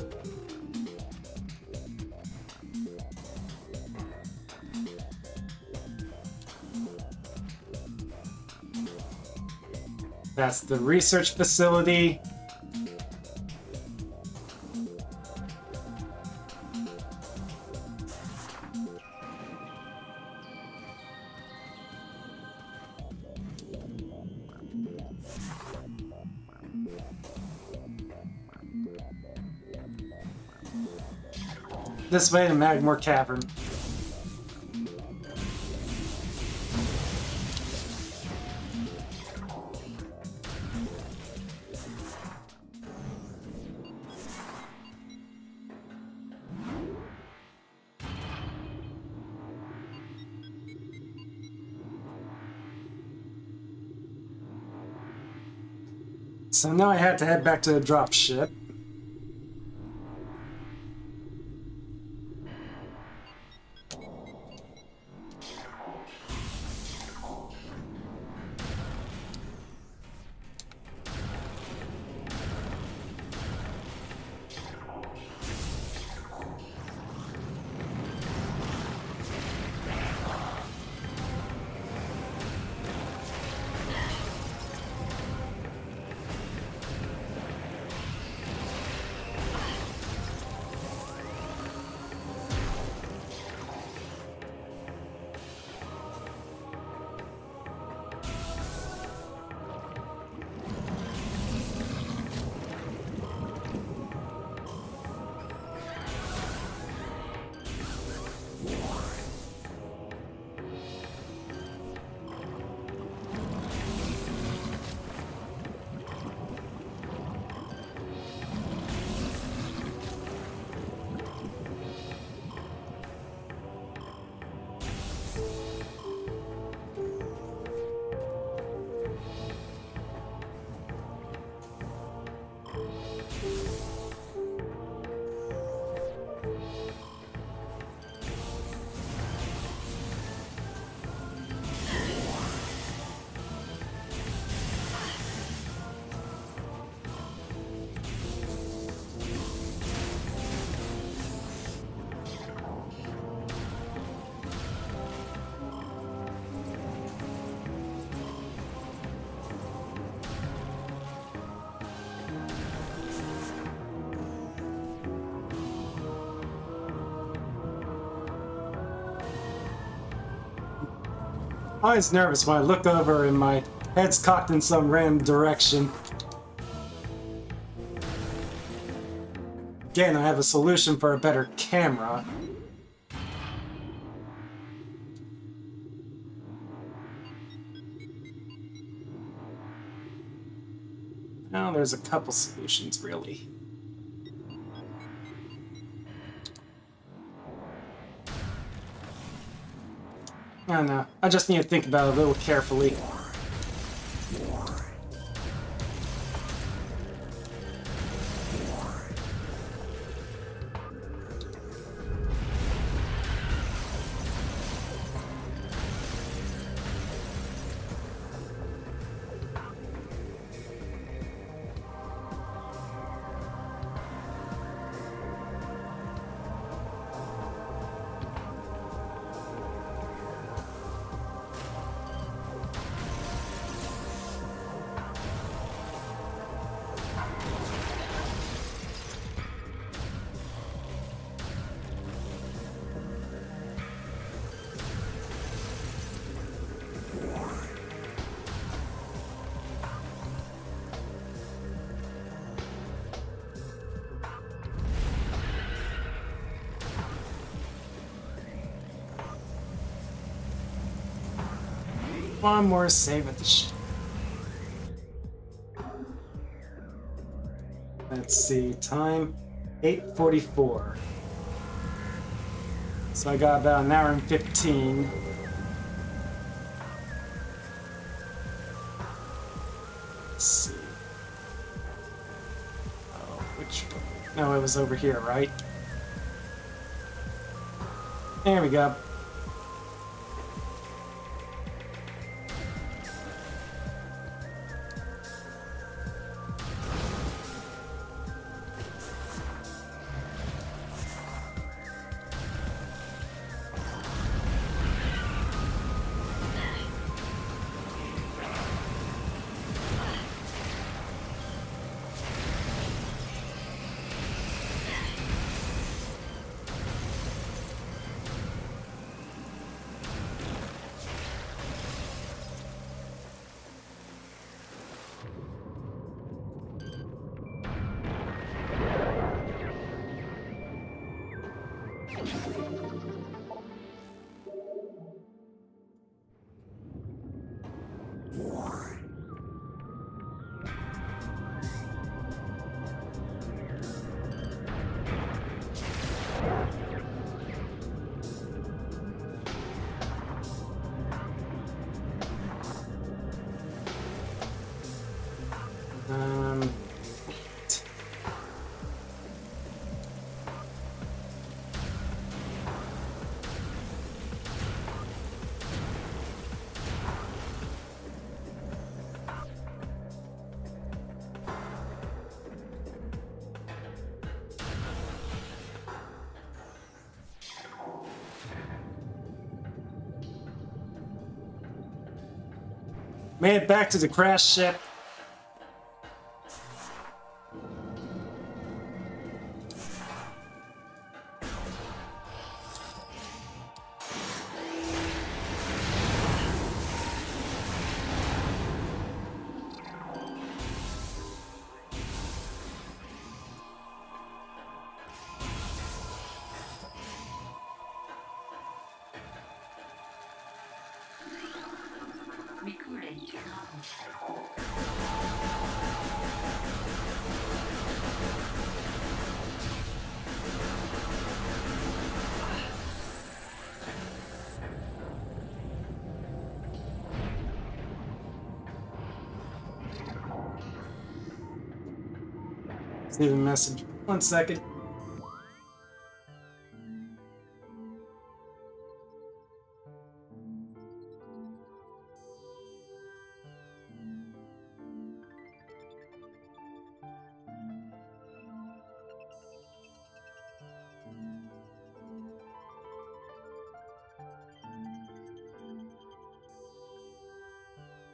That's the research facility. This way to Magmore Cavern. So now I have to head back to the drop ship. Always nervous when I look over and my head's cocked in some random direction. Again, I have a solution for a better camera. Well, there's a couple solutions, really. I don't know. I just need to think about it a little carefully. One more save at the Let's see, time 8:44. So I got about an hour and 15. Let's see. Oh, which one? No, it was over here, right? There we go. Um, Made it back to the crash ship. Recording terminal. Leave a message. 1 second.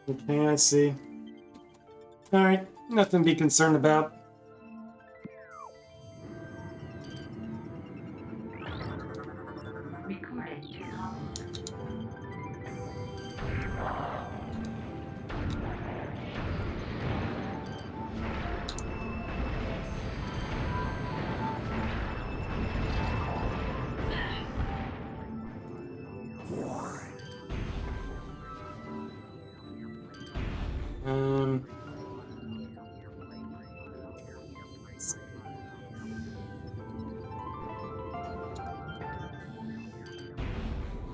Okay, I see. Alright, nothing to be concerned about. Recording terminal.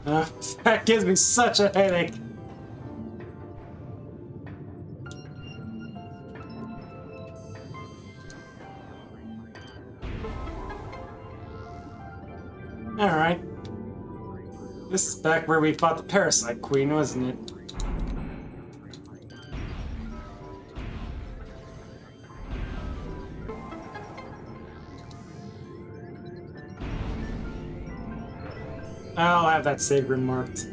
Uh, that gives me such a headache. Alright. This is back where we fought the Parasite Queen, wasn't it? I'll have that save room marked.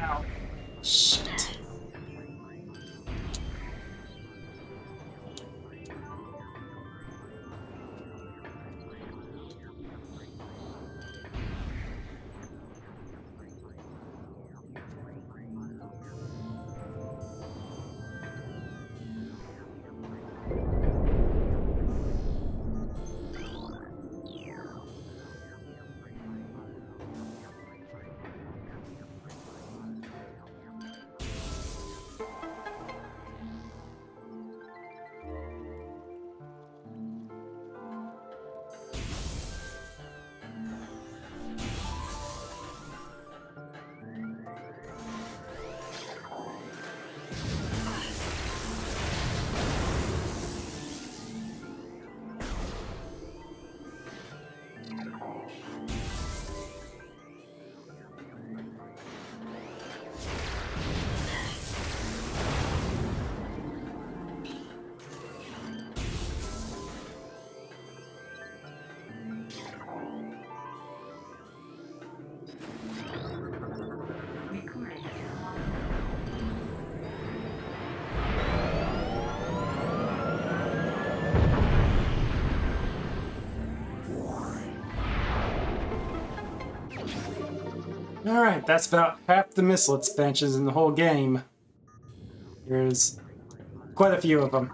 Ow. Shit. Alright, that's about half the missile expansions in the whole game. There's quite a few of them.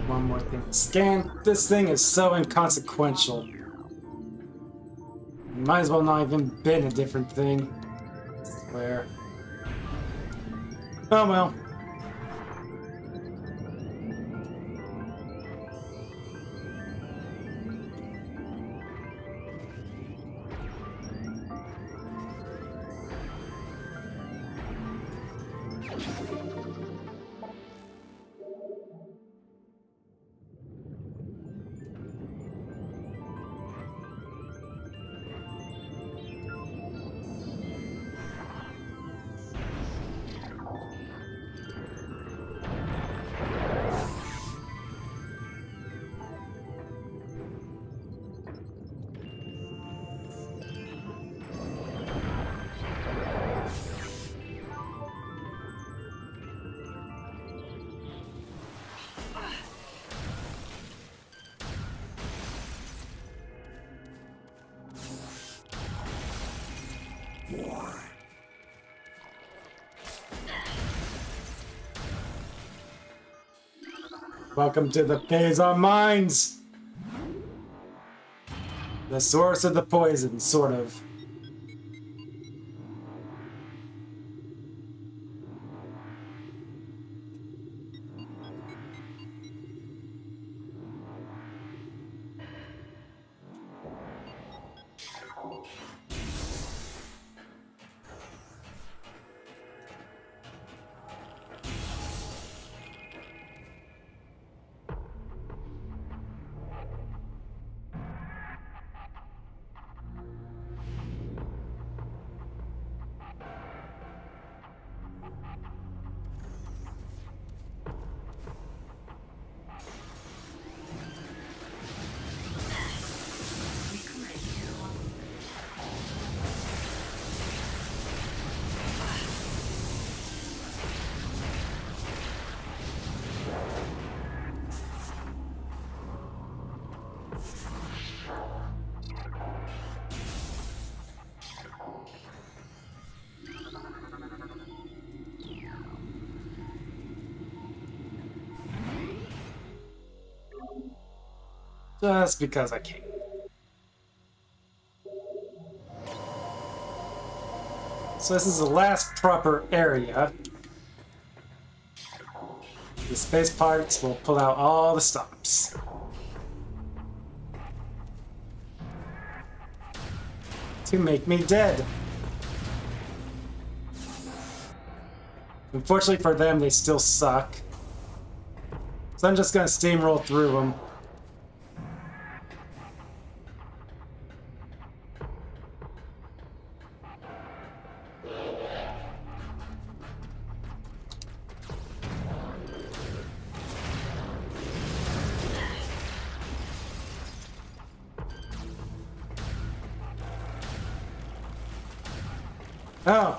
One more thing. Scan. This thing is so inconsequential. Might as well not even been a different thing. I swear. Oh well. Welcome to the Phazon Mines! The source of the poison, sort of. Just because I can. So this is the last proper area. The space pirates will pull out all the stops. To make me dead. Unfortunately for them, they still suck. So I'm just gonna steamroll through them. Oh,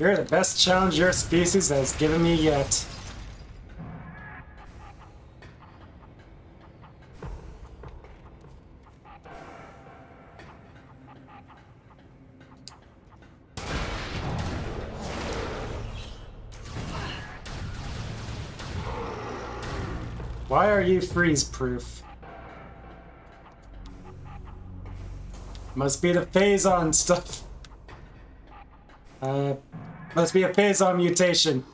you're the best challenge your species has given me yet. Why are you freeze-proof? Must be the Phazon stuff. Must be a Phazon mutation.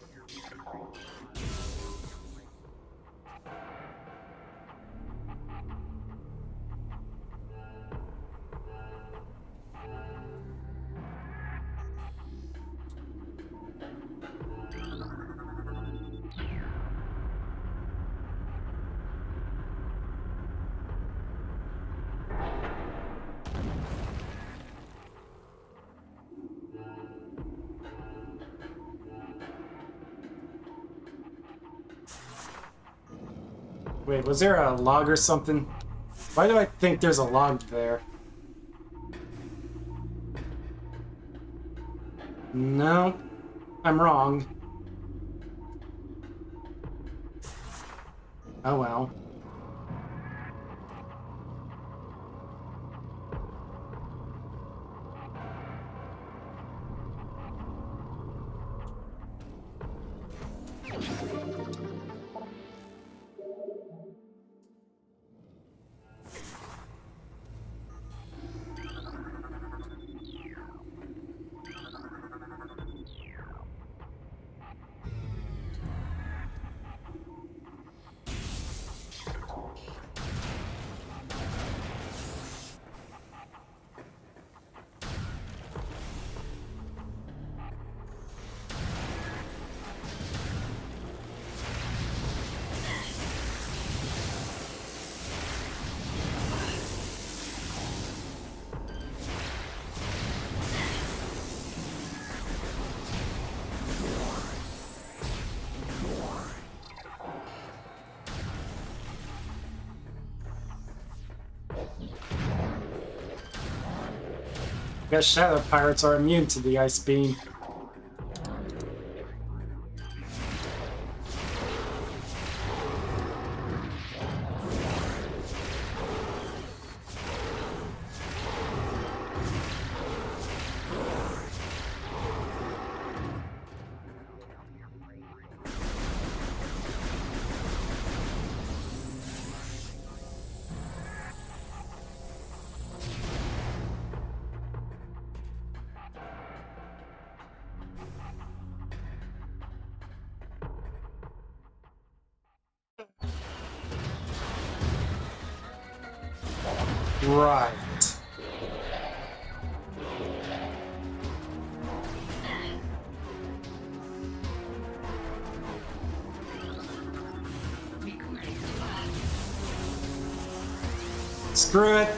Wait, was there a log or something? Why do I think there's a log there? No, I'm wrong. Oh well. I guess shadow pirates are immune to the ice beam. Right. Screw it.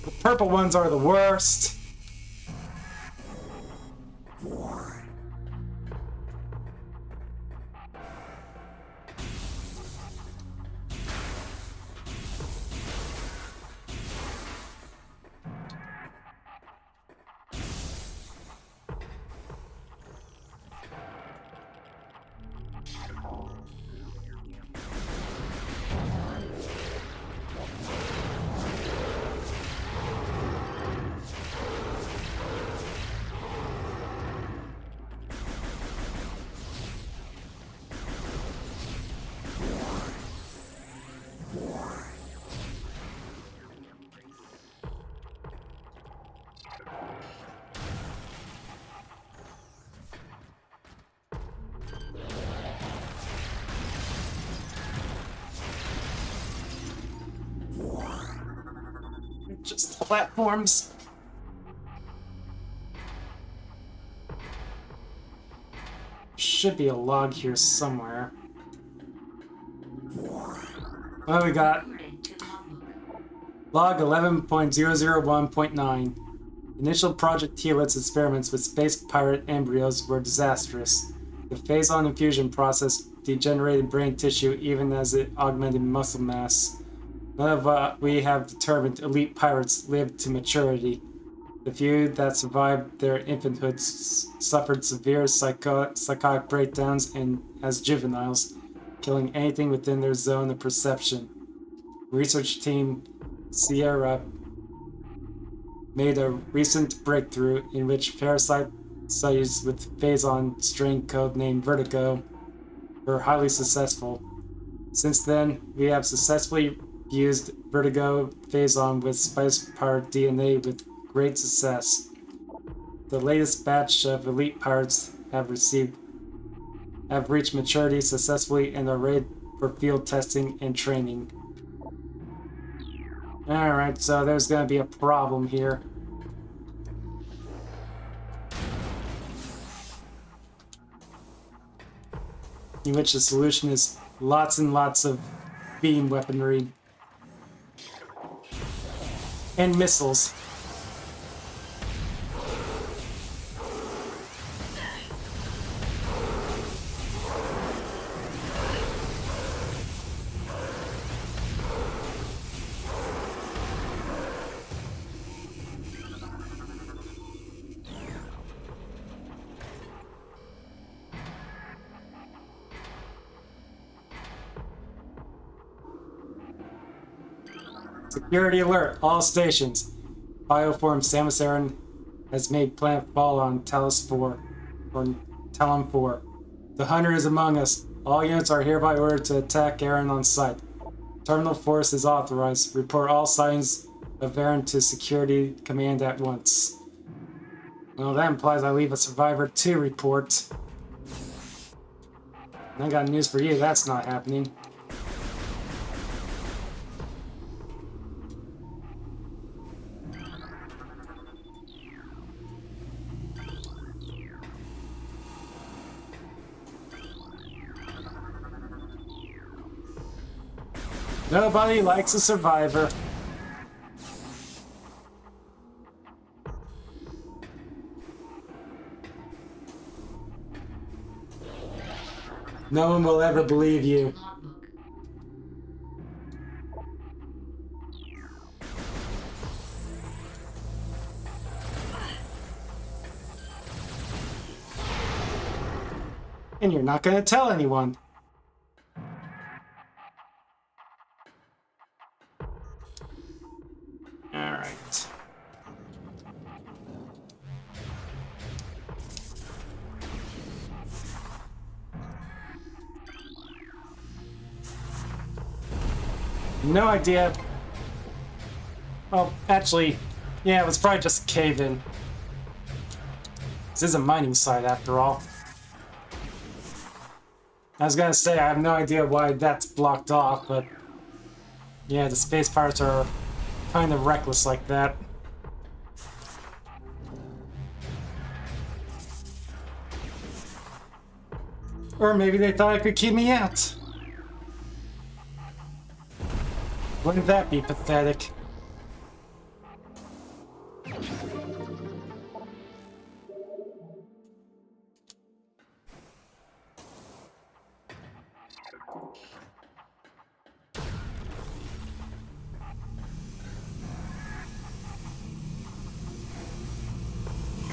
The purple ones are the worst. Just platforms. Should be a log here somewhere. What do we got? Log 11.001.9. Initial Project Helix experiments with space pirate embryos were disastrous. The phase-on infusion process degenerated brain tissue even as it augmented muscle mass. None of what we have determined elite pirates lived to maturity. The few that survived their infanthood suffered severe psychotic breakdowns and as juveniles, killing anything within their zone of perception. Research team Sierra made a recent breakthrough in which parasite studies with phase-on strain code named Vertigo were highly successful. Since then, we have successfully used Vertigo phase-on with spice pirate DNA with great success. The latest batch of elite pirates have reached maturity successfully and are ready for field testing and training. Alright, so there's gonna be a problem here. In which the solution is lots and lots of beam weaponry and missiles. Security alert, all stations. Bioform Samus Aran has made plant fall on Talon 4. The hunter is among us. All units are hereby ordered to attack Aran on sight. Terminal force is authorized. Report all signs of Aran to security command at once. Well, that implies I leave a survivor to report. And I got news for you, that's not happening. Nobody likes a survivor. No one will ever believe you. And you're not gonna tell anyone. Alright. No idea. Well, actually, yeah, it was probably just a cave-in. This is a mining site, after all. I was gonna say, I have no idea why that's blocked off, but... yeah, the space pirates are kind of reckless like that. Or maybe they thought it could keep me out. Wouldn't that be pathetic?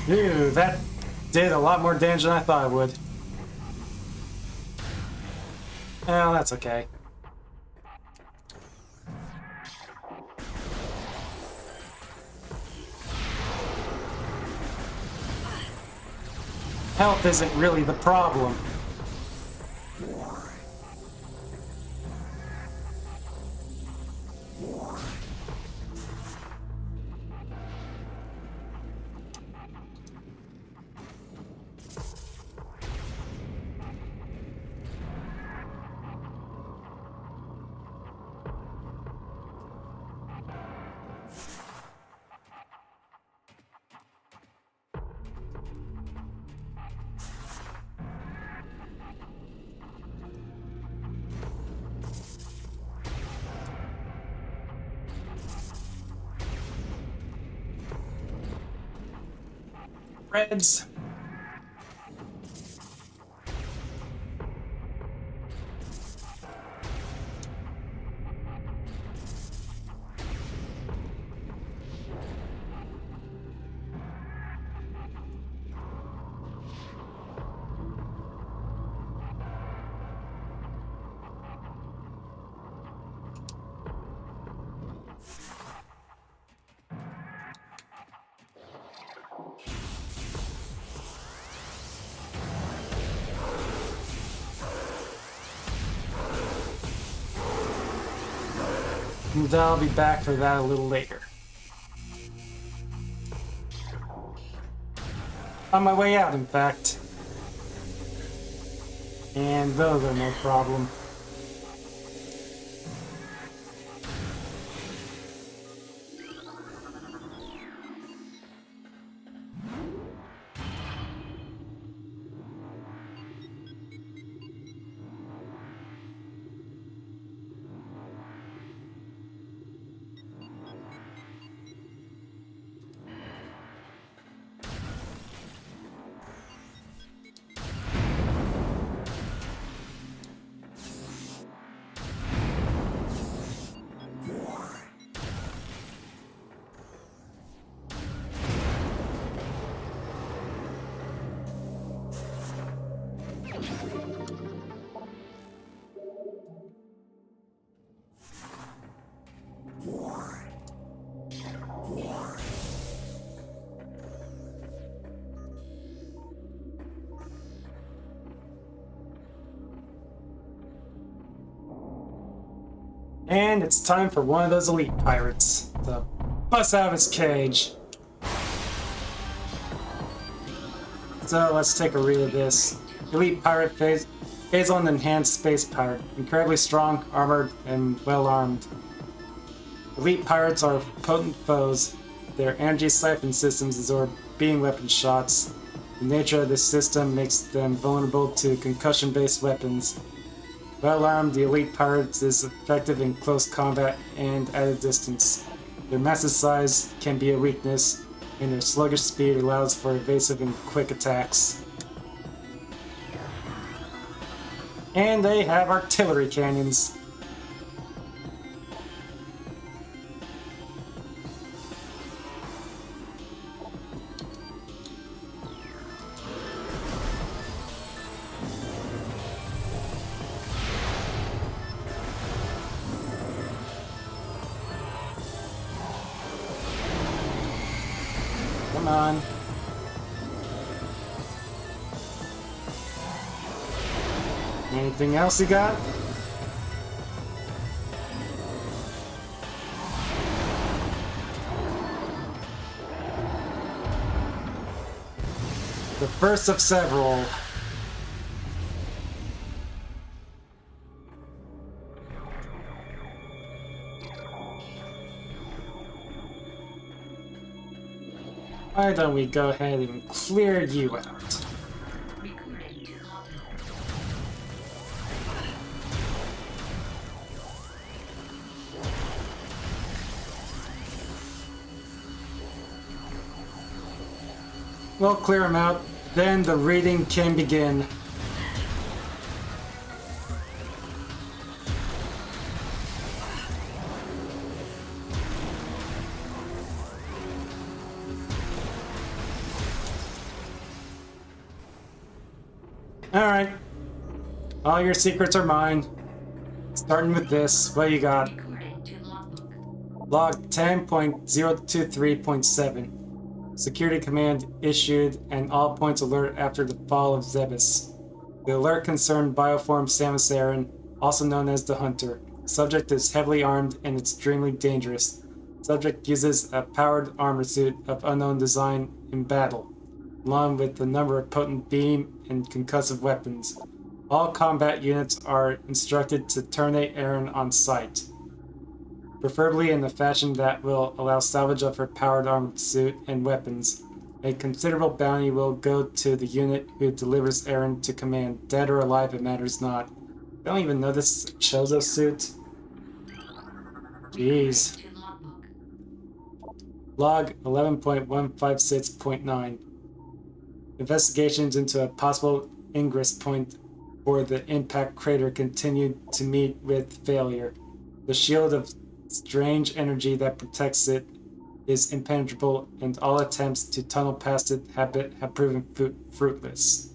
Ew, that did a lot more damage than I thought it would. Well, that's okay. Health isn't really the problem. Reds. And I'll be back for that a little later. On my way out, in fact. And those are no problem. And it's time for one of those elite pirates to bust out of his cage. So let's take a read of this. Elite pirate phase on enhanced space pirate. Incredibly strong, armored, and well armed. Elite pirates are potent foes. Their energy siphon systems absorb beam weapon shots. The nature of this system makes them vulnerable to concussion-based weapons. Well armed, the elite pirate is effective in close combat and at a distance. Their massive size can be a weakness, and their sluggish speed allows for evasive and quick attacks. And they have artillery cannons. Come on. Anything else you got? The first of several. Why don't we go ahead and clear you out? Recording to logbook. We'll clear him out, then the reading can begin. Alright. All your secrets are mine. Starting with this, what you got? Recording to logbook. Log 10.023.7. Security command issued and all points alert after the fall of Zebes. The alert concerned bioform Samus Aran, also known as the Hunter. Subject is heavily armed and extremely dangerous. Subject uses a powered armor suit of unknown design in battle, along with a number of potent beam and concussive weapons. All combat units are instructed to terminate Aran on sight, preferably in a fashion that will allow salvage of her powered armored suit and weapons. A considerable bounty will go to the unit who delivers Aran to command, dead or alive, it matters not. I don't even know this is a Chozo suit. Jeez. To logbook. Log 11.156.9. Investigations into a possible ingress point for the impact crater continued to meet with failure. The shield of strange energy that protects it is impenetrable, and all attempts to tunnel past it have proven fruitless.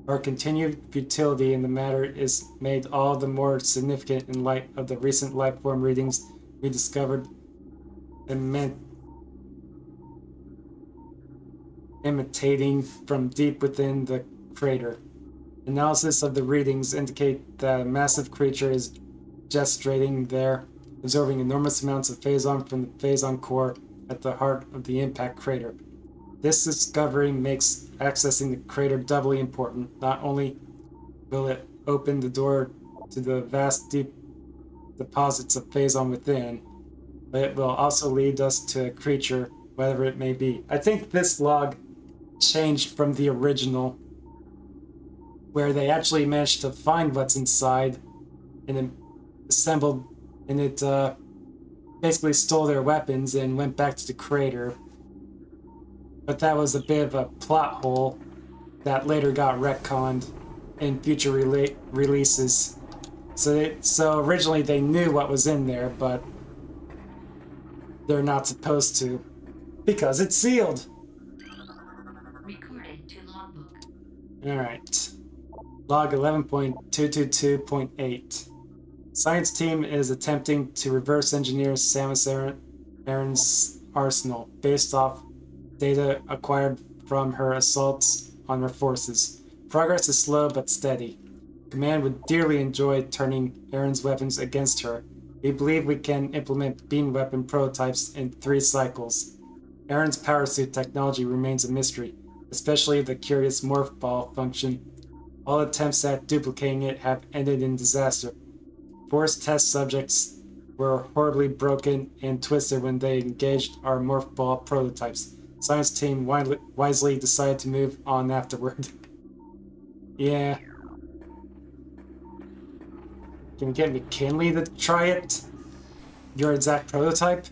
Our continued futility in the matter is made all the more significant in light of the recent lifeform readings we discovered imitating from deep within the crater. Analysis of the readings indicate that a massive creature is gestating there, absorbing enormous amounts of phazon from the phazon core at the heart of the impact crater. This discovery makes accessing the crater doubly important. Not only will it open the door to the vast deep deposits of phazon within, but it will also lead us to a creature, whatever it may be. I think this log changed from the original, where they actually managed to find what's inside and then assembled, and it basically stole their weapons and went back to the crater. But that was a bit of a plot hole that later got retconned in future releases. So originally they knew what was in there, but they're not supposed to, because it's sealed. Recording to logbook. Alright. Log 11.222.8. Science team is attempting to reverse engineer Samus Aran's arsenal based off data acquired from her assaults on her forces. Progress is slow but steady. Command would dearly enjoy turning Aran's weapons against her. We believe we can implement beam weapon prototypes in 3 cycles. Aran's power suit technology remains a mystery, especially the curious morph ball function. All attempts at duplicating it have ended in disaster. Forced test subjects were horribly broken and twisted when they engaged our morph ball prototypes. Science team wisely decided to move on afterward. Yeah. Can we get McKinley to try it? Your exact prototype?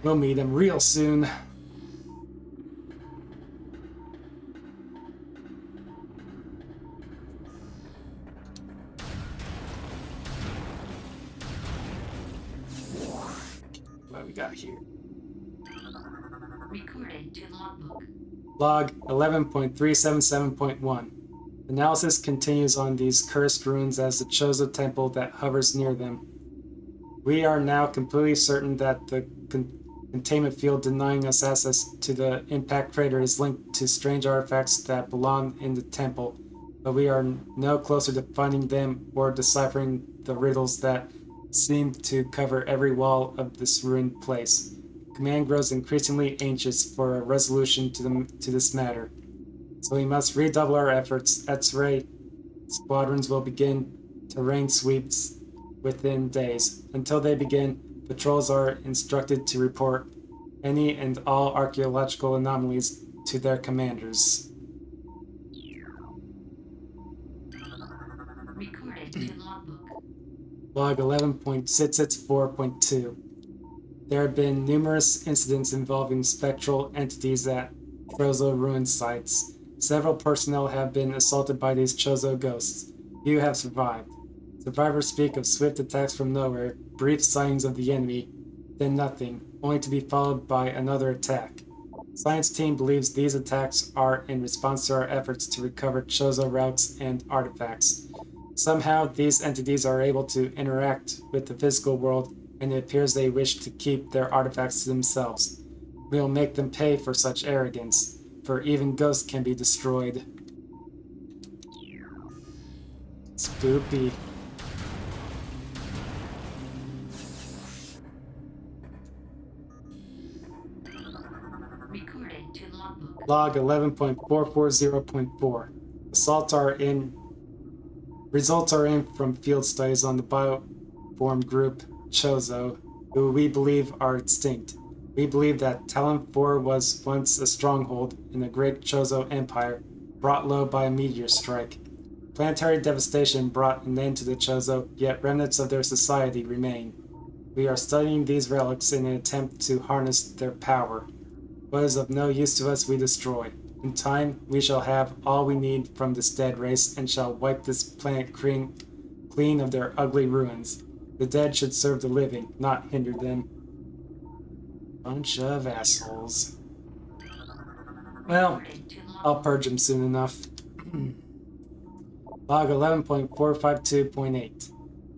We'll meet him real soon. What we got here? Recording to logbook. Log 11.377.1. Analysis continues on these cursed ruins as the Chozo temple that hovers near them. We are now completely certain that the containment field denying us access to the impact crater is linked to strange artifacts that belong in the temple, but we are no closer to finding them or deciphering the riddles that seem to cover every wall of this ruined place. Command grows increasingly anxious for a resolution to this matter. So we must redouble our efforts. X-ray squadrons will begin terrain sweeps within days. Until they begin, patrols are instructed to report any and all archaeological anomalies to their commanders. Recording to logbook. Log 11.664.2. There have been numerous incidents involving spectral entities at Trozo ruin sites. Several personnel have been assaulted by these Chozo ghosts. Few have survived. Survivors speak of swift attacks from nowhere, brief sightings of the enemy, then nothing, only to be followed by another attack. Science team believes these attacks are in response to our efforts to recover Chozo relics and artifacts. Somehow, these entities are able to interact with the physical world, and it appears they wish to keep their artifacts to themselves. We will make them pay for such arrogance, for even ghosts can be destroyed. Spoopy. Recording to logbook. Log 11.440.4. Results are in from field studies on the bioform group Chozo, who we believe are extinct. We believe that Talon 4 was once a stronghold in the great Chozo Empire, brought low by a meteor strike. Planetary devastation brought an end to the Chozo, yet remnants of their society remain. We are studying these relics in an attempt to harness their power. What is of no use to us we destroy. In time, we shall have all we need from this dead race and shall wipe this planet clean of their ugly ruins. The dead should serve the living, not hinder them. Bunch of assholes. Well, Recording to I'll logbook. purge them soon enough. Log 11.452.8.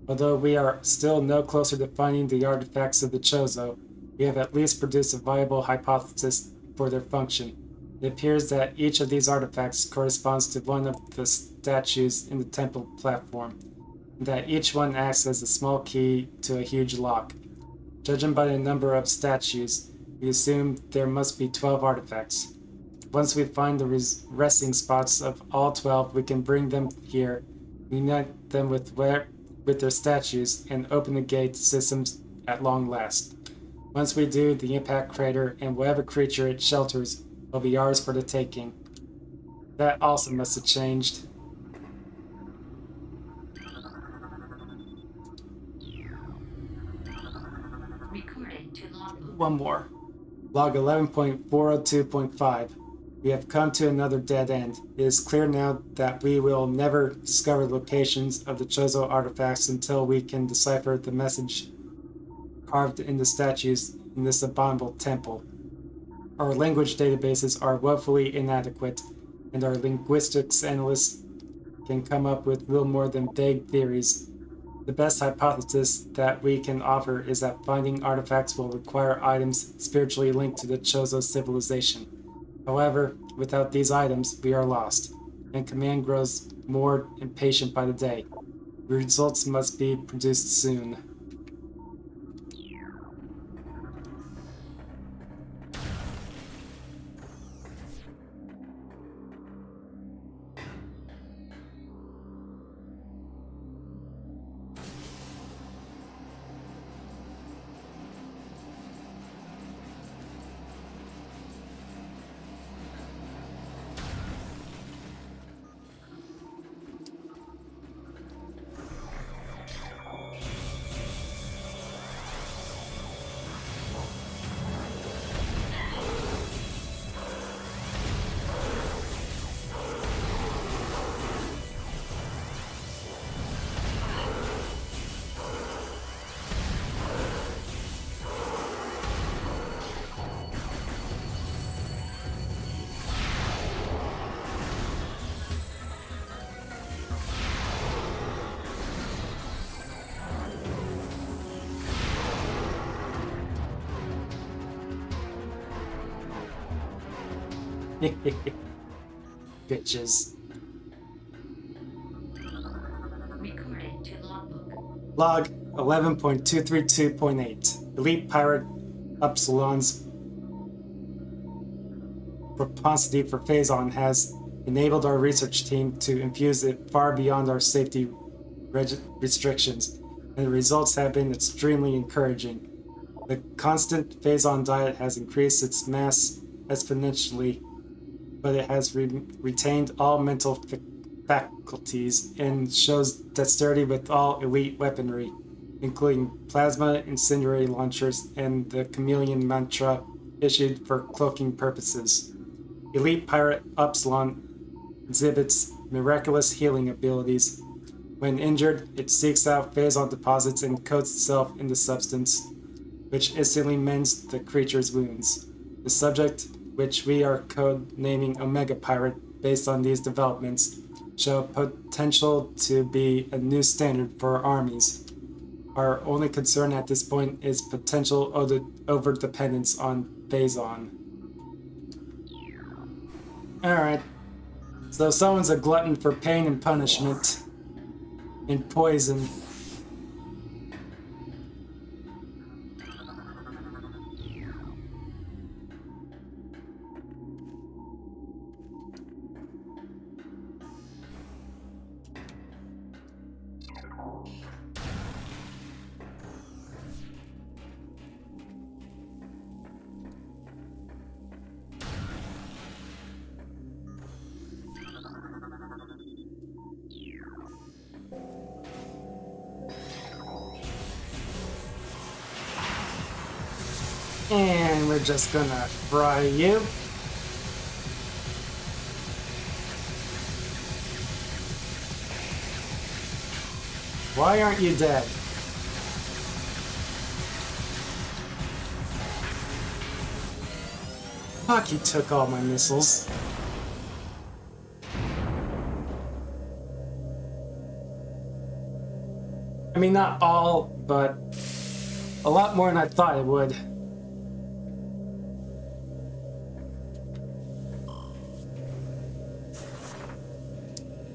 Although we are still no closer to finding the artifacts of the Chozo, we have at least produced a viable hypothesis for their function. It appears that each of these artifacts corresponds to one of the statues in the temple platform, and that each one acts as a small key to a huge lock. Judging by the number of statues, we assume there must be 12 artifacts. Once we find the resting spots of all 12, we can bring them here, unite them with their statues, and open the gate systems at long last. Once we do, the impact crater and whatever creature it shelters will be ours for the taking. That also must have changed. Recording to logbook. One more. Log 11.402.5. We have come to another dead end. It is clear now that we will never discover the locations of the Chozo artifacts until we can decipher the message carved in the statues in this abominable temple. Our language databases are woefully inadequate, and our linguistics analysts can come up with little more than vague theories. The best hypothesis that we can offer is that finding artifacts will require items spiritually linked to the Chozo civilization. However, without these items, we are lost, and command grows more impatient by the day. The results must be produced soon. Bitches. Recording to logbook. Log 11.232.8. Elite Pirate Upsilon's propensity for phazon has enabled our research team to infuse it far beyond our safety restrictions, and the results have been extremely encouraging. The constant phazon diet has increased its mass exponentially, but it has retained all mental faculties and shows dexterity with all elite weaponry, including plasma incendiary launchers and the chameleon mantra issued for cloaking purposes. Elite pirate Upsilon exhibits miraculous healing abilities. When injured, it seeks out phazon deposits and coats itself in the substance, which instantly mends the creature's wounds. The subject, which we are code-naming Omega Pirate based on these developments, show potential to be a new standard for our armies. Our only concern at this point is potential over-dependence on phazon. Alright, so someone's a glutton for pain and punishment and poison. And we're just gonna fry you. Why aren't you dead? Fuck, he took all my missiles. I mean, not all, but a lot more than I thought it would.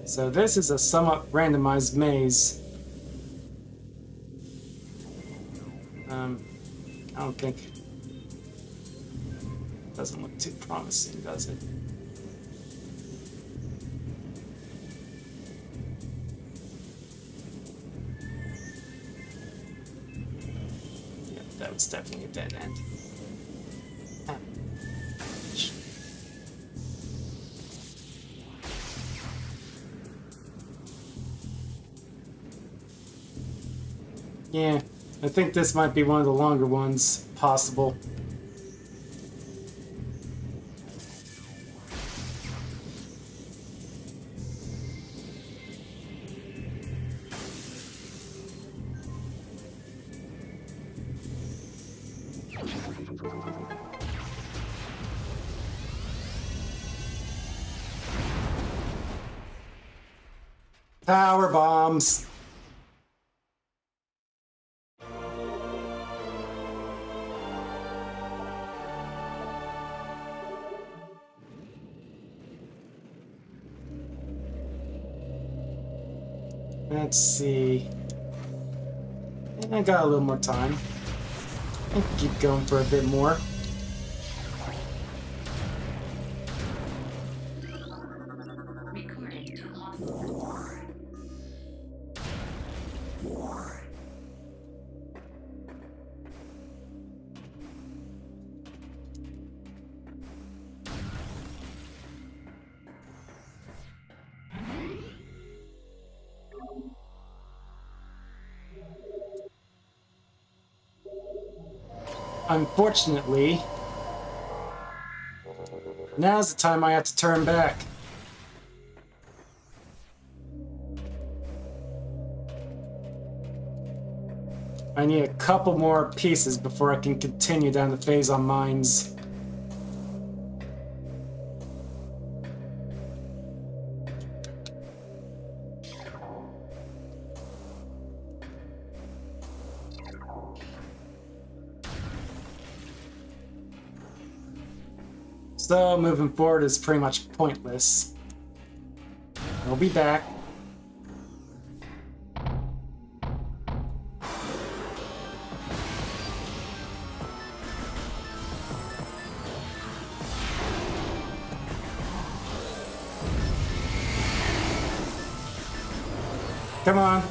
So this is a somewhat randomized maze. I don't think... Doesn't look too promising, does it? Yeah, that was definitely a dead end. Yeah, I think this might be one of the longer ones possible. Power bombs. Let's see. I got a little more time. I can keep going for a bit more. Recording to logbook. Unfortunately, now's the time I have to turn back. I need a couple more pieces before I can continue down the phazon mines. So moving forward is pretty much pointless. We'll be back. Come on.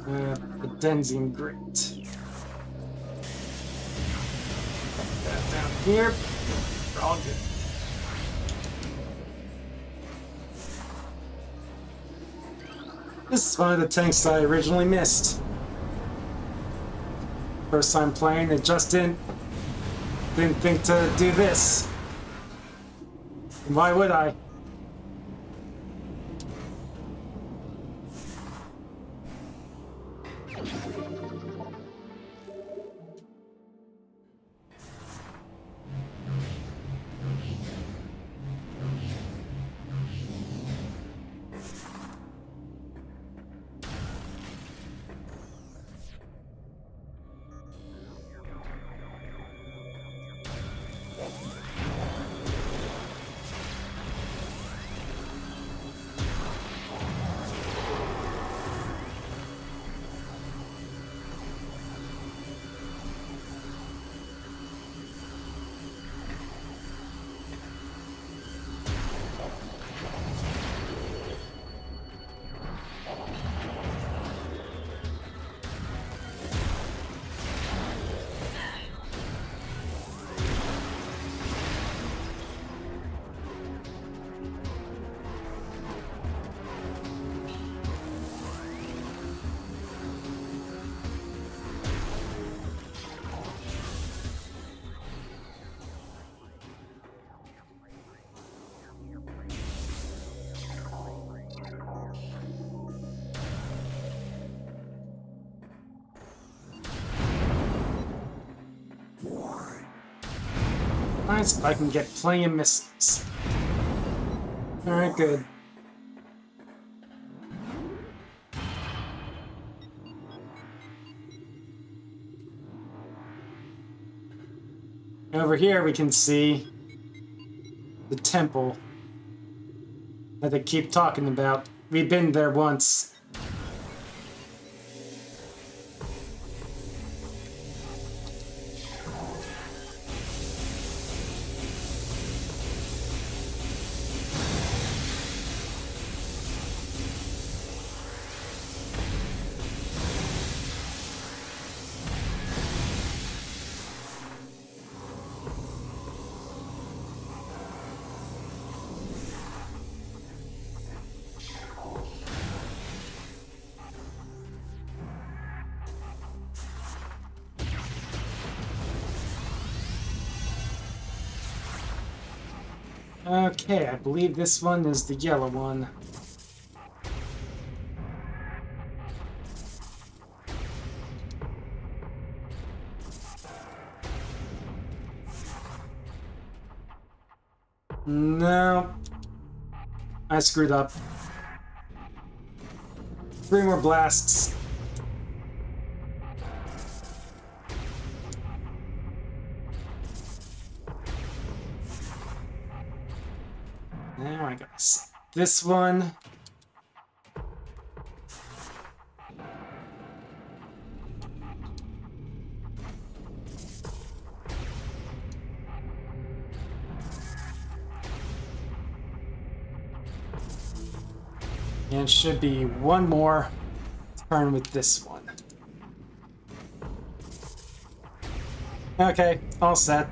The Denzing Grit. That down here. We're all good. This is one of the tanks I originally missed. First time playing, it just didn't think to do this. And why would I? Nice, if I can get plenty of missiles. Alright, good. Over here we can see the temple that they keep talking about. We've been there once. Okay, I believe this one is the yellow one. No. I screwed up. 3 more blasts. Now I gotta see this one. And should be one more turn with this one. Okay, all set.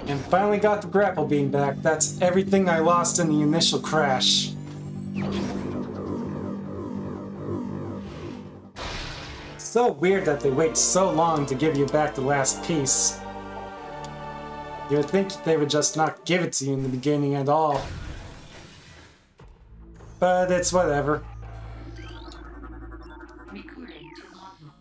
And finally got the grapple beam back. That's everything I lost in the initial crash. So weird that they wait so long to give you back the last piece. You would think they would just not give it to you in the beginning at all. But it's whatever. Recording to logbook.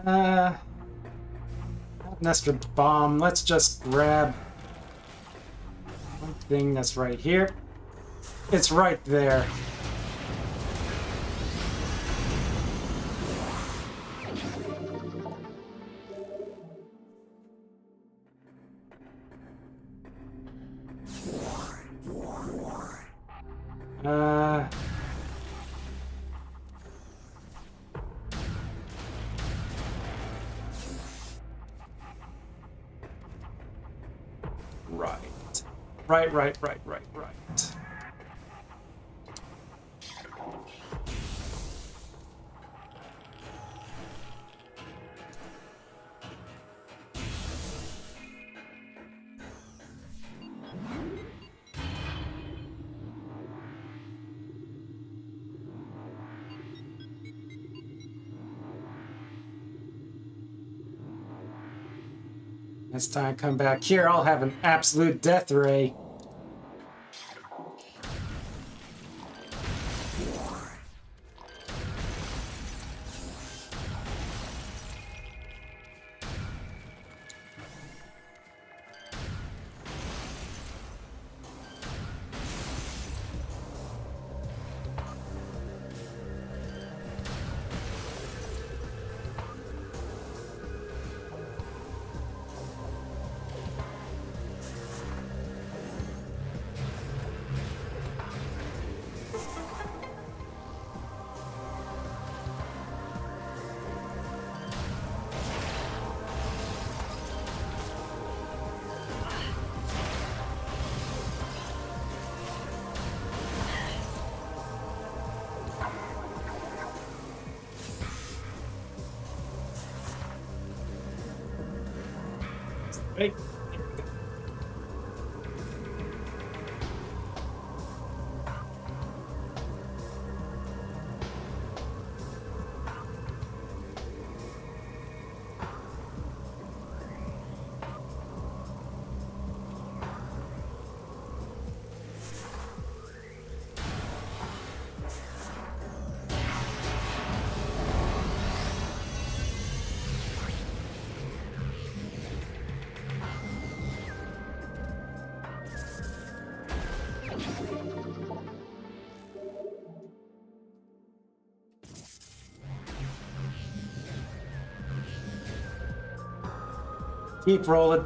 Not an extra bomb. Let's just grab one thing that's right here. It's right there. Uh... Right. Next time I come back here, I'll have an absolute death ray. Right. Keep rolling.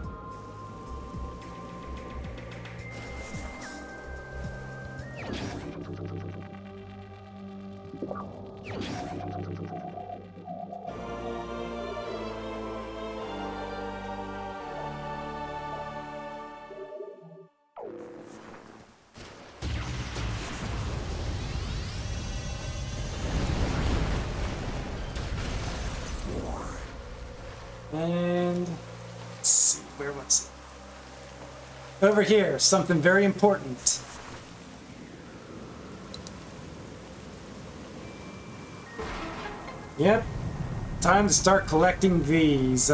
And let's see, where was it? Over here, something very important. Yep, time to start collecting these.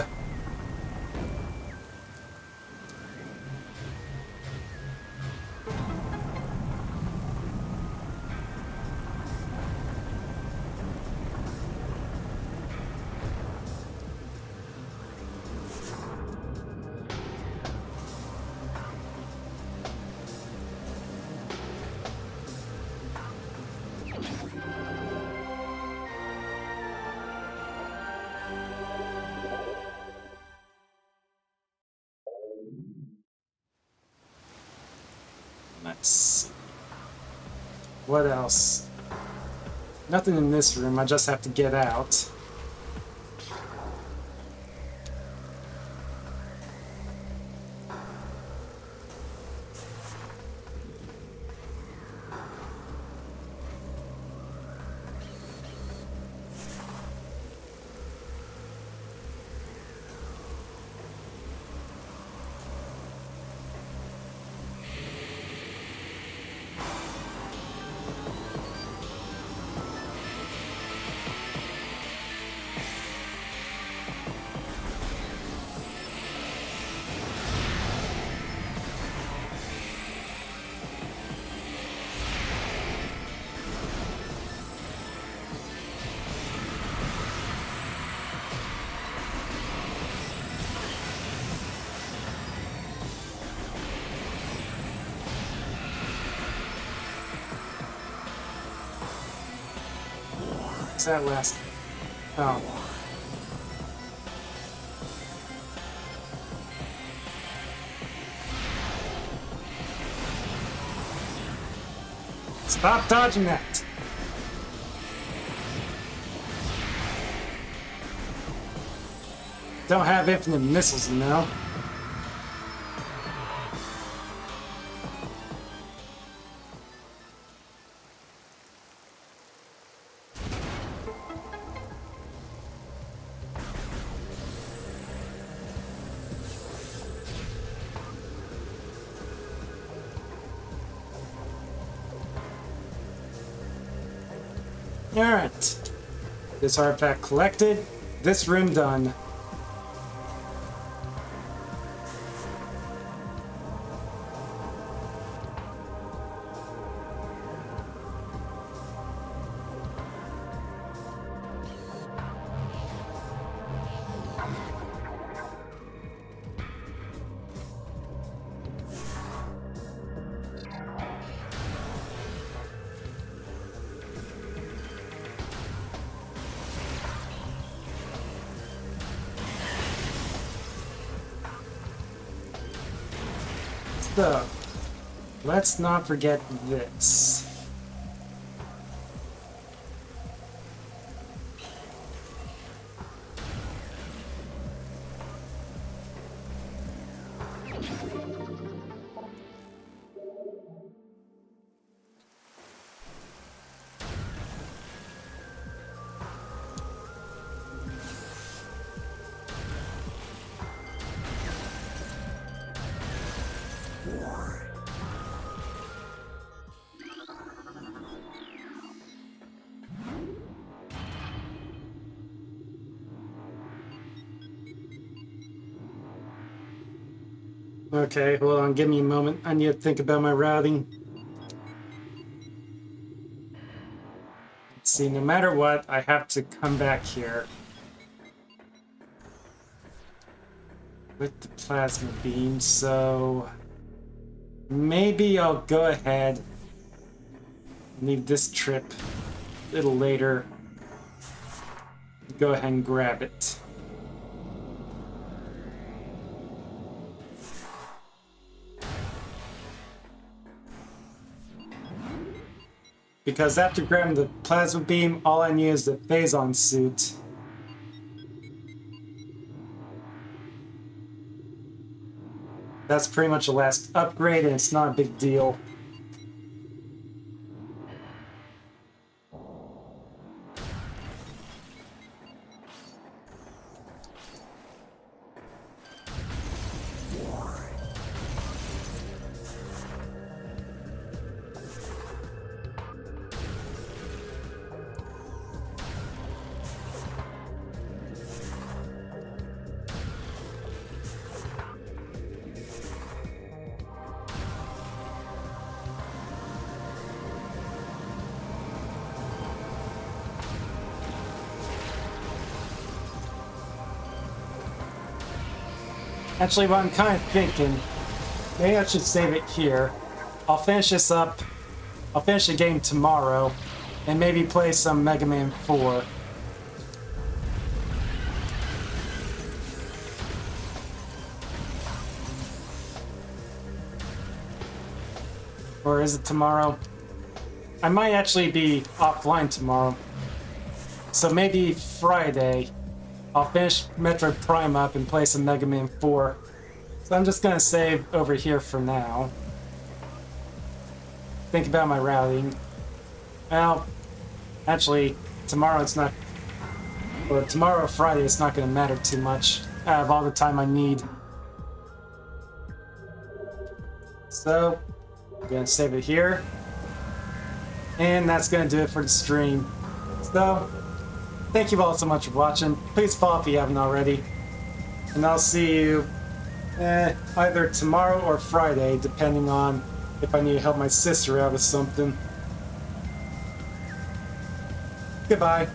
Nice. What else? Nothing in this room, I just have to get out. What's that last? Oh. Stop dodging that! Don't have infinite missiles, you know? Alright. This artifact collected. This room done. So, let's not forget this. Okay, hold on, give me a moment. I need to think about my routing. Let's see, no matter what, I have to come back here. With the plasma beam, so... maybe I'll go ahead and leave this trip a little later. Go ahead and grab it. Because after grabbing the plasma beam, all I need is the Phazon suit. That's pretty much the last upgrade, and it's not a big deal. Actually, what I'm kind of thinking, maybe I should save it here. I'll finish this up. I'll finish the game tomorrow, and maybe play some Mega Man 4. Or is it tomorrow? I might actually be offline tomorrow. So maybe Friday, I'll finish Metroid Prime up and play some Mega Man 4. So I'm just gonna save over here for now. Think about my routing. Well, actually, tomorrow it's not... Or tomorrow or Friday it's not gonna matter too much. I have all the time I need. So, I'm gonna save it here. And that's gonna do it for the stream. So, thank you all so much for watching. Please follow if you haven't already. And I'll see you either tomorrow or Friday, depending on if I need to help my sister out with something. Goodbye.